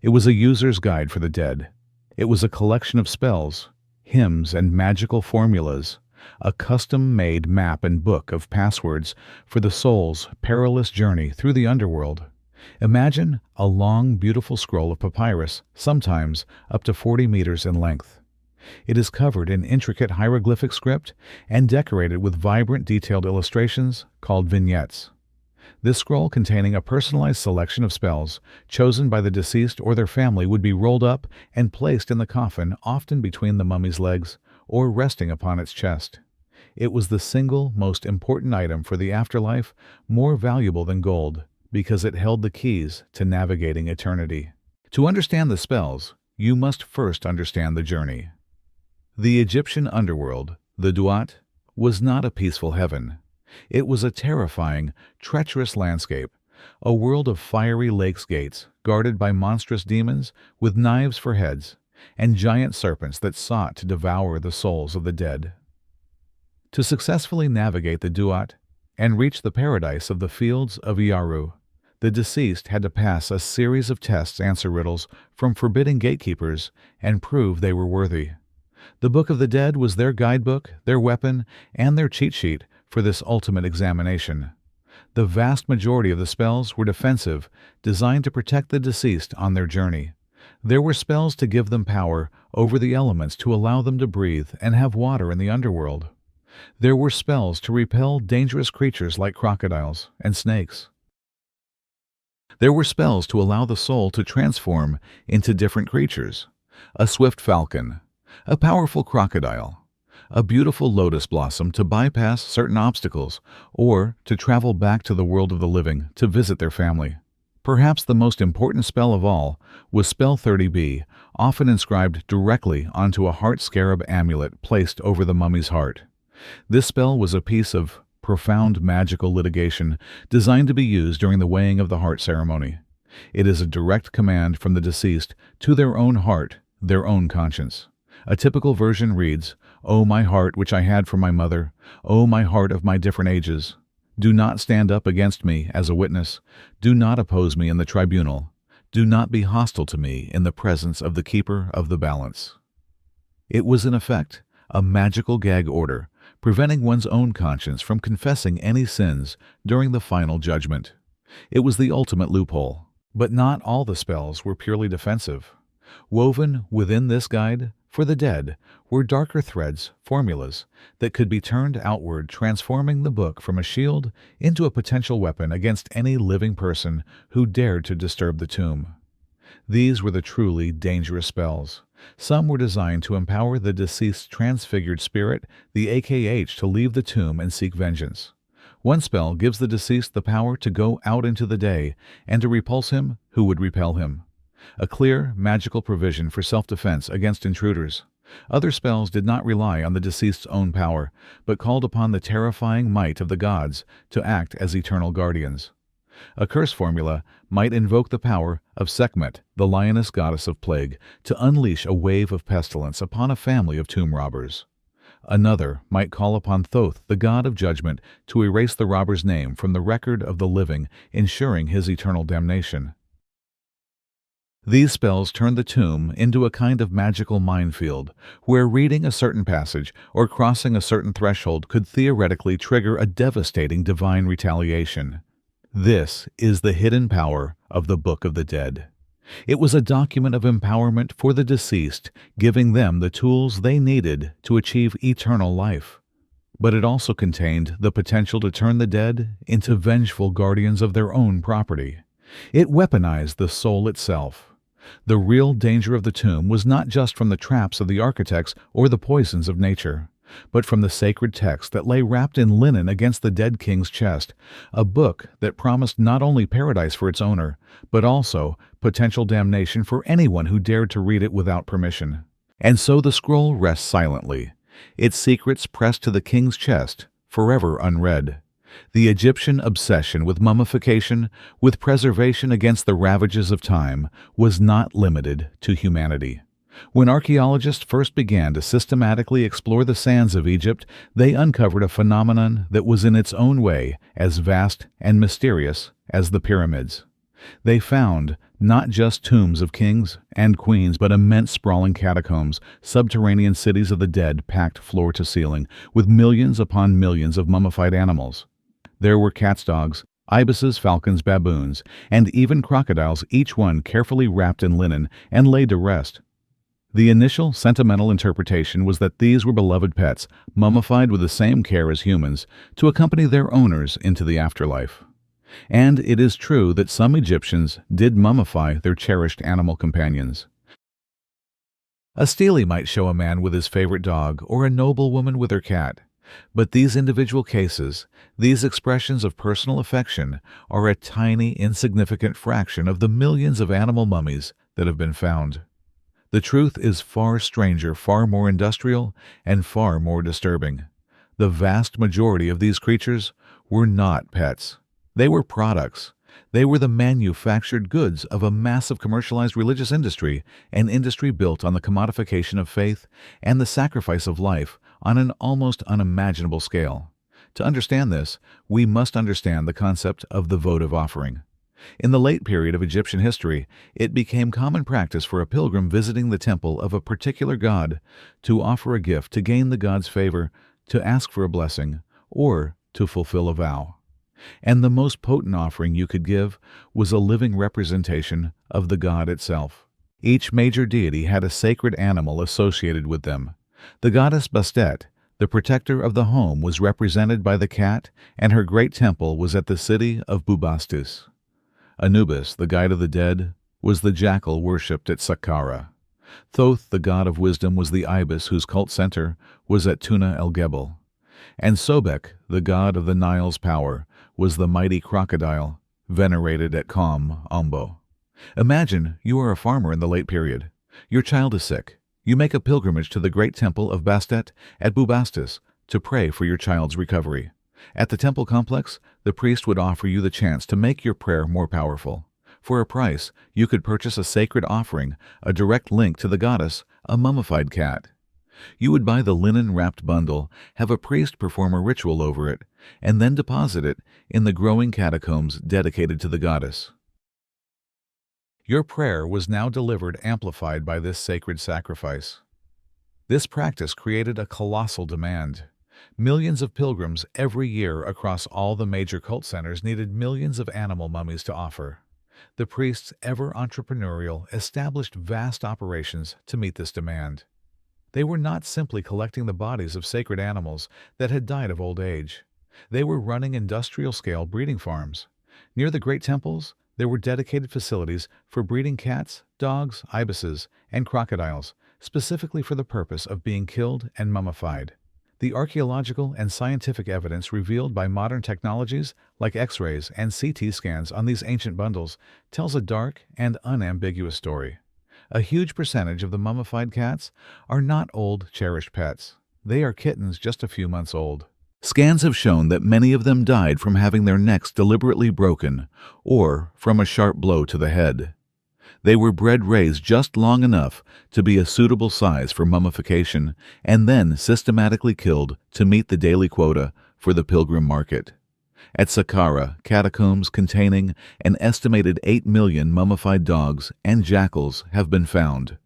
It was a user's guide for the dead. It was a collection of spells, hymns, and magical formulas, a custom-made map and book of passwords for the soul's perilous journey through the underworld. Imagine a long, beautiful scroll of papyrus, sometimes up to 40 meters in length. It is covered in intricate hieroglyphic script and decorated with vibrant, detailed illustrations called vignettes. This scroll, containing a personalized selection of spells chosen by the deceased or their family, would be rolled up and placed in the coffin, often between the mummy's legs or resting upon its chest. It was the single most important item for the afterlife, more valuable than gold, because it held the keys to navigating eternity. To understand the spells, you must first understand the journey. The Egyptian underworld, the Duat, was not a peaceful heaven. It was a terrifying, treacherous landscape, a world of fiery lakes gates, guarded by monstrous demons with knives for heads, and giant serpents that sought to devour the souls of the dead. To successfully navigate the Duat and reach the paradise of the fields of Iaru, the deceased had to pass a series of tests, answer riddles from forbidding gatekeepers, and prove they were worthy. The Book of the Dead was their guidebook, their weapon, and their cheat sheet for this ultimate examination. The vast majority of the spells were defensive, designed to protect the deceased on their journey. There were spells to give them power over the elements, to allow them to breathe and have water in the underworld. There were spells to repel dangerous creatures like crocodiles and snakes. There were spells to allow the soul to transform into different creatures: a swift falcon, a powerful crocodile, a beautiful lotus blossom to bypass certain obstacles, or to travel back to the world of the living to visit their family. Perhaps the most important spell of all was Spell 30B, often inscribed directly onto a heart scarab amulet placed over the mummy's heart. This spell was a piece of profound magical litigation designed to be used during the weighing of the heart ceremony. It is a direct command from the deceased to their own heart, their own conscience. A typical version reads, "O my heart which I had for my mother, O my heart of my different ages, do not stand up against me as a witness, do not oppose me in the tribunal, do not be hostile to me in the presence of the keeper of the balance." It was in effect a magical gag order, preventing one's own conscience from confessing any sins during the final judgment. It was the ultimate loophole. But not all the spells were purely defensive. Woven within this guide for the dead were darker threads, formulas, that could be turned outward, transforming the book from a shield into a potential weapon against any living person who dared to disturb the tomb. These were the truly dangerous spells. Some were designed to empower the deceased's transfigured spirit, the AKH, to leave the tomb and seek vengeance. One spell gives the deceased the power to go out into the day and to repulse him who would repel him. A clear, magical provision for self-defense against intruders. Other spells did not rely on the deceased's own power, but called upon the terrifying might of the gods to act as eternal guardians. A curse formula might invoke the power of Sekhmet, the lioness goddess of plague, to unleash a wave of pestilence upon a family of tomb robbers. Another might call upon Thoth, the god of judgment, to erase the robber's name from the record of the living, ensuring his eternal damnation. These spells turned the tomb into a kind of magical minefield, where reading a certain passage or crossing a certain threshold could theoretically trigger a devastating divine retaliation. This is the hidden power of the Book of the Dead. It was a document of empowerment for the deceased, giving them the tools they needed to achieve eternal life. But it also contained the potential to turn the dead into vengeful guardians of their own property. It weaponized the soul itself. The real danger of the tomb was not just from the traps of the architects or the poisons of nature, but from the sacred text that lay wrapped in linen against the dead king's chest, a book that promised not only paradise for its owner, but also potential damnation for anyone who dared to read it without permission. And so the scroll rests silently, its secrets pressed to the king's chest, forever unread. The Egyptian obsession with mummification, with preservation against the ravages of time, was not limited to humanity. When archaeologists first began to systematically explore the sands of Egypt, they uncovered a phenomenon that was in its own way as vast and mysterious as the pyramids. They found not just tombs of kings and queens, but immense sprawling catacombs, subterranean cities of the dead packed floor to ceiling, with millions upon millions of mummified animals. There were cats, dogs, ibises, falcons, baboons, and even crocodiles, each one carefully wrapped in linen and laid to rest. The initial sentimental interpretation was that these were beloved pets, mummified with the same care as humans, to accompany their owners into the afterlife. And it is true that some Egyptians did mummify their cherished animal companions. A stele might show a man with his favorite dog or a noblewoman with her cat. But these individual cases, these expressions of personal affection, are a tiny, insignificant fraction of the millions of animal mummies that have been found. The truth is far stranger, far more industrial, and far more disturbing. The vast majority of these creatures were not pets. They were products. They were the manufactured goods of a massive commercialized religious industry, an industry built on the commodification of faith and the sacrifice of life on an almost unimaginable scale. To understand this, we must understand the concept of the votive offering. In the late period of Egyptian history, it became common practice for a pilgrim visiting the temple of a particular god to offer a gift to gain the god's favor, to ask for a blessing, or to fulfill a vow. And the most potent offering you could give was a living representation of the god itself. Each major deity had a sacred animal associated with them. The goddess Bastet, The protector of the home was represented by the cat, and her great temple was at the city of Bubastis. Anubis, the guide of the dead, was the jackal worshipped at Saqqara. Thoth, the god of wisdom, was the ibis whose cult center was at Tuna el-Gebel. And Sobek, the god of the Nile's power, was the mighty crocodile, venerated at Qom, Ombo. Imagine you are a farmer in the late period. Your child is sick. You make a pilgrimage to the great temple of Bastet at Bubastis to pray for your child's recovery. At the temple complex, the priest would offer you the chance to make your prayer more powerful. For a price, you could purchase a sacred offering, a direct link to the goddess, a mummified cat. You would buy the linen-wrapped bundle, have a priest perform a ritual over it, and then deposit it in the growing catacombs dedicated to the goddess. Your prayer was now delivered amplified by this sacred sacrifice. This practice created a colossal demand. Millions of pilgrims every year across all the major cult centers needed millions of animal mummies to offer. The priests, ever entrepreneurial, established vast operations to meet this demand. They were not simply collecting the bodies of sacred animals that had died of old age. They were running industrial-scale breeding farms. Near the great temples, there were dedicated facilities for breeding cats, dogs, ibises, and crocodiles, specifically for the purpose of being killed and mummified. The archaeological and scientific evidence revealed by modern technologies like X-rays and CT scans on these ancient bundles tells a dark and unambiguous story. A huge percentage of the mummified cats are not old, cherished pets. They are kittens just a few months old. Scans have shown that many of them died from having their necks deliberately broken or from a sharp blow to the head. They were bred raised just long enough to be a suitable size for mummification and then systematically killed to meet the daily quota for the pilgrim market. At Saqqara, catacombs containing an estimated 8 million mummified dogs and jackals have been found.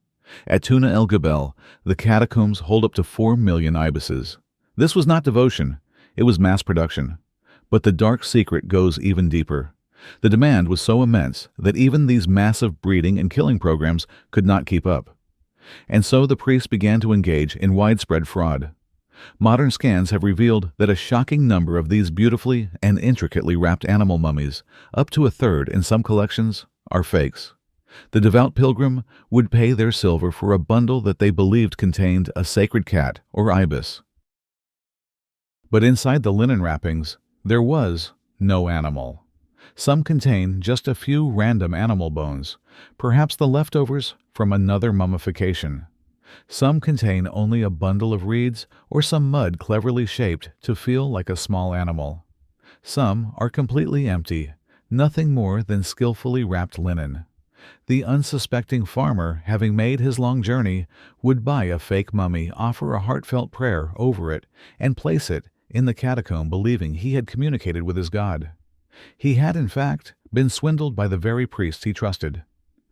At Tuna el-Gebel, the catacombs hold up to 4 million ibises. This was not devotion, it was mass production. But the dark secret goes even deeper. The demand was so immense that even these massive breeding and killing programs could not keep up. And so the priests began to engage in widespread fraud. Modern scans have revealed that a shocking number of these beautifully and intricately wrapped animal mummies, up to a third in some collections, are fakes. The devout pilgrim would pay their silver for a bundle that they believed contained a sacred cat or ibis. But inside the linen wrappings, there was no animal. Some contain just a few random animal bones, perhaps the leftovers from another mummification. Some contain only a bundle of reeds or some mud cleverly shaped to feel like a small animal. Some are completely empty, nothing more than skillfully wrapped linen. The unsuspecting farmer, having made his long journey, would buy a fake mummy, offer a heartfelt prayer over it, and place it in the catacomb believing he had communicated with his God. He had, in fact, been swindled by the very priests he trusted.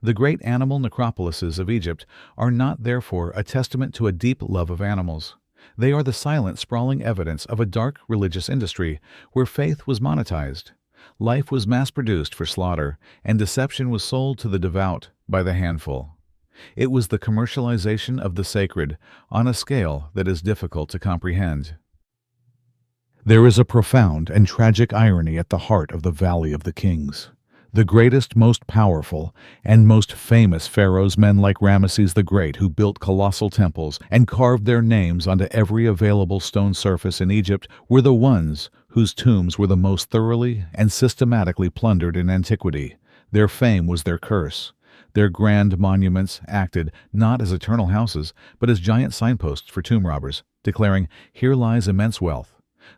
The great animal necropolises of Egypt are not, therefore, a testament to a deep love of animals. They are the silent, sprawling evidence of a dark religious industry where faith was monetized. Life was mass-produced for slaughter, and deception was sold to the devout by the handful. It was the commercialization of the sacred on a scale that is difficult to comprehend. There is a profound and tragic irony at the heart of the Valley of the Kings. The greatest, most powerful, and most famous pharaohs, men like Ramesses the Great, who built colossal temples and carved their names onto every available stone surface in Egypt, were the ones whose tombs were the most thoroughly and systematically plundered in antiquity. Their fame was their curse. Their grand monuments acted not as eternal houses, but as giant signposts for tomb robbers, declaring, "Here lies immense wealth."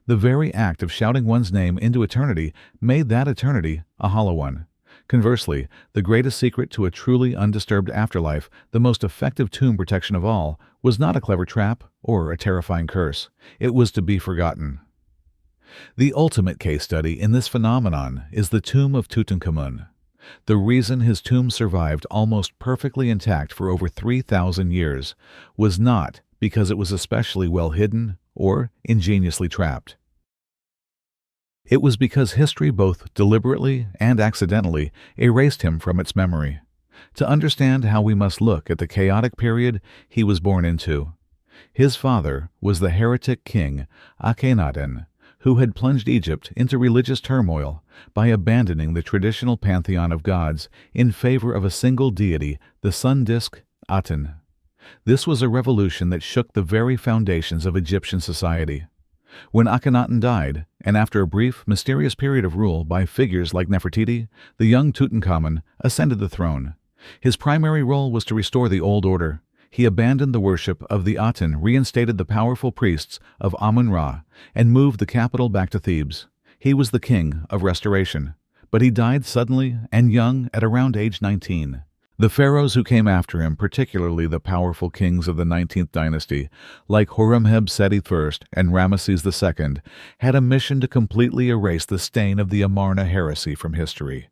The very act of shouting one's name into eternity made that eternity a hollow one. Conversely, the greatest secret to a truly undisturbed afterlife, the most effective tomb protection of all, was not a clever trap or a terrifying curse. It was to be forgotten. The ultimate case study in this phenomenon is the tomb of Tutankhamun. The reason his tomb survived almost perfectly intact for over 3,000 years was not because it was especially well hidden or ingeniously trapped. It was because history both deliberately and accidentally erased him from its memory. To understand how we must look at the chaotic period he was born into. His father was the heretic king Akhenaten, who had plunged Egypt into religious turmoil by abandoning the traditional pantheon of gods in favor of a single deity, the sun disk Aten. This was a revolution that shook the very foundations of Egyptian society. When Akhenaten died, and after a brief, mysterious period of rule by figures like Nefertiti, the young Tutankhamun ascended the throne. His primary role was to restore the old order. He abandoned the worship of the Aten, reinstated the powerful priests of Amun-Ra, and moved the capital back to Thebes. He was the king of restoration. But he died suddenly and young at around age 19. The pharaohs who came after him, particularly the powerful kings of the 19th dynasty, like Horemheb-Seti I and Ramesses II, had a mission to completely erase the stain of the Amarna heresy from history.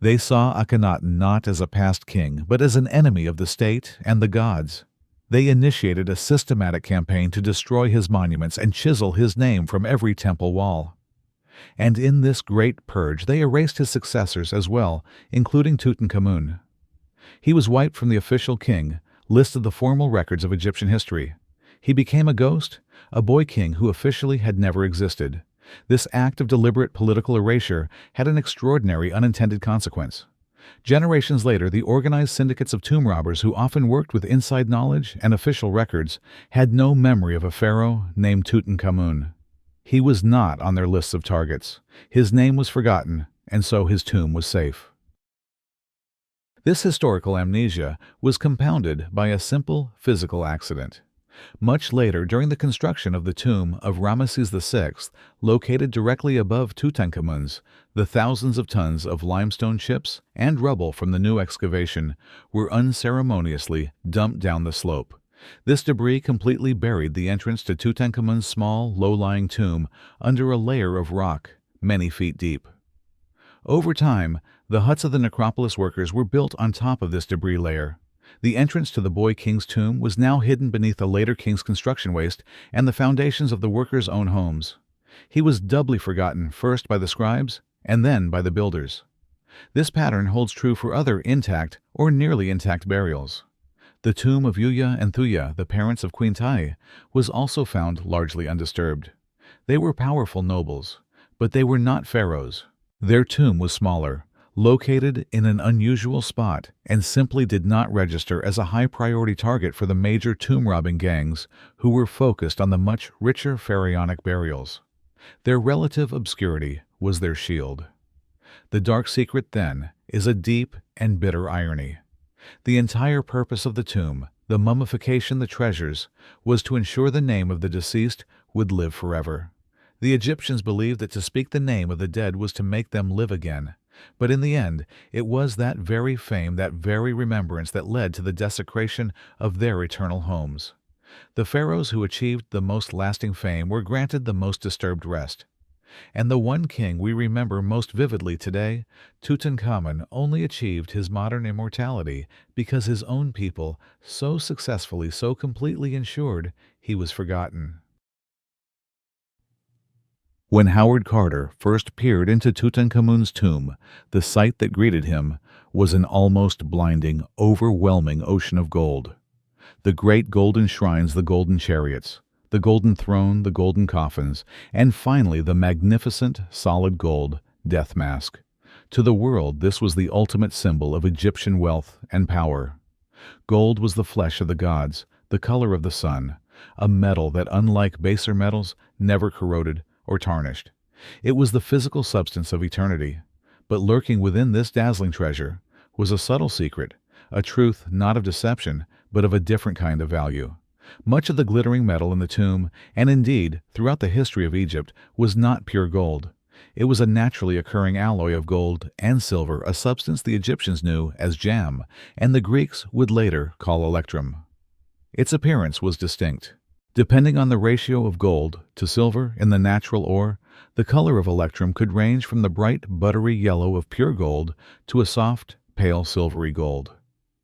They saw Akhenaten not as a past king, but as an enemy of the state and the gods. They initiated a systematic campaign to destroy his monuments and chisel his name from every temple wall. And in this great purge they erased his successors as well, including Tutankhamun. He was wiped from the official king list of the formal records of Egyptian history. He became a ghost, a boy king who officially had never existed. This act of deliberate political erasure had an extraordinary unintended consequence. Generations later, the organized syndicates of tomb robbers who often worked with inside knowledge and official records had no memory of a pharaoh named Tutankhamun. He was not on their lists of targets. His name was forgotten, and so his tomb was safe. This historical amnesia was compounded by a simple physical accident. Much later, during the construction of the tomb of Ramesses VI, located directly above Tutankhamun's, the thousands of tons of limestone chips and rubble from the new excavation were unceremoniously dumped down the slope. This debris completely buried the entrance to Tutankhamun's small, low-lying tomb under a layer of rock many feet deep. Over time, the huts of the necropolis workers were built on top of this debris layer. The entrance to the boy king's tomb was now hidden beneath a later king's construction waste and the foundations of the workers' own homes. He was doubly forgotten, first by the scribes and then by the builders. This pattern holds true for other intact or nearly intact burials. The tomb of Yuya and Thuya, the parents of Queen Tai, was also found largely undisturbed. They were powerful nobles, but they were not pharaohs. Their tomb was smaller, located in an unusual spot, and simply did not register as a high-priority target for the major tomb-robbing gangs who were focused on the much richer pharaonic burials. Their relative obscurity was their shield. The dark secret, then, is a deep and bitter irony. The entire purpose of the tomb, the mummification, the treasures, was to ensure the name of the deceased would live forever. The Egyptians believed that to speak the name of the dead was to make them live again. But in the end, it was that very fame, that very remembrance that led to the desecration of their eternal homes. The pharaohs who achieved the most lasting fame were granted the most disturbed rest. And the one king we remember most vividly today, Tutankhamun, only achieved his modern immortality because his own people so successfully, so completely ensured he was forgotten. When Howard Carter first peered into Tutankhamun's tomb, the sight that greeted him was an almost blinding, overwhelming ocean of gold. The great golden shrines, the golden chariots, the golden throne, the golden coffins, and finally the magnificent, solid gold death mask. To the world, this was the ultimate symbol of Egyptian wealth and power. Gold was the flesh of the gods, the color of the sun, a metal that, unlike baser metals, never corroded or tarnished. It was the physical substance of eternity. But lurking within this dazzling treasure was a subtle secret, a truth not of deception, but of a different kind of value. Much of the glittering metal in the tomb, and indeed throughout the history of Egypt, was not pure gold. It was a naturally occurring alloy of gold and silver, a substance the Egyptians knew as jam, and the Greeks would later call electrum. Its appearance was distinct. Depending on the ratio of gold to silver in the natural ore, the color of electrum could range from the bright buttery yellow of pure gold to a soft, pale silvery gold.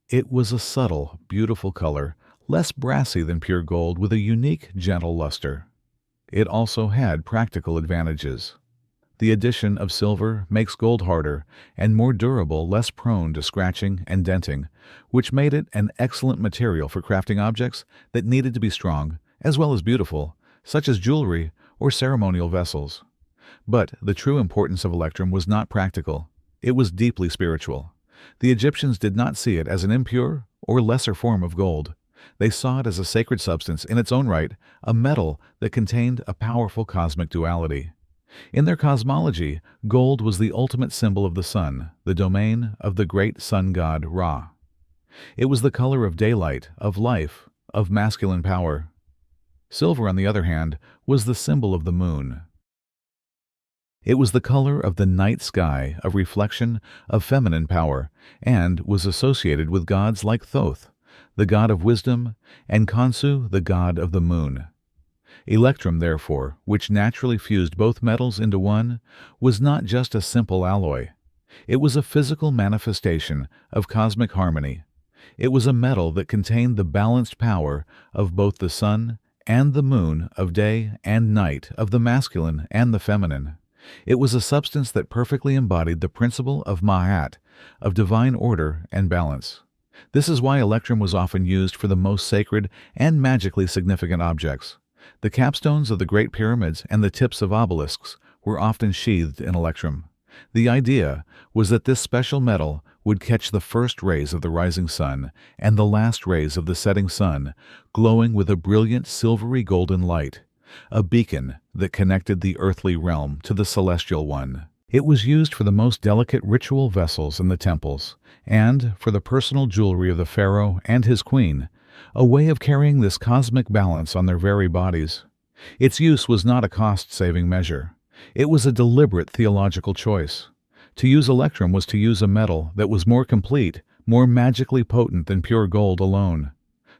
It was a subtle, beautiful color, less brassy than pure gold, with a unique, gentle luster. It also had practical advantages. The addition of silver makes gold harder and more durable, less prone to scratching and denting, which made it an excellent material for crafting objects that needed to be strong, as well as beautiful, such as jewelry or ceremonial vessels. But the true importance of electrum was not practical. It was deeply spiritual. The Egyptians did not see it as an impure or lesser form of gold. They saw it as a sacred substance in its own right, a metal that contained a powerful cosmic duality. In their cosmology, gold was the ultimate symbol of the sun, the domain of the great sun god Ra. It was the color of daylight, of life, of masculine power. Silver, on the other hand, was the symbol of the moon. It was the color of the night sky, of reflection, of feminine power, and was associated with gods like Thoth, the god of wisdom, and Khonsu, the god of the moon. Electrum, therefore, which naturally fused both metals into one, was not just a simple alloy. It was a physical manifestation of cosmic harmony. It was a metal that contained the balanced power of both the sun and the moon, of day and night, of the masculine and the feminine. It was a substance that perfectly embodied the principle of Ma'at, of divine order and balance. This is why electrum was often used for the most sacred and magically significant objects. The capstones of the Great Pyramids and the tips of obelisks were often sheathed in electrum. The idea was that this special metal would catch the first rays of the rising sun and the last rays of the setting sun, glowing with a brilliant silvery golden light, a beacon that connected the earthly realm to the celestial one. It was used for the most delicate ritual vessels in the temples, and for the personal jewelry of the pharaoh and his queen, a way of carrying this cosmic balance on their very bodies. Its use was not a cost-saving measure. It was a deliberate theological choice. To use electrum was to use a metal that was more complete, more magically potent than pure gold alone.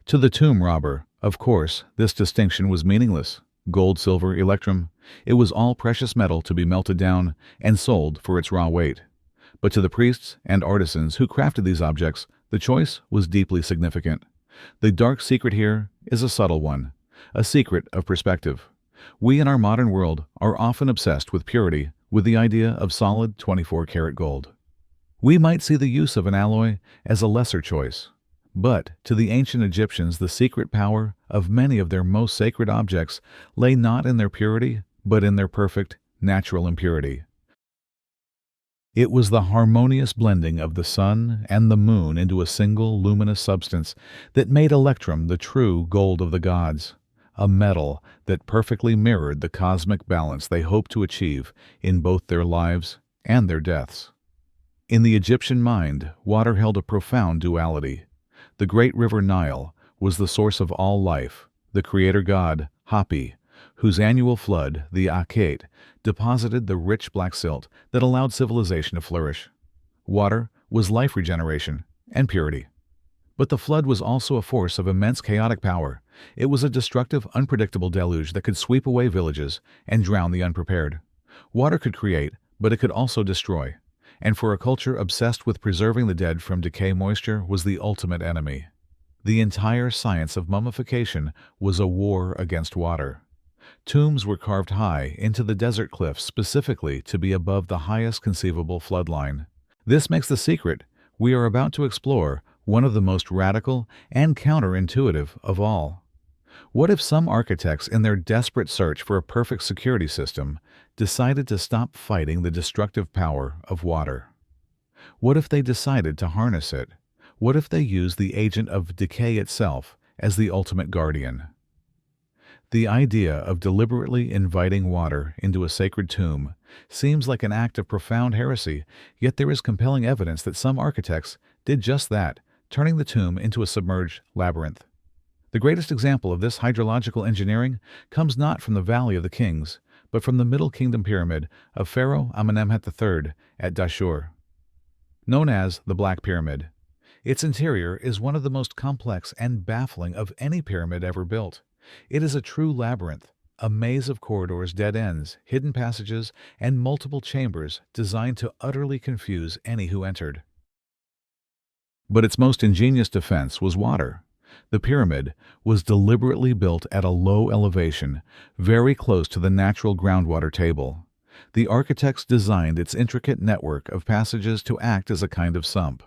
To the tomb robber, of course, this distinction was meaningless. Gold, silver, electrum, it was all precious metal to be melted down and sold for its raw weight. But to the priests and artisans who crafted these objects, the choice was deeply significant. The dark secret here is a subtle one, a secret of perspective. We in our modern world are often obsessed with purity, with the idea of solid 24-karat gold. We might see the use of an alloy as a lesser choice. But to the ancient Egyptians, the secret power of many of their most sacred objects lay not in their purity, but in their perfect, natural impurity. It was the harmonious blending of the sun and the moon into a single luminous substance that made electrum the true gold of the gods, a metal that perfectly mirrored the cosmic balance they hoped to achieve in both their lives and their deaths. In the Egyptian mind, water held a profound duality. The great river Nile was the source of all life, the creator god, Hapi, whose annual flood, the Akhet, deposited the rich black silt that allowed civilization to flourish. Water was life regeneration and purity. But the flood was also a force of immense chaotic power. It was a destructive, unpredictable deluge that could sweep away villages and drown the unprepared. Water could create, but it could also destroy. And for a culture obsessed with preserving the dead from decay, moisture was the ultimate enemy. The entire science of mummification was a war against water. Tombs were carved high into the desert cliffs specifically to be above the highest conceivable floodline. This makes the secret we are about to explore one of the most radical and counterintuitive of all. What if some architects, in their desperate search for a perfect security system, decided to stop fighting the destructive power of water? What if they decided to harness it? What if they used the agent of decay itself as the ultimate guardian? The idea of deliberately inviting water into a sacred tomb seems like an act of profound heresy, yet there is compelling evidence that some architects did just that, turning the tomb into a submerged labyrinth. The greatest example of this hydrological engineering comes not from the Valley of the Kings, but from the Middle Kingdom pyramid of Pharaoh Amenemhet III at Dashur. Known as the Black Pyramid, its interior is one of the most complex and baffling of any pyramid ever built. It is a true labyrinth, a maze of corridors, dead ends, hidden passages, and multiple chambers designed to utterly confuse any who entered. But its most ingenious defense was water. The pyramid was deliberately built at a low elevation, very close to the natural groundwater table. The architects designed its intricate network of passages to act as a kind of sump.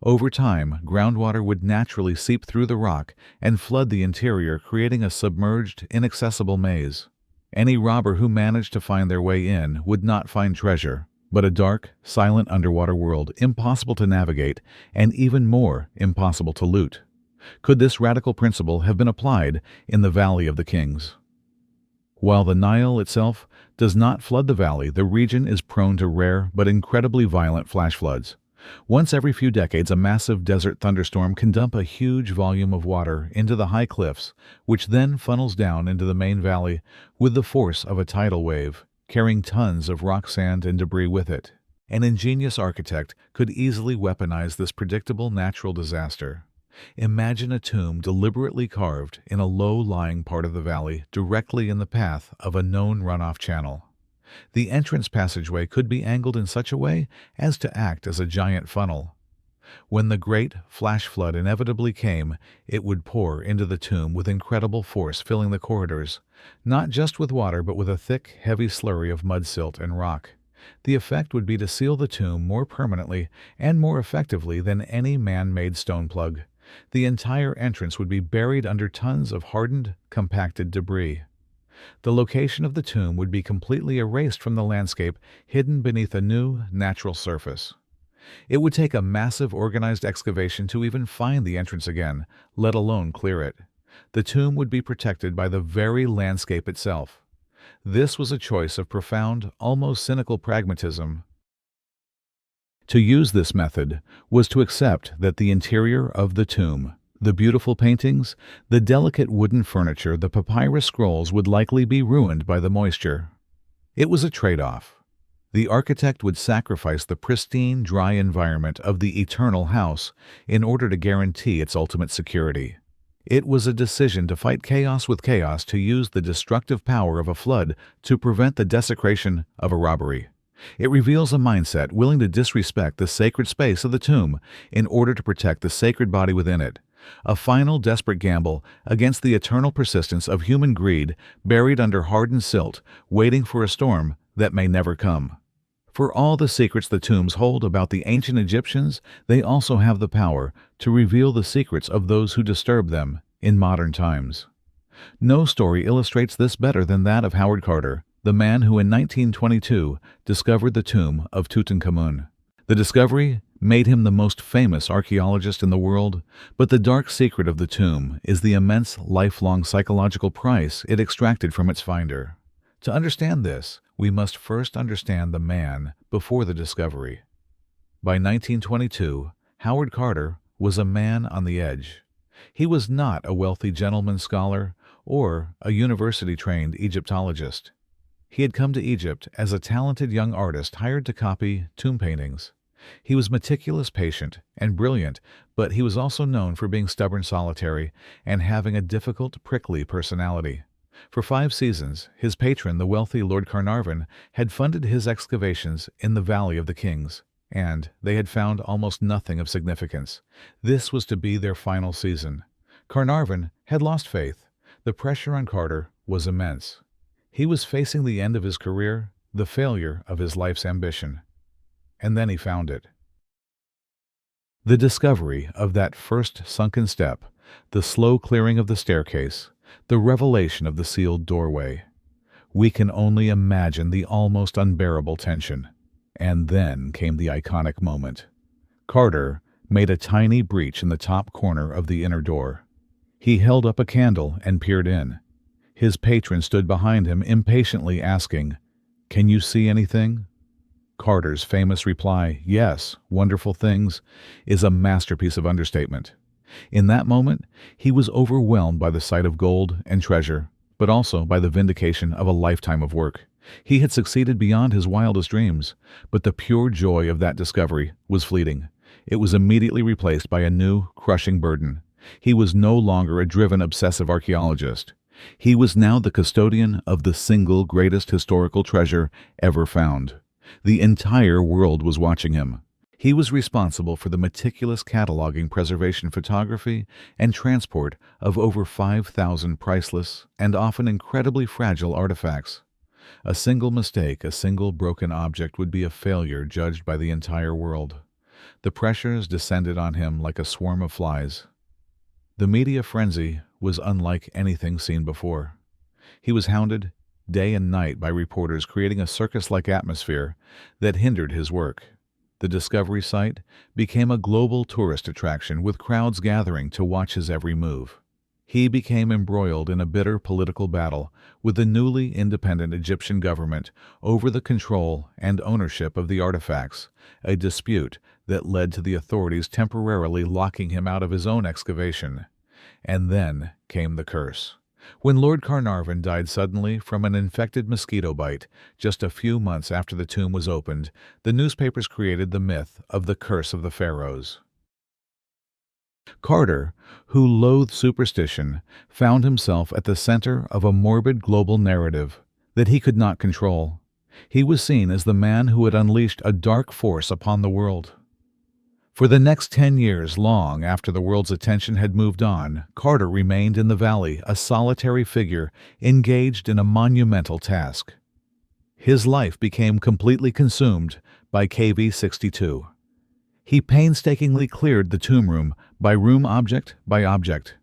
Over time, groundwater would naturally seep through the rock and flood the interior, creating a submerged, inaccessible maze. Any robber who managed to find their way in would not find treasure, but a dark, silent underwater world impossible to navigate and even more impossible to loot. Could this radical principle have been applied in the Valley of the Kings? While the Nile itself does not flood the valley, the region is prone to rare but incredibly violent flash floods. Once every few decades, a massive desert thunderstorm can dump a huge volume of water into the high cliffs, which then funnels down into the main valley with the force of a tidal wave, carrying tons of rock, sand, and debris with it. An ingenious architect could easily weaponize this predictable natural disaster. Imagine a tomb deliberately carved in a low-lying part of the valley, directly in the path of a known runoff channel. The entrance passageway could be angled in such a way as to act as a giant funnel. When the great flash flood inevitably came, it would pour into the tomb with incredible force, filling the corridors, not just with water but with a thick, heavy slurry of mud, silt, and rock. The effect would be to seal the tomb more permanently and more effectively than any man-made stone plug. The entire entrance would be buried under tons of hardened, compacted debris. The location of the tomb would be completely erased from the landscape, hidden beneath a new, natural surface. It would take a massive organized excavation to even find the entrance again, let alone clear it. The tomb would be protected by the very landscape itself. This was a choice of profound, almost cynical pragmatism. To use this method was to accept that the interior of the tomb, the beautiful paintings, the delicate wooden furniture, the papyrus scrolls would likely be ruined by the moisture. It was a trade-off. The architect would sacrifice the pristine, dry environment of the eternal house in order to guarantee its ultimate security. It was a decision to fight chaos with chaos, to use the destructive power of a flood to prevent the desecration of a robbery. It reveals a mindset willing to disrespect the sacred space of the tomb in order to protect the sacred body within it. A final desperate gamble against the eternal persistence of human greed, buried under hardened silt, waiting for a storm that may never come. For all the secrets the tombs hold about the ancient Egyptians, they also have the power to reveal the secrets of those who disturb them in modern times. No story illustrates this better than that of Howard Carter, the man who in 1922 discovered the tomb of Tutankhamun. The discovery made him the most famous archaeologist in the world, but the dark secret of the tomb is the immense lifelong psychological price it extracted from its finder. To understand this, we must first understand the man before the discovery. By 1922, Howard Carter was a man on the edge. He was not a wealthy gentleman scholar or a university-trained Egyptologist. He had come to Egypt as a talented young artist hired to copy tomb paintings. He was meticulous, patient, and brilliant, but he was also known for being stubborn, solitary, and having a difficult, prickly personality. For 5 seasons, his patron, the wealthy Lord Carnarvon, had funded his excavations in the Valley of the Kings, and they had found almost nothing of significance. This was to be their final season. Carnarvon had lost faith. The pressure on Carter was immense. He was facing the end of his career, the failure of his life's ambition. And then he found it. The discovery of that first sunken step, the slow clearing of the staircase, the revelation of the sealed doorway. We can only imagine the almost unbearable tension. And then came the iconic moment. Carter made a tiny breach in the top corner of the inner door. He held up a candle and peered in. His patron stood behind him, impatiently asking, "Can you see anything?" Carter's famous reply, "Yes, wonderful things," is a masterpiece of understatement. In that moment, he was overwhelmed by the sight of gold and treasure, but also by the vindication of a lifetime of work. He had succeeded beyond his wildest dreams, but the pure joy of that discovery was fleeting. It was immediately replaced by a new, crushing burden. He was no longer a driven, obsessive archaeologist. He was now the custodian of the single greatest historical treasure ever found. The entire world was watching him. He was responsible for the meticulous cataloging, preservation, photography, and transport of over 5,000 priceless and often incredibly fragile artifacts. A single mistake, a single broken object would be a failure judged by the entire world. The pressures descended on him like a swarm of flies. The media frenzy was unlike anything seen before. He was hounded day and night by reporters, creating a circus-like atmosphere that hindered his work. The discovery site became a global tourist attraction, with crowds gathering to watch his every move. He became embroiled in a bitter political battle with the newly independent Egyptian government over the control and ownership of the artifacts, a dispute that led to the authorities temporarily locking him out of his own excavation. And then came the curse. When Lord Carnarvon died suddenly from an infected mosquito bite just a few months after the tomb was opened, the newspapers created the myth of the curse of the pharaohs. Carter, who loathed superstition, found himself at the center of a morbid global narrative that he could not control. He was seen as the man who had unleashed a dark force upon the world. For the next 10 years, long after the world's attention had moved on, Carter remained in the valley, a solitary figure engaged in a monumental task. His life became completely consumed by KV-62. He painstakingly cleared the tomb room by object by object.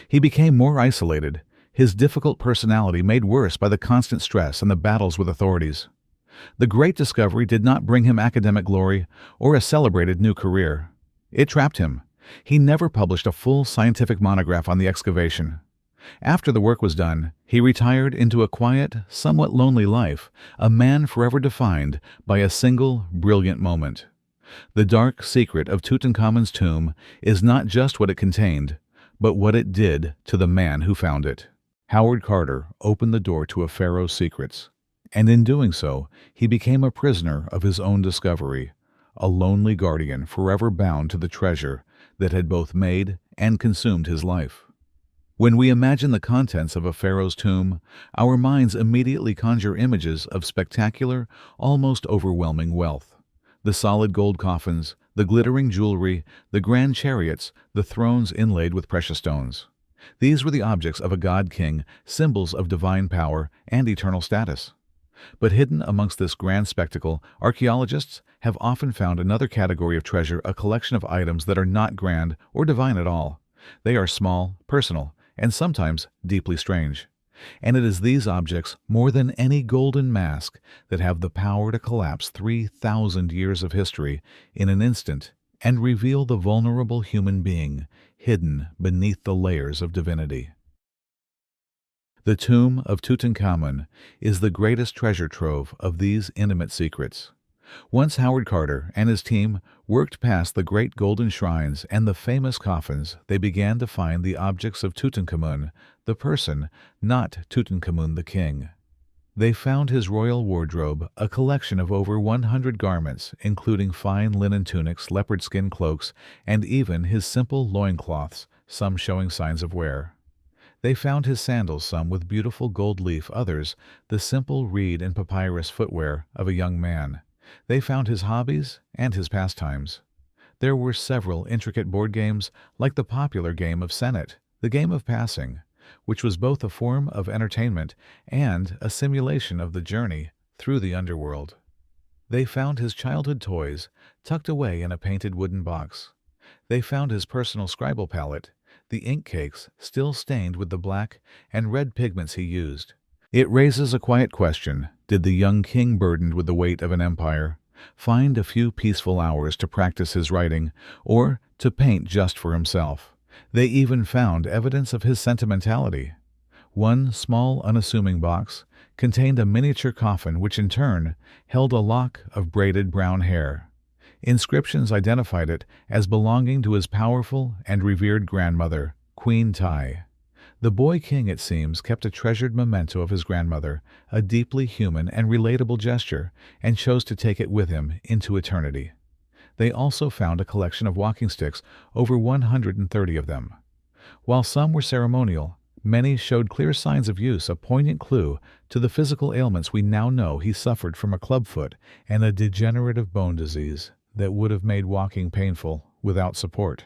He became more isolated, his difficult personality made worse by the constant stress and the battles with authorities. The great discovery did not bring him academic glory or a celebrated new career. It trapped him. He never published a full scientific monograph on the excavation. After the work was done, he retired into a quiet, somewhat lonely life, a man forever defined by a single, brilliant moment. The dark secret of Tutankhamun's tomb is not just what it contained, but what it did to the man who found it. Howard Carter opened the door to a pharaoh's secrets, and in doing so, he became a prisoner of his own discovery, a lonely guardian forever bound to the treasure that had both made and consumed his life. When we imagine the contents of a pharaoh's tomb, our minds immediately conjure images of spectacular, almost overwhelming wealth. The solid gold coffins, the glittering jewelry, the grand chariots, the thrones inlaid with precious stones. These were the objects of a god-king, symbols of divine power and eternal status. But hidden amongst this grand spectacle, archaeologists have often found another category of treasure, a collection of items that are not grand or divine at all. They are small, personal, and sometimes deeply strange. And it is these objects, more than any golden mask, that have the power to collapse 3,000 years of history in an instant and reveal the vulnerable human being hidden beneath the layers of divinity. The tomb of Tutankhamun is the greatest treasure trove of these intimate secrets. Once Howard Carter and his team worked past the great golden shrines and the famous coffins, they began to find the objects of Tutankhamun, the person, not Tutankhamun the king. They found his royal wardrobe, a collection of over 100 garments, including fine linen tunics, leopard skin cloaks, and even his simple loincloths, some showing signs of wear. They found his sandals, some with beautiful gold leaf, others the simple reed and papyrus footwear of a young man. They found his hobbies and his pastimes. There were several intricate board games, like the popular game of Senet, the game of passing, which was both a form of entertainment and a simulation of the journey through the underworld. They found his childhood toys tucked away in a painted wooden box. They found his personal scribble palette, the ink cakes still stained with the black and red pigments he used. It raises a quiet question: did the young king, burdened with the weight of an empire, find a few peaceful hours to practice his writing or to paint just for himself? They even found evidence of his sentimentality. One small, unassuming box contained a miniature coffin which in turn held a lock of braided brown hair. Inscriptions identified it as belonging to his powerful and revered grandmother, Queen Tai. The boy king, it seems, kept a treasured memento of his grandmother, a deeply human and relatable gesture, and chose to take it with him into eternity. They also found a collection of walking sticks, over 130 of them. While some were ceremonial, many showed clear signs of use, a poignant clue to the physical ailments we now know he suffered from: a clubfoot and a degenerative bone disease that would have made walking painful without support.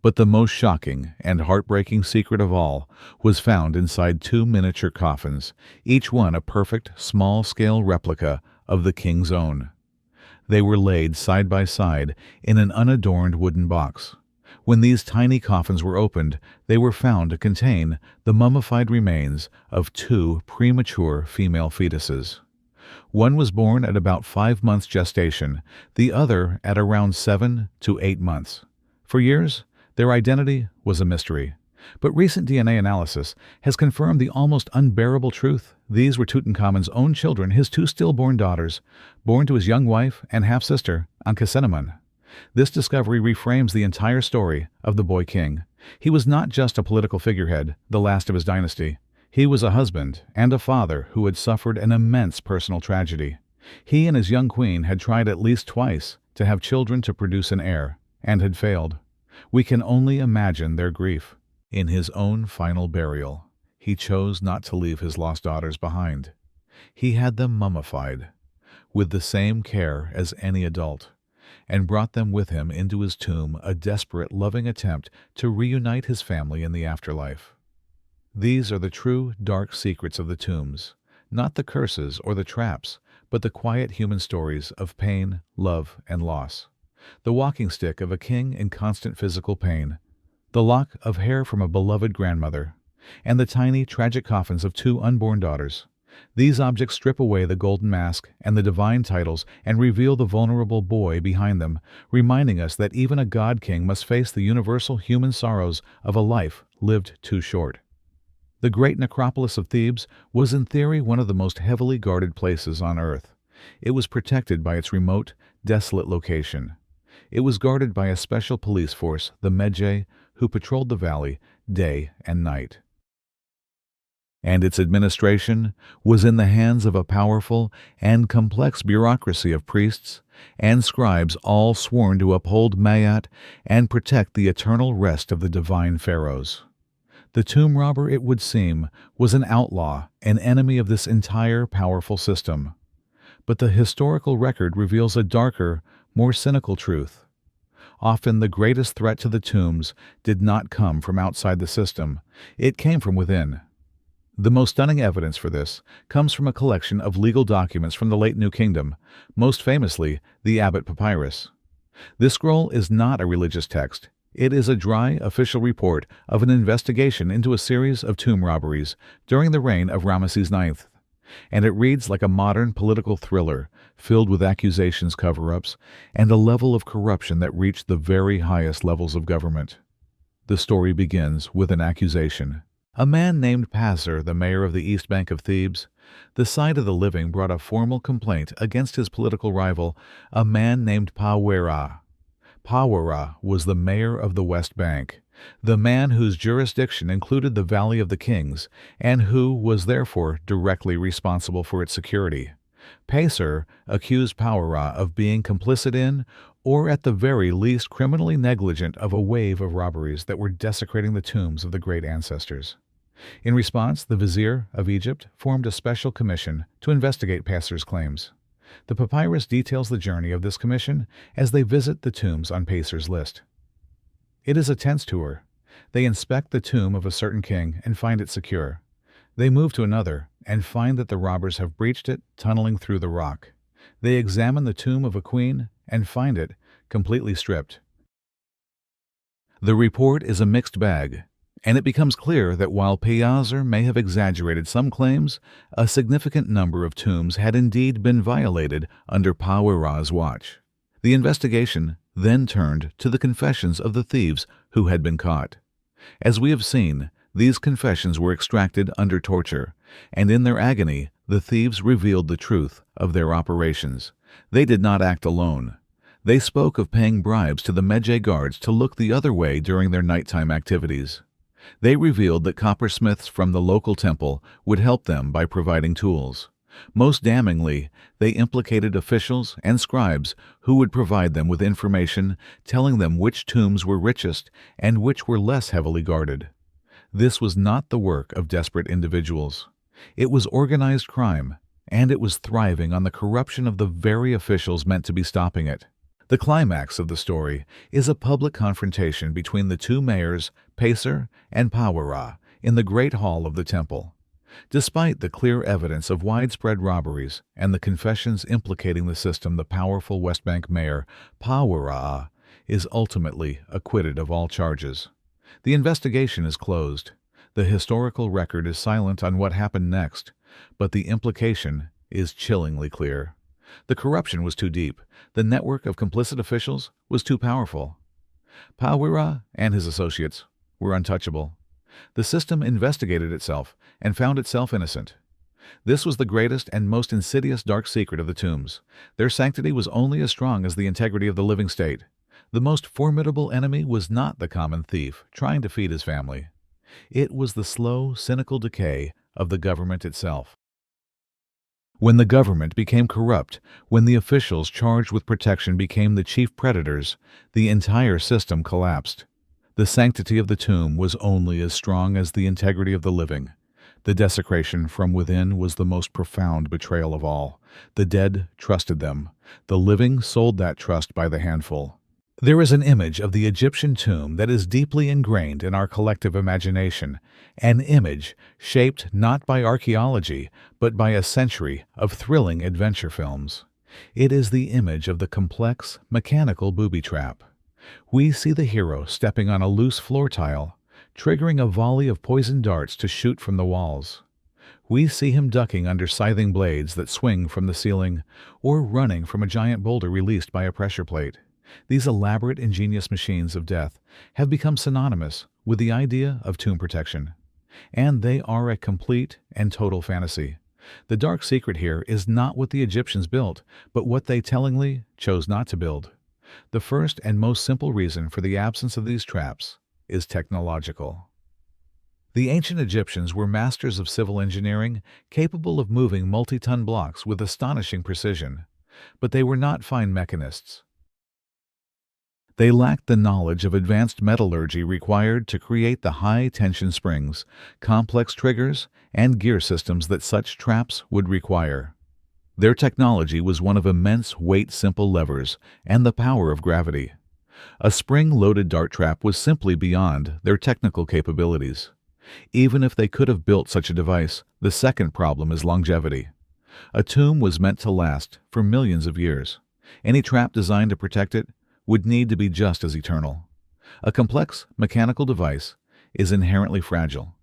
But the most shocking and heartbreaking secret of all was found inside two miniature coffins, each one a perfect, small-scale replica of the king's own. They were laid side by side in an unadorned wooden box. When these tiny coffins were opened, they were found to contain the mummified remains of two premature female fetuses. One was born at about 5 months gestation, the other at around 7 to 8 months. For years, their identity was a mystery. But recent DNA analysis has confirmed the almost unbearable truth. These were Tutankhamun's own children, his two stillborn daughters, born to his young wife and half-sister, Ankhesenamun. This discovery reframes the entire story of the boy king. He was not just a political figurehead, the last of his dynasty. He was a husband and a father who had suffered an immense personal tragedy. He and his young queen had tried at least twice to have children to produce an heir, and had failed. We can only imagine their grief. In his own final burial, he chose not to leave his lost daughters behind. He had them mummified, with the same care as any adult, and brought them with him into his tomb, a desperate, loving attempt to reunite his family in the afterlife. These are the true, dark secrets of the tombs, not the curses or the traps, but the quiet human stories of pain, love, and loss. The walking stick of a king in constant physical pain, the lock of hair from a beloved grandmother, and the tiny, tragic coffins of two unborn daughters. These objects strip away the golden mask and the divine titles and reveal the vulnerable boy behind them, reminding us that even a god-king must face the universal human sorrows of a life lived too short. The great necropolis of Thebes was in theory one of the most heavily guarded places on earth. It was protected by its remote, desolate location. It was guarded by a special police force, the Medjay, who patrolled the valley day and night. And its administration was in the hands of a powerful and complex bureaucracy of priests and scribes, all sworn to uphold Mayat and protect the eternal rest of the divine pharaohs. The tomb robber, it would seem, was an outlaw, an enemy of this entire powerful system. But the historical record reveals a darker, more cynical truth. Often the greatest threat to the tombs did not come from outside the system. It came from within. The most stunning evidence for this comes from a collection of legal documents from the late New Kingdom, most famously the Abbot Papyrus. This scroll is not a religious text. It is a dry, official report of an investigation into a series of tomb robberies during the reign of Ramesses IX, and it reads like a modern political thriller filled with accusations, cover-ups, and a level of corruption that reached the very highest levels of government. The story begins with an accusation. A man named Passer, the mayor of the East Bank of Thebes, the sight of the living, brought a formal complaint against his political rival, a man named Pawera. Pawera was the mayor of the West Bank, the man whose jurisdiction included the Valley of the Kings, and who was therefore directly responsible for its security. Passer accused Pawera of being complicit in, or at the very least criminally negligent of, a wave of robberies that were desecrating the tombs of the great ancestors. In response, the vizier of Egypt formed a special commission to investigate Passer's claims. The papyrus details the journey of this commission as they visit the tombs on Passer's list. It is a tense tour. They inspect the tomb of a certain king and find it secure. They move to another and find that the robbers have breached it, tunneling through the rock. They examine the tomb of a queen and find it completely stripped. The report is a mixed bag, and it becomes clear that while Passer may have exaggerated some claims, a significant number of tombs had indeed been violated under Pawera's watch. The investigation then turned to the confessions of the thieves who had been caught. As we have seen, these confessions were extracted under torture, and in their agony, the thieves revealed the truth of their operations. They did not act alone. They spoke of paying bribes to the Medjay guards to look the other way during their nighttime activities. They revealed that coppersmiths from the local temple would help them by providing tools. Most damningly, they implicated officials and scribes who would provide them with information telling them which tombs were richest and which were less heavily guarded. This was not the work of desperate individuals. It was organized crime, and it was thriving on the corruption of the very officials meant to be stopping it. The climax of the story is a public confrontation between the two mayors, Pacer and Pawara, in the Great Hall of the temple. Despite the clear evidence of widespread robberies and the confessions implicating the system, the powerful West Bank mayor, Pawara, is ultimately acquitted of all charges. The investigation is closed. The historical record is silent on what happened next, but the implication is chillingly clear. The corruption was too deep. The network of complicit officials was too powerful. Pawara and his associates were untouchable. The system investigated itself and found itself innocent. This was the greatest and most insidious dark secret of the tombs. Their sanctity was only as strong as the integrity of the living state. The most formidable enemy was not the common thief trying to feed his family. It was the slow, cynical decay of the government itself. When the government became corrupt, when the officials charged with protection became the chief predators, the entire system collapsed. The sanctity of the tomb was only as strong as the integrity of the living. The desecration from within was the most profound betrayal of all. The dead trusted them. The living sold that trust by the handful. There is an image of the Egyptian tomb that is deeply ingrained in our collective imagination, an image shaped not by archaeology, but by a century of thrilling adventure films. It is the image of the complex, mechanical booby trap. We see the hero stepping on a loose floor tile, triggering a volley of poisoned darts to shoot from the walls. We see him ducking under scything blades that swing from the ceiling, or running from a giant boulder released by a pressure plate. These elaborate, ingenious machines of death have become synonymous with the idea of tomb protection, and they are a complete and total fantasy. The dark secret here is not what the Egyptians built, but what they tellingly chose not to build. The first and most simple reason for the absence of these traps is technological. The ancient Egyptians were masters of civil engineering, capable of moving multi-ton blocks with astonishing precision, but they were not fine mechanists. They lacked the knowledge of advanced metallurgy required to create the high-tension springs, complex triggers, and gear systems that such traps would require. Their technology was one of immense weight-simple levers and the power of gravity. A spring-loaded dart trap was simply beyond their technical capabilities. Even if they could have built such a device, the second problem is longevity. A tomb was meant to last for millions of years. Any trap designed to protect it would need to be just as eternal. A complex mechanical device is inherently fragile.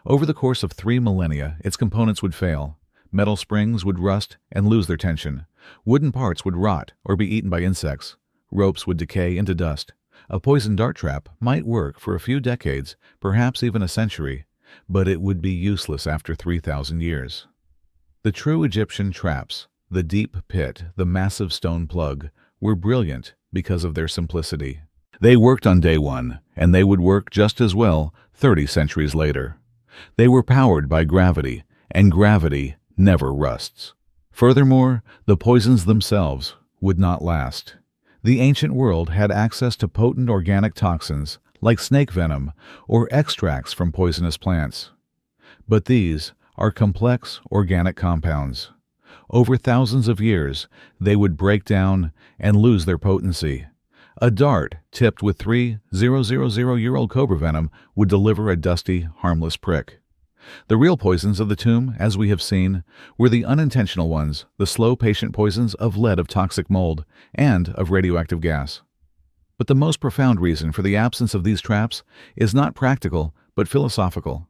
Over the course of 3 millennia, its components would fail. Metal springs would rust and lose their tension. Wooden parts would rot or be eaten by insects. Ropes would decay into dust. A poison dart trap might work for a few decades, perhaps even a century, but it would be useless after 3,000 years. The true Egyptian traps, the deep pit, the massive stone plug, were brilliant because of their simplicity. They worked on day one, and they would work just as well 30 centuries later. They were powered by gravity, and gravity never rusts. Furthermore, the poisons themselves would not last. The ancient world had access to potent organic toxins like snake venom or extracts from poisonous plants. But these are complex organic compounds. Over thousands of years, they would break down and lose their potency. A dart tipped with 3,000-year-old cobra venom would deliver a dusty, harmless prick. The real poisons of the tomb, as we have seen, were the unintentional ones, the slow, patient poisons of lead, of toxic mold, and of radioactive gas. But the most profound reason for the absence of these traps is not practical, but philosophical.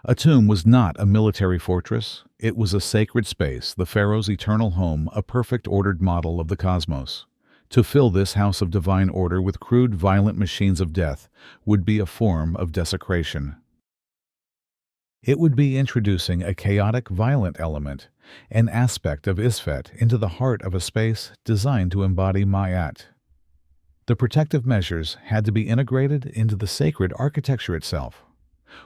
A tomb was not a military fortress. It was a sacred space, the pharaoh's eternal home, a perfect ordered model of the cosmos. To fill this house of divine order with crude, violent machines of death would be a form of desecration. It would be introducing a chaotic, violent element, an aspect of Isfet, into the heart of a space designed to embody Ma'at. The protective measures had to be integrated into the sacred architecture itself,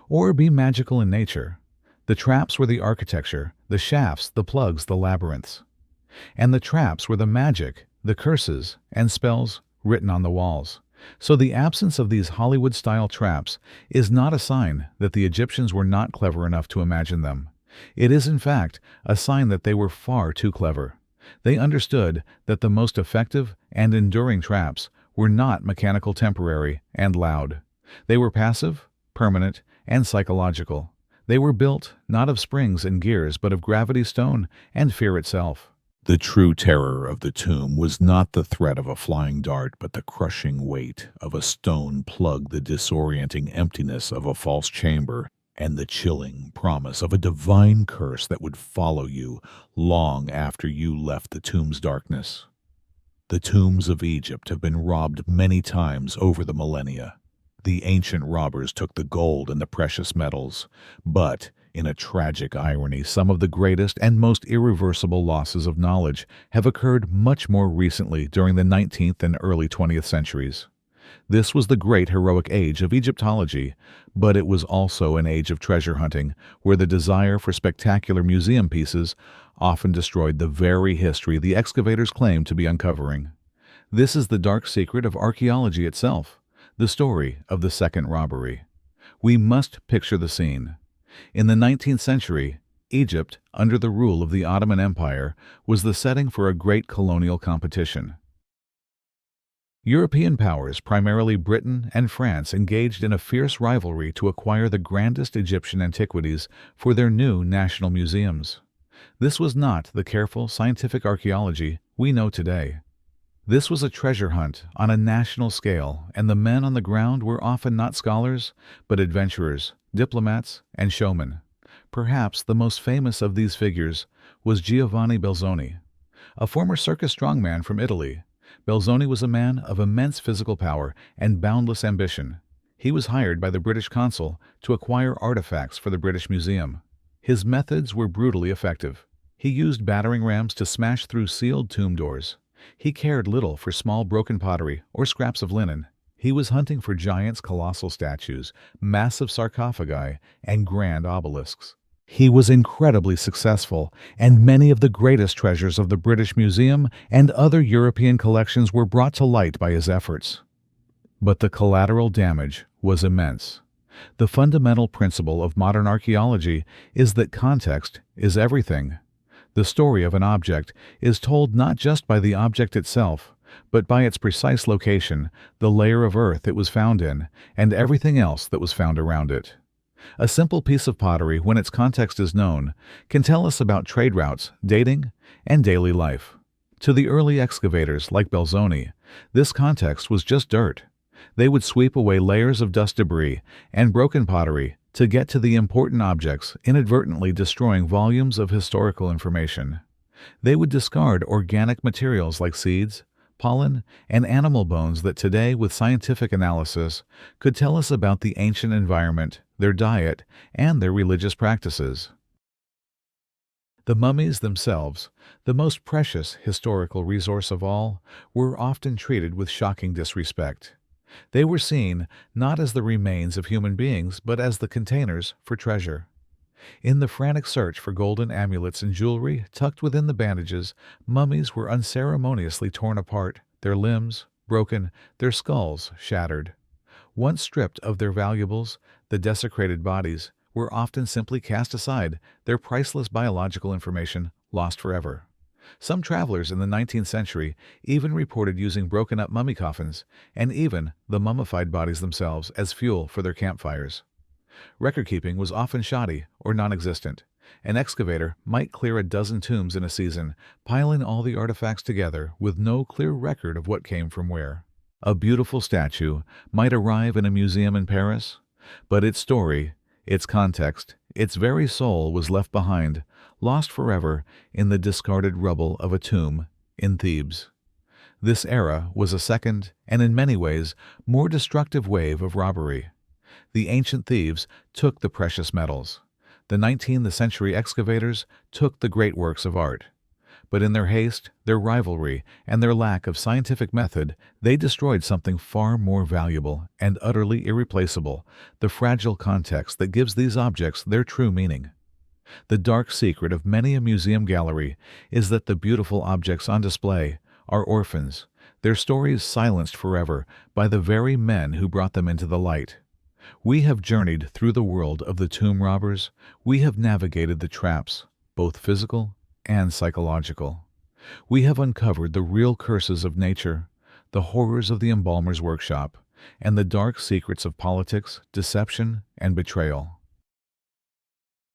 or be magical in nature. The traps were the architecture, the shafts, the plugs, the labyrinths. And the traps were the magic, the curses, and spells written on the walls. So the absence of these Hollywood-style traps is not a sign that the Egyptians were not clever enough to imagine them. It is, in fact, a sign that they were far too clever. They understood that the most effective and enduring traps were not mechanical, temporary, and loud. They were passive, permanent, and psychological. They were built not of springs and gears, but of gravity, stone, and fear itself. The true terror of the tomb was not the threat of a flying dart, but the crushing weight of a stone plug, the disorienting emptiness of a false chamber, and the chilling promise of a divine curse that would follow you long after you left the tomb's darkness. The tombs of Egypt have been robbed many times over the millennia. The ancient robbers took the gold and the precious metals, but in a tragic irony, some of the greatest and most irreversible losses of knowledge have occurred much more recently during the 19th and early 20th centuries. This was the great heroic age of Egyptology, but it was also an age of treasure hunting, where the desire for spectacular museum pieces often destroyed the very history the excavators claimed to be uncovering. This is the dark secret of archaeology itself, the story of the second robbery. We must picture the scene. In the 19th century, Egypt, under the rule of the Ottoman Empire, was the setting for a great colonial competition. European powers, primarily Britain and France, engaged in a fierce rivalry to acquire the grandest Egyptian antiquities for their new national museums. This was not the careful scientific archaeology we know today. This was a treasure hunt on a national scale, and the men on the ground were often not scholars, but adventurers, diplomats, and showmen. Perhaps the most famous of these figures was Giovanni Belzoni, a former circus strongman from Italy. Belzoni was a man of immense physical power and boundless ambition. He was hired by the British consul to acquire artifacts for the British Museum. His methods were brutally effective. He used battering rams to smash through sealed tomb doors. He cared little for small broken pottery or scraps of linen. He was hunting for giants, colossal statues, massive sarcophagi, and grand obelisks. He was incredibly successful, and many of the greatest treasures of the British Museum and other European collections were brought to light by his efforts. But the collateral damage was immense. The fundamental principle of modern archaeology is that context is everything. The story of an object is told not just by the object itself, but by its precise location, the layer of earth it was found in, and everything else that was found around it. A simple piece of pottery, when its context is known, can tell us about trade routes, dating, and daily life. To the early excavators, like Belzoni, this context was just dirt. They would sweep away layers of dust, debris, and broken pottery to get to the important objects, inadvertently destroying volumes of historical information. They would discard organic materials like seeds, pollen, and animal bones that today, with scientific analysis, could tell us about the ancient environment, their diet, and their religious practices. The mummies themselves, the most precious historical resource of all, were often treated with shocking disrespect. They were seen not as the remains of human beings, but as the containers for treasure. In the frantic search for golden amulets and jewelry tucked within the bandages, mummies were unceremoniously torn apart, their limbs broken, their skulls shattered. Once stripped of their valuables, the desecrated bodies were often simply cast aside, their priceless biological information lost forever. Some travelers in the 19th century even reported using broken-up mummy coffins and even the mummified bodies themselves as fuel for their campfires. Record-keeping was often shoddy or non-existent. An excavator might clear a dozen tombs in a season, piling all the artifacts together with no clear record of what came from where. A beautiful statue might arrive in a museum in Paris, but its story, its context, its very soul was left behind, lost forever in the discarded rubble of a tomb in Thebes. This era was a second, and in many ways, more destructive wave of robbery. The ancient thieves took the precious metals. The 19th century excavators took the great works of art. But in their haste, their rivalry, and their lack of scientific method, they destroyed something far more valuable and utterly irreplaceable, the fragile context that gives these objects their true meaning. The dark secret of many a museum gallery is that the beautiful objects on display are orphans, their stories silenced forever by the very men who brought them into the light. We have journeyed through the world of the tomb robbers. We have navigated the traps, both physical and psychological. We have uncovered the real curses of nature, the horrors of the embalmer's workshop, and the dark secrets of politics, deception, and betrayal.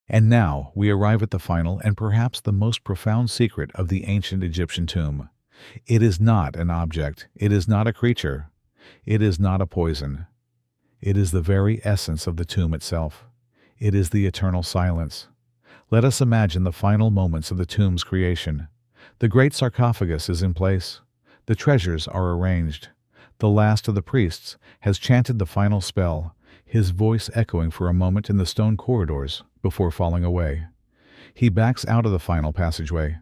And now we arrive at the final and perhaps the most profound secret of the ancient Egyptian tomb. It is not an object, it is not a creature, it is not a poison. It is the very essence of the tomb itself. It is the eternal silence. Let us imagine the final moments of the tomb's creation. The great sarcophagus is in place. The treasures are arranged. The last of the priests has chanted the final spell, his voice echoing for a moment in the stone corridors before falling away. He backs out of the final passageway.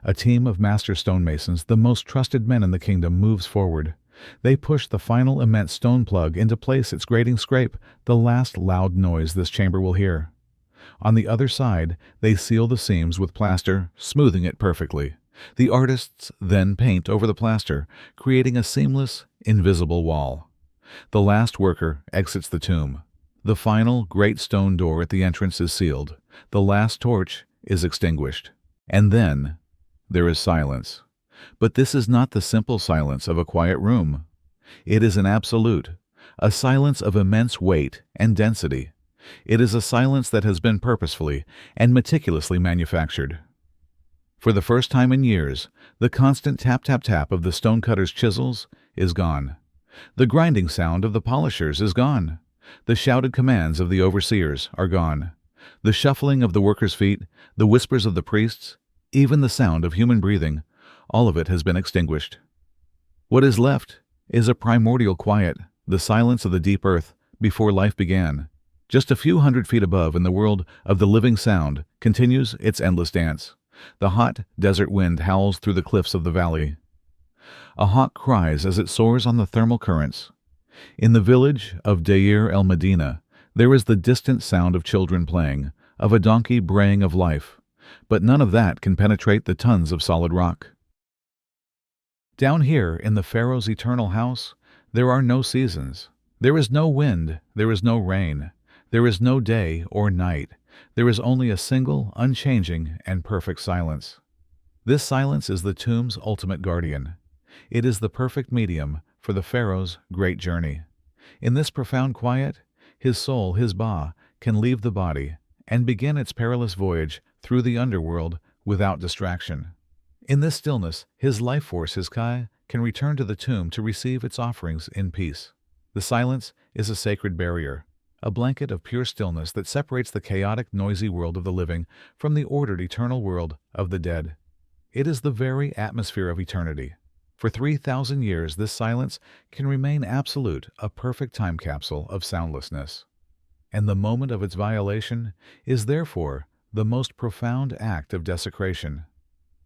A team of master stonemasons, the most trusted men in the kingdom, moves forward. They push the final immense stone plug into place, its grating scrape, the last loud noise this chamber will hear. On the other side, they seal the seams with plaster, smoothing it perfectly. The artists then paint over the plaster, creating a seamless, invisible wall. The last worker exits the tomb. The final great stone door at the entrance is sealed. The last torch is extinguished. And then there is silence. But this is not the simple silence of a quiet room. It is an absolute, a silence of immense weight and density. It is a silence that has been purposefully and meticulously manufactured. For the first time in years, the constant tap-tap-tap of the stonecutter's chisels is gone. The grinding sound of the polishers is gone. The shouted commands of the overseers are gone. The shuffling of the workers' feet, the whispers of the priests, even the sound of human breathing, all of it has been extinguished. What is left is a primordial quiet, the silence of the deep earth before life began. Just a few hundred feet above, in the world of the living sound, continues its endless dance. The hot desert wind howls through the cliffs of the valley. A hawk cries as it soars on the thermal currents. In the village of Deir el-Medina, there is the distant sound of children playing, of a donkey braying of life, but none of that can penetrate the tons of solid rock. Down here in the pharaoh's eternal house, there are no seasons. There is no wind, there is no rain, there is no day or night. There is only a single, unchanging, and perfect silence. This silence is the tomb's ultimate guardian. It is the perfect medium for the pharaoh's great journey. In this profound quiet, his soul, his ba, can leave the body and begin its perilous voyage through the underworld without distraction. In this stillness, his life force, his kai, can return to the tomb to receive its offerings in peace. The silence is a sacred barrier, a blanket of pure stillness that separates the chaotic, noisy world of the living from the ordered, eternal world of the dead. It is the very atmosphere of eternity. For 3,000 years, this silence can remain absolute, a perfect time capsule of soundlessness. And the moment of its violation is therefore the most profound act of desecration.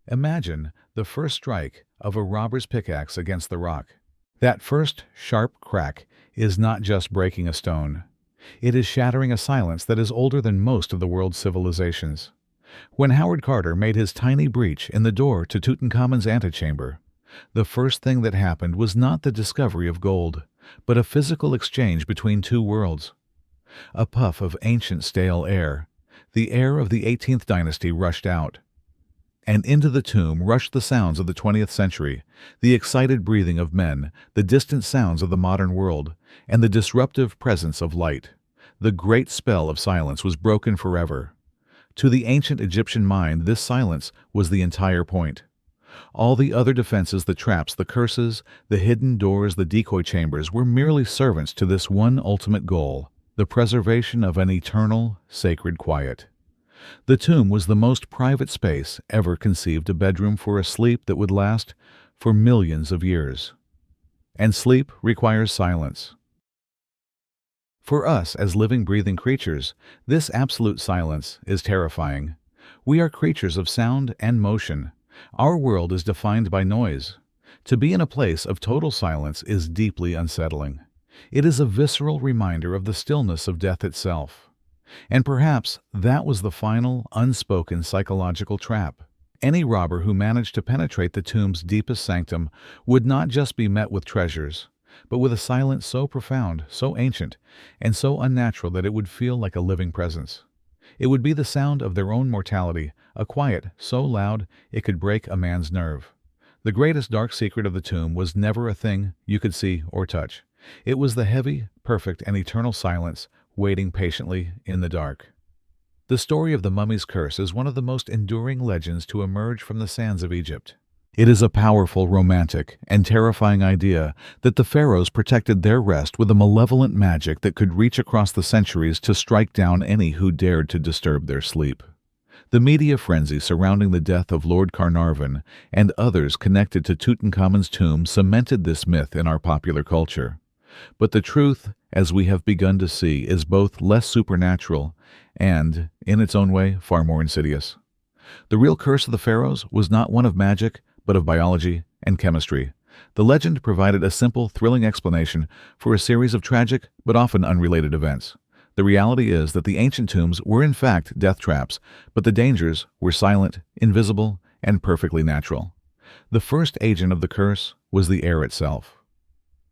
Imagine the first strike of a robber's pickaxe against the rock. That first sharp crack is not just breaking a stone. It is shattering a silence that is older than most of the world's civilizations. When Howard Carter made his tiny breach in the door to Tutankhamun's antechamber, the first thing that happened was not the discovery of gold, but a physical exchange between two worlds. A puff of ancient stale air, the air of the 18th dynasty, rushed out. And into the tomb rushed the sounds of the 20th century, the excited breathing of men, the distant sounds of the modern world, and the disruptive presence of light. The great spell of silence was broken forever. To the ancient Egyptian mind, this silence was the entire point. All the other defenses, the traps, the curses, the hidden doors, the decoy chambers, were merely servants to this one ultimate goal, the preservation of an eternal, sacred quiet. The tomb was the most private space ever conceived, a bedroom for a sleep that would last for millions of years. And sleep requires silence. For us as living, breathing creatures, this absolute silence is terrifying. We are creatures of sound and motion. Our world is defined by noise. To be in a place of total silence is deeply unsettling. It is a visceral reminder of the stillness of death itself. And perhaps that was the final, unspoken psychological trap. Any robber who managed to penetrate the tomb's deepest sanctum would not just be met with treasures, but with a silence so profound, so ancient, and so unnatural that it would feel like a living presence. It would be the sound of their own mortality, a quiet so loud it could break a man's nerve. The greatest dark secret of the tomb was never a thing you could see or touch. It was the heavy, perfect, and eternal silence waiting patiently in the dark. The story of the mummy's curse is one of the most enduring legends to emerge from the sands of Egypt. It is a powerful, romantic, and terrifying idea that the pharaohs protected their rest with a malevolent magic that could reach across the centuries to strike down any who dared to disturb their sleep. The media frenzy surrounding the death of Lord Carnarvon and others connected to Tutankhamun's tomb cemented this myth in our popular culture. But the truth, as we have begun to see, is both less supernatural and, in its own way, far more insidious. The real curse of the pharaohs was not one of magic, but of biology and chemistry. The legend provided a simple, thrilling explanation for a series of tragic but often unrelated events. The reality is that the ancient tombs were in fact death traps, but the dangers were silent, invisible, and perfectly natural. The first agent of the curse was the air itself.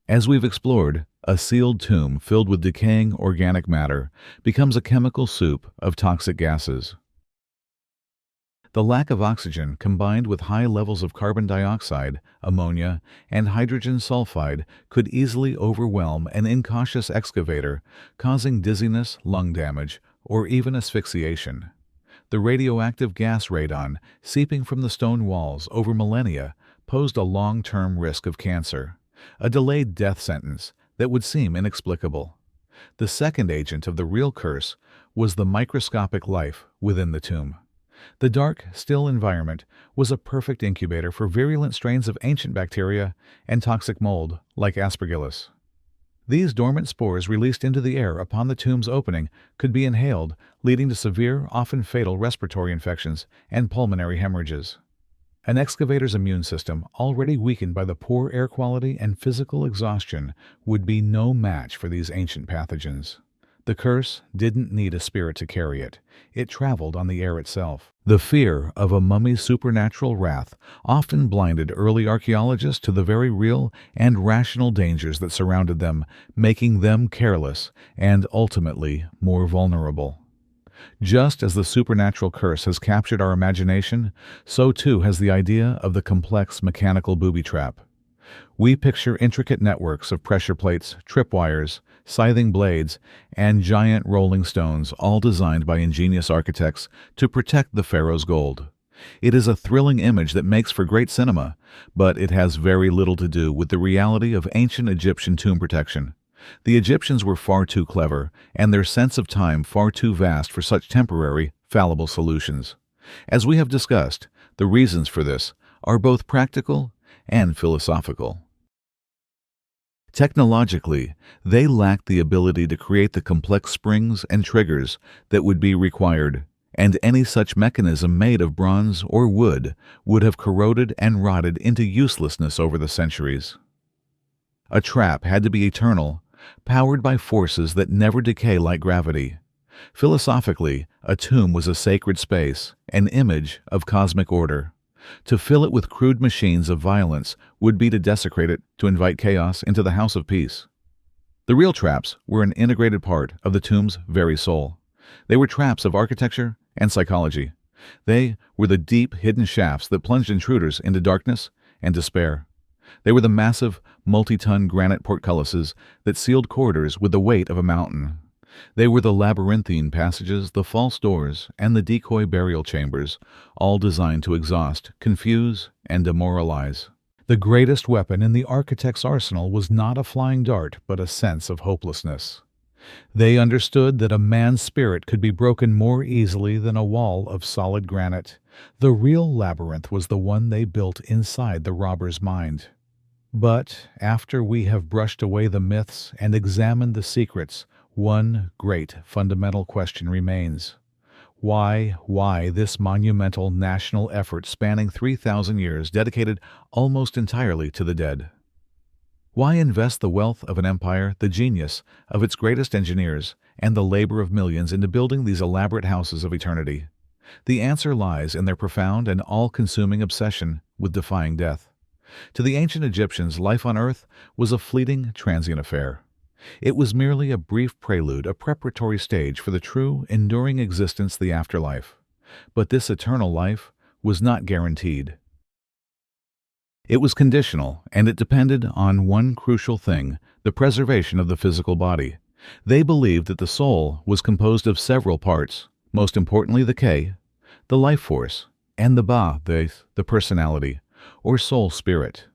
As we've explored, a sealed tomb filled with decaying organic matter becomes a chemical soup of toxic gases. The lack of oxygen combined with high levels of carbon dioxide, ammonia, and hydrogen sulfide could easily overwhelm an incautious excavator, causing dizziness, lung damage, or even asphyxiation. The radioactive gas radon, seeping from the stone walls over millennia, posed a long-term risk of cancer, a delayed death sentence that would seem inexplicable. The second agent of the real curse was the microscopic life within the tomb. The dark, still environment was a perfect incubator for virulent strains of ancient bacteria and toxic mold, like Aspergillus. These dormant spores released into the air upon the tomb's opening could be inhaled, leading to severe, often fatal respiratory infections and pulmonary hemorrhages. An excavator's immune system, already weakened by the poor air quality and physical exhaustion, would be no match for these ancient pathogens. The curse didn't need a spirit to carry it. It traveled on the air itself. The fear of a mummy's supernatural wrath often blinded early archaeologists to the very real and rational dangers that surrounded them, making them careless and ultimately more vulnerable. Just as the supernatural curse has captured our imagination, so too has the idea of the complex mechanical booby trap. We picture intricate networks of pressure plates, tripwires, scything blades, and giant rolling stones, all designed by ingenious architects to protect the pharaoh's gold. It is a thrilling image that makes for great cinema, but it has very little to do with the reality of ancient Egyptian tomb protection. The Egyptians were far too clever, and their sense of time far too vast for such temporary, fallible solutions. As we have discussed, the reasons for this are both practical and philosophical. Technologically, they lacked the ability to create the complex springs and triggers that would be required, and any such mechanism made of bronze or wood would have corroded and rotted into uselessness over the centuries. A trap had to be eternal, powered by forces that never decay like gravity. Philosophically, a tomb was a sacred space, an image of cosmic order. To fill it with crude machines of violence would be to desecrate it, to invite chaos into the house of peace. The real traps were an integrated part of the tomb's very soul. They were traps of architecture and psychology. They were the deep, hidden shafts that plunged intruders into darkness and despair. They were the massive, multi-ton granite portcullises that sealed corridors with the weight of a mountain. They were the labyrinthine passages, the false doors, and the decoy burial chambers, all designed to exhaust, confuse, and demoralize. The greatest weapon in the architect's arsenal was not a flying dart, but a sense of hopelessness. They understood that a man's spirit could be broken more easily than a wall of solid granite. The real labyrinth was the one they built inside the robber's mind. But after we have brushed away the myths and examined the secrets, one great fundamental question remains. Why this monumental national effort spanning 3,000 years dedicated almost entirely to the dead? Why invest the wealth of an empire, the genius of its greatest engineers, and the labor of millions into building these elaborate houses of eternity? The answer lies in their profound and all-consuming obsession with defying death. To the ancient Egyptians, life on earth was a fleeting, transient affair. It was merely a brief prelude, a preparatory stage for the true, enduring existence, the afterlife. But this eternal life was not guaranteed. It was conditional, and it depended on one crucial thing: the preservation of the physical body. They believed that the soul was composed of several parts, most importantly the K, the life force, and the Ba, the personality, or soul spirit.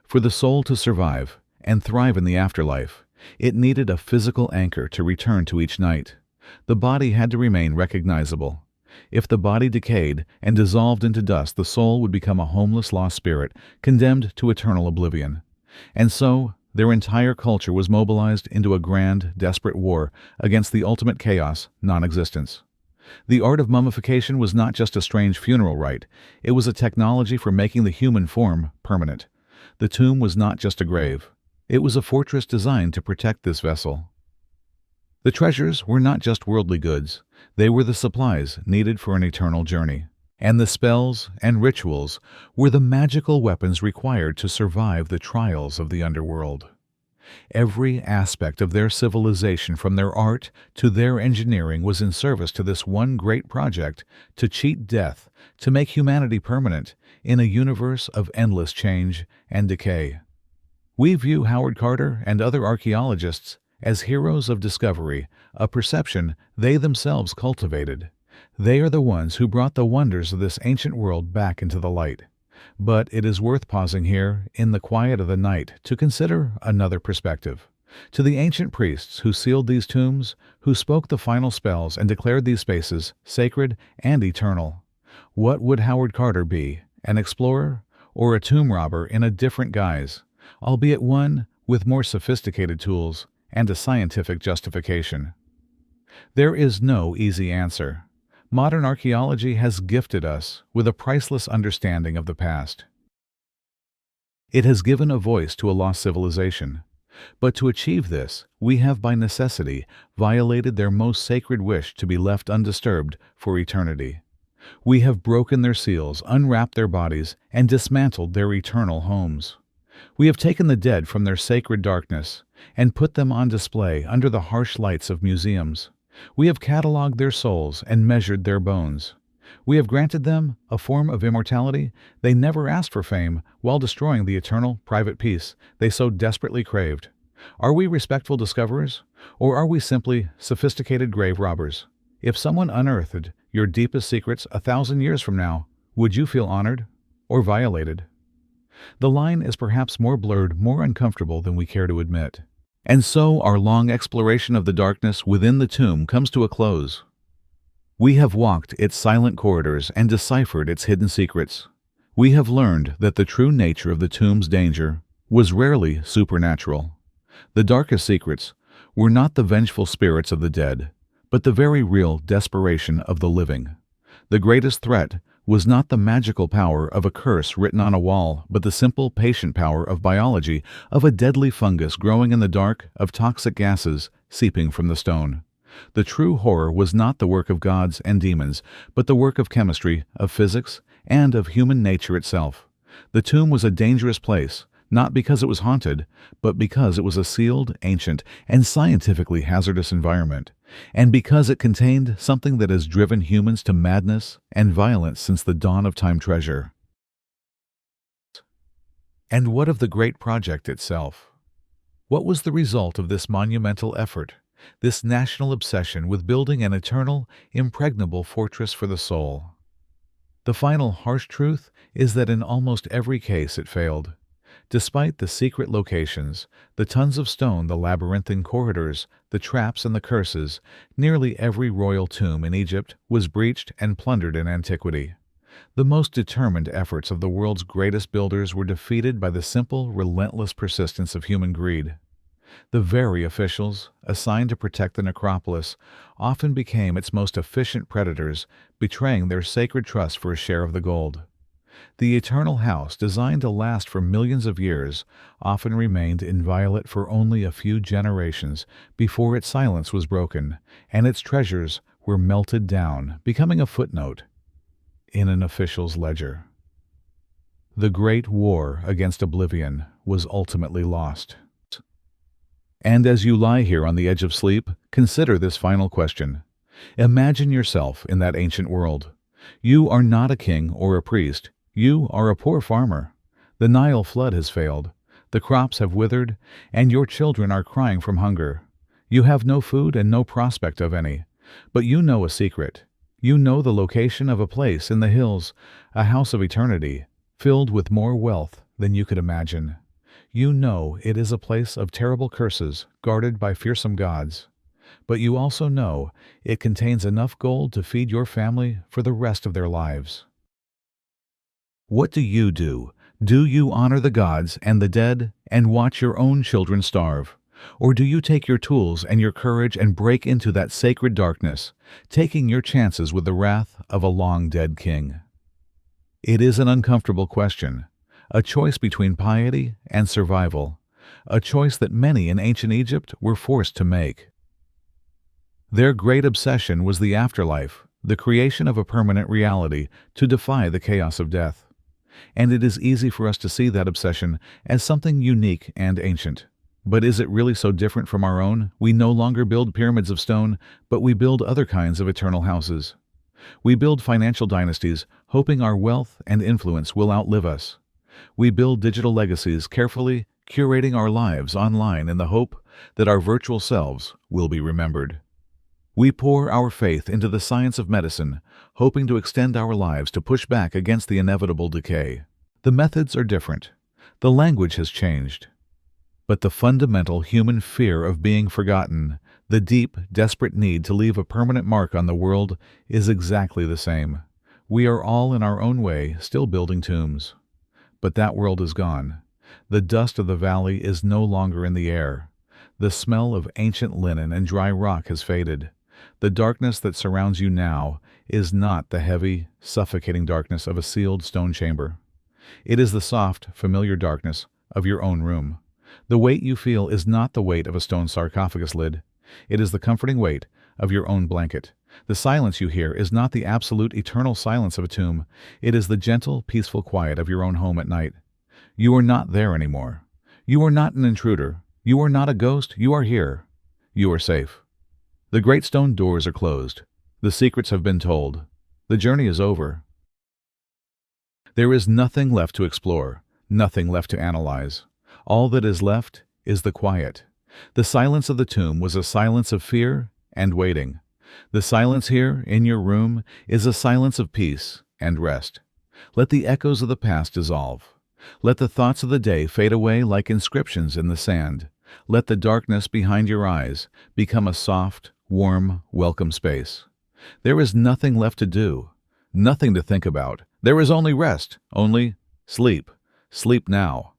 For the soul to survive and thrive in the afterlife, it needed a physical anchor to return to each night. The body had to remain recognizable. If the body decayed and dissolved into dust, the soul would become a homeless lost spirit, condemned to eternal oblivion. And so, their entire culture was mobilized into a grand, desperate war against the ultimate chaos, non-existence. The art of mummification was not just a strange funeral rite, it was a technology for making the human form permanent. The tomb was not just a grave. It was a fortress designed to protect this vessel. The treasures were not just worldly goods, they were the supplies needed for an eternal journey. And the spells and rituals were the magical weapons required to survive the trials of the underworld. Every aspect of their civilization, from their art to their engineering, was in service to this one great project: to cheat death, to make humanity permanent in a universe of endless change and decay. We view Howard Carter and other archaeologists as heroes of discovery, a perception they themselves cultivated. They are the ones who brought the wonders of this ancient world back into the light. But it is worth pausing here, in the quiet of the night, to consider another perspective. To the ancient priests who sealed these tombs, who spoke the final spells and declared these spaces sacred and eternal, what would Howard Carter be? An explorer or a tomb robber in a different guise, albeit one with more sophisticated tools and a scientific justification? There is no easy answer. Modern archaeology has gifted us with a priceless understanding of the past. It has given a voice to a lost civilization. But to achieve this, we have by necessity violated their most sacred wish to be left undisturbed for eternity. We have broken their seals, unwrapped their bodies, and dismantled their eternal homes. We have taken the dead from their sacred darkness and put them on display under the harsh lights of museums. We have catalogued their souls and measured their bones. We have granted them a form of immortality they never asked for, fame, while destroying the eternal, private peace they so desperately craved. Are we respectful discoverers, or are we simply sophisticated grave robbers? If someone unearthed your deepest secrets 1,000 years from now, would you feel honored or violated? The line is perhaps more blurred, more uncomfortable than we care to admit. And so our long exploration of the darkness within the tomb comes to a close. We have walked its silent corridors and deciphered its hidden secrets. We have learned that the true nature of the tomb's danger was rarely supernatural. The darkest secrets were not the vengeful spirits of the dead, but the very real desperation of the living. The greatest threat was not the magical power of a curse written on a wall, but the simple, patient power of biology, of a deadly fungus growing in the dark, of toxic gases seeping from the stone. The true horror was not the work of gods and demons, but the work of chemistry, of physics, and of human nature itself. The tomb was a dangerous place, not because it was haunted, but because it was a sealed, ancient, and scientifically hazardous environment, and because it contained something that has driven humans to madness and violence since the dawn of time. Treasure. And what of the great project itself? What was the result of this monumental effort, this national obsession with building an eternal, impregnable fortress for the soul? The final harsh truth is that in almost every case it failed. Despite the secret locations, the tons of stone, the labyrinthine corridors, the traps and the curses, nearly every royal tomb in Egypt was breached and plundered in antiquity. The most determined efforts of the world's greatest builders were defeated by the simple, relentless persistence of human greed. The very officials, assigned to protect the necropolis, often became its most efficient predators, betraying their sacred trust for a share of the gold. The eternal house, designed to last for millions of years, often remained inviolate for only a few generations before its silence was broken, and its treasures were melted down, becoming a footnote in an official's ledger. The great war against oblivion was ultimately lost. And as you lie here on the edge of sleep, consider this final question. Imagine yourself in that ancient world. You are not a king or a priest. You are a poor farmer. The Nile flood has failed. The crops have withered, and your children are crying from hunger. You have no food and no prospect of any. But you know a secret. You know the location of a place in the hills, a house of eternity, filled with more wealth than you could imagine. You know it is a place of terrible curses, guarded by fearsome gods. But you also know it contains enough gold to feed your family for the rest of their lives. What do you do? Do you honor the gods and the dead and watch your own children starve? Or do you take your tools and your courage and break into that sacred darkness, taking your chances with the wrath of a long-dead king? It is an uncomfortable question, a choice between piety and survival, a choice that many in ancient Egypt were forced to make. Their great obsession was the afterlife, the creation of a permanent reality to defy the chaos of death. And it is easy for us to see that obsession as something unique and ancient. But is it really so different from our own? We no longer build pyramids of stone, but we build other kinds of eternal houses. We build financial dynasties, hoping our wealth and influence will outlive us. We build digital legacies, carefully curating our lives online in the hope that our virtual selves will be remembered. We pour our faith into the science of medicine, hoping to extend our lives to push back against the inevitable decay. The methods are different. The language has changed. But the fundamental human fear of being forgotten, the deep, desperate need to leave a permanent mark on the world, is exactly the same. We are all in our own way still building tombs. But that world is gone. The dust of the valley is no longer in the air. The smell of ancient linen and dry rock has faded. The darkness that surrounds you now is not the heavy, suffocating darkness of a sealed stone chamber. It is the soft, familiar darkness of your own room. The weight you feel is not the weight of a stone sarcophagus lid. It is the comforting weight of your own blanket. The silence you hear is not the absolute eternal silence of a tomb. It is the gentle, peaceful quiet of your own home at night. You are not there anymore. You are not an intruder. You are not a ghost. You are here. You are safe. The great stone doors are closed. The secrets have been told. The journey is over. There is nothing left to explore, nothing left to analyze. All that is left is the quiet. The silence of the tomb was a silence of fear and waiting. The silence here, in your room, is a silence of peace and rest. Let the echoes of the past dissolve. Let the thoughts of the day fade away like inscriptions in the sand. Let the darkness behind your eyes become a soft, warm, welcome space. There is nothing left to do, nothing to think about. There is only rest, only sleep. Sleep now.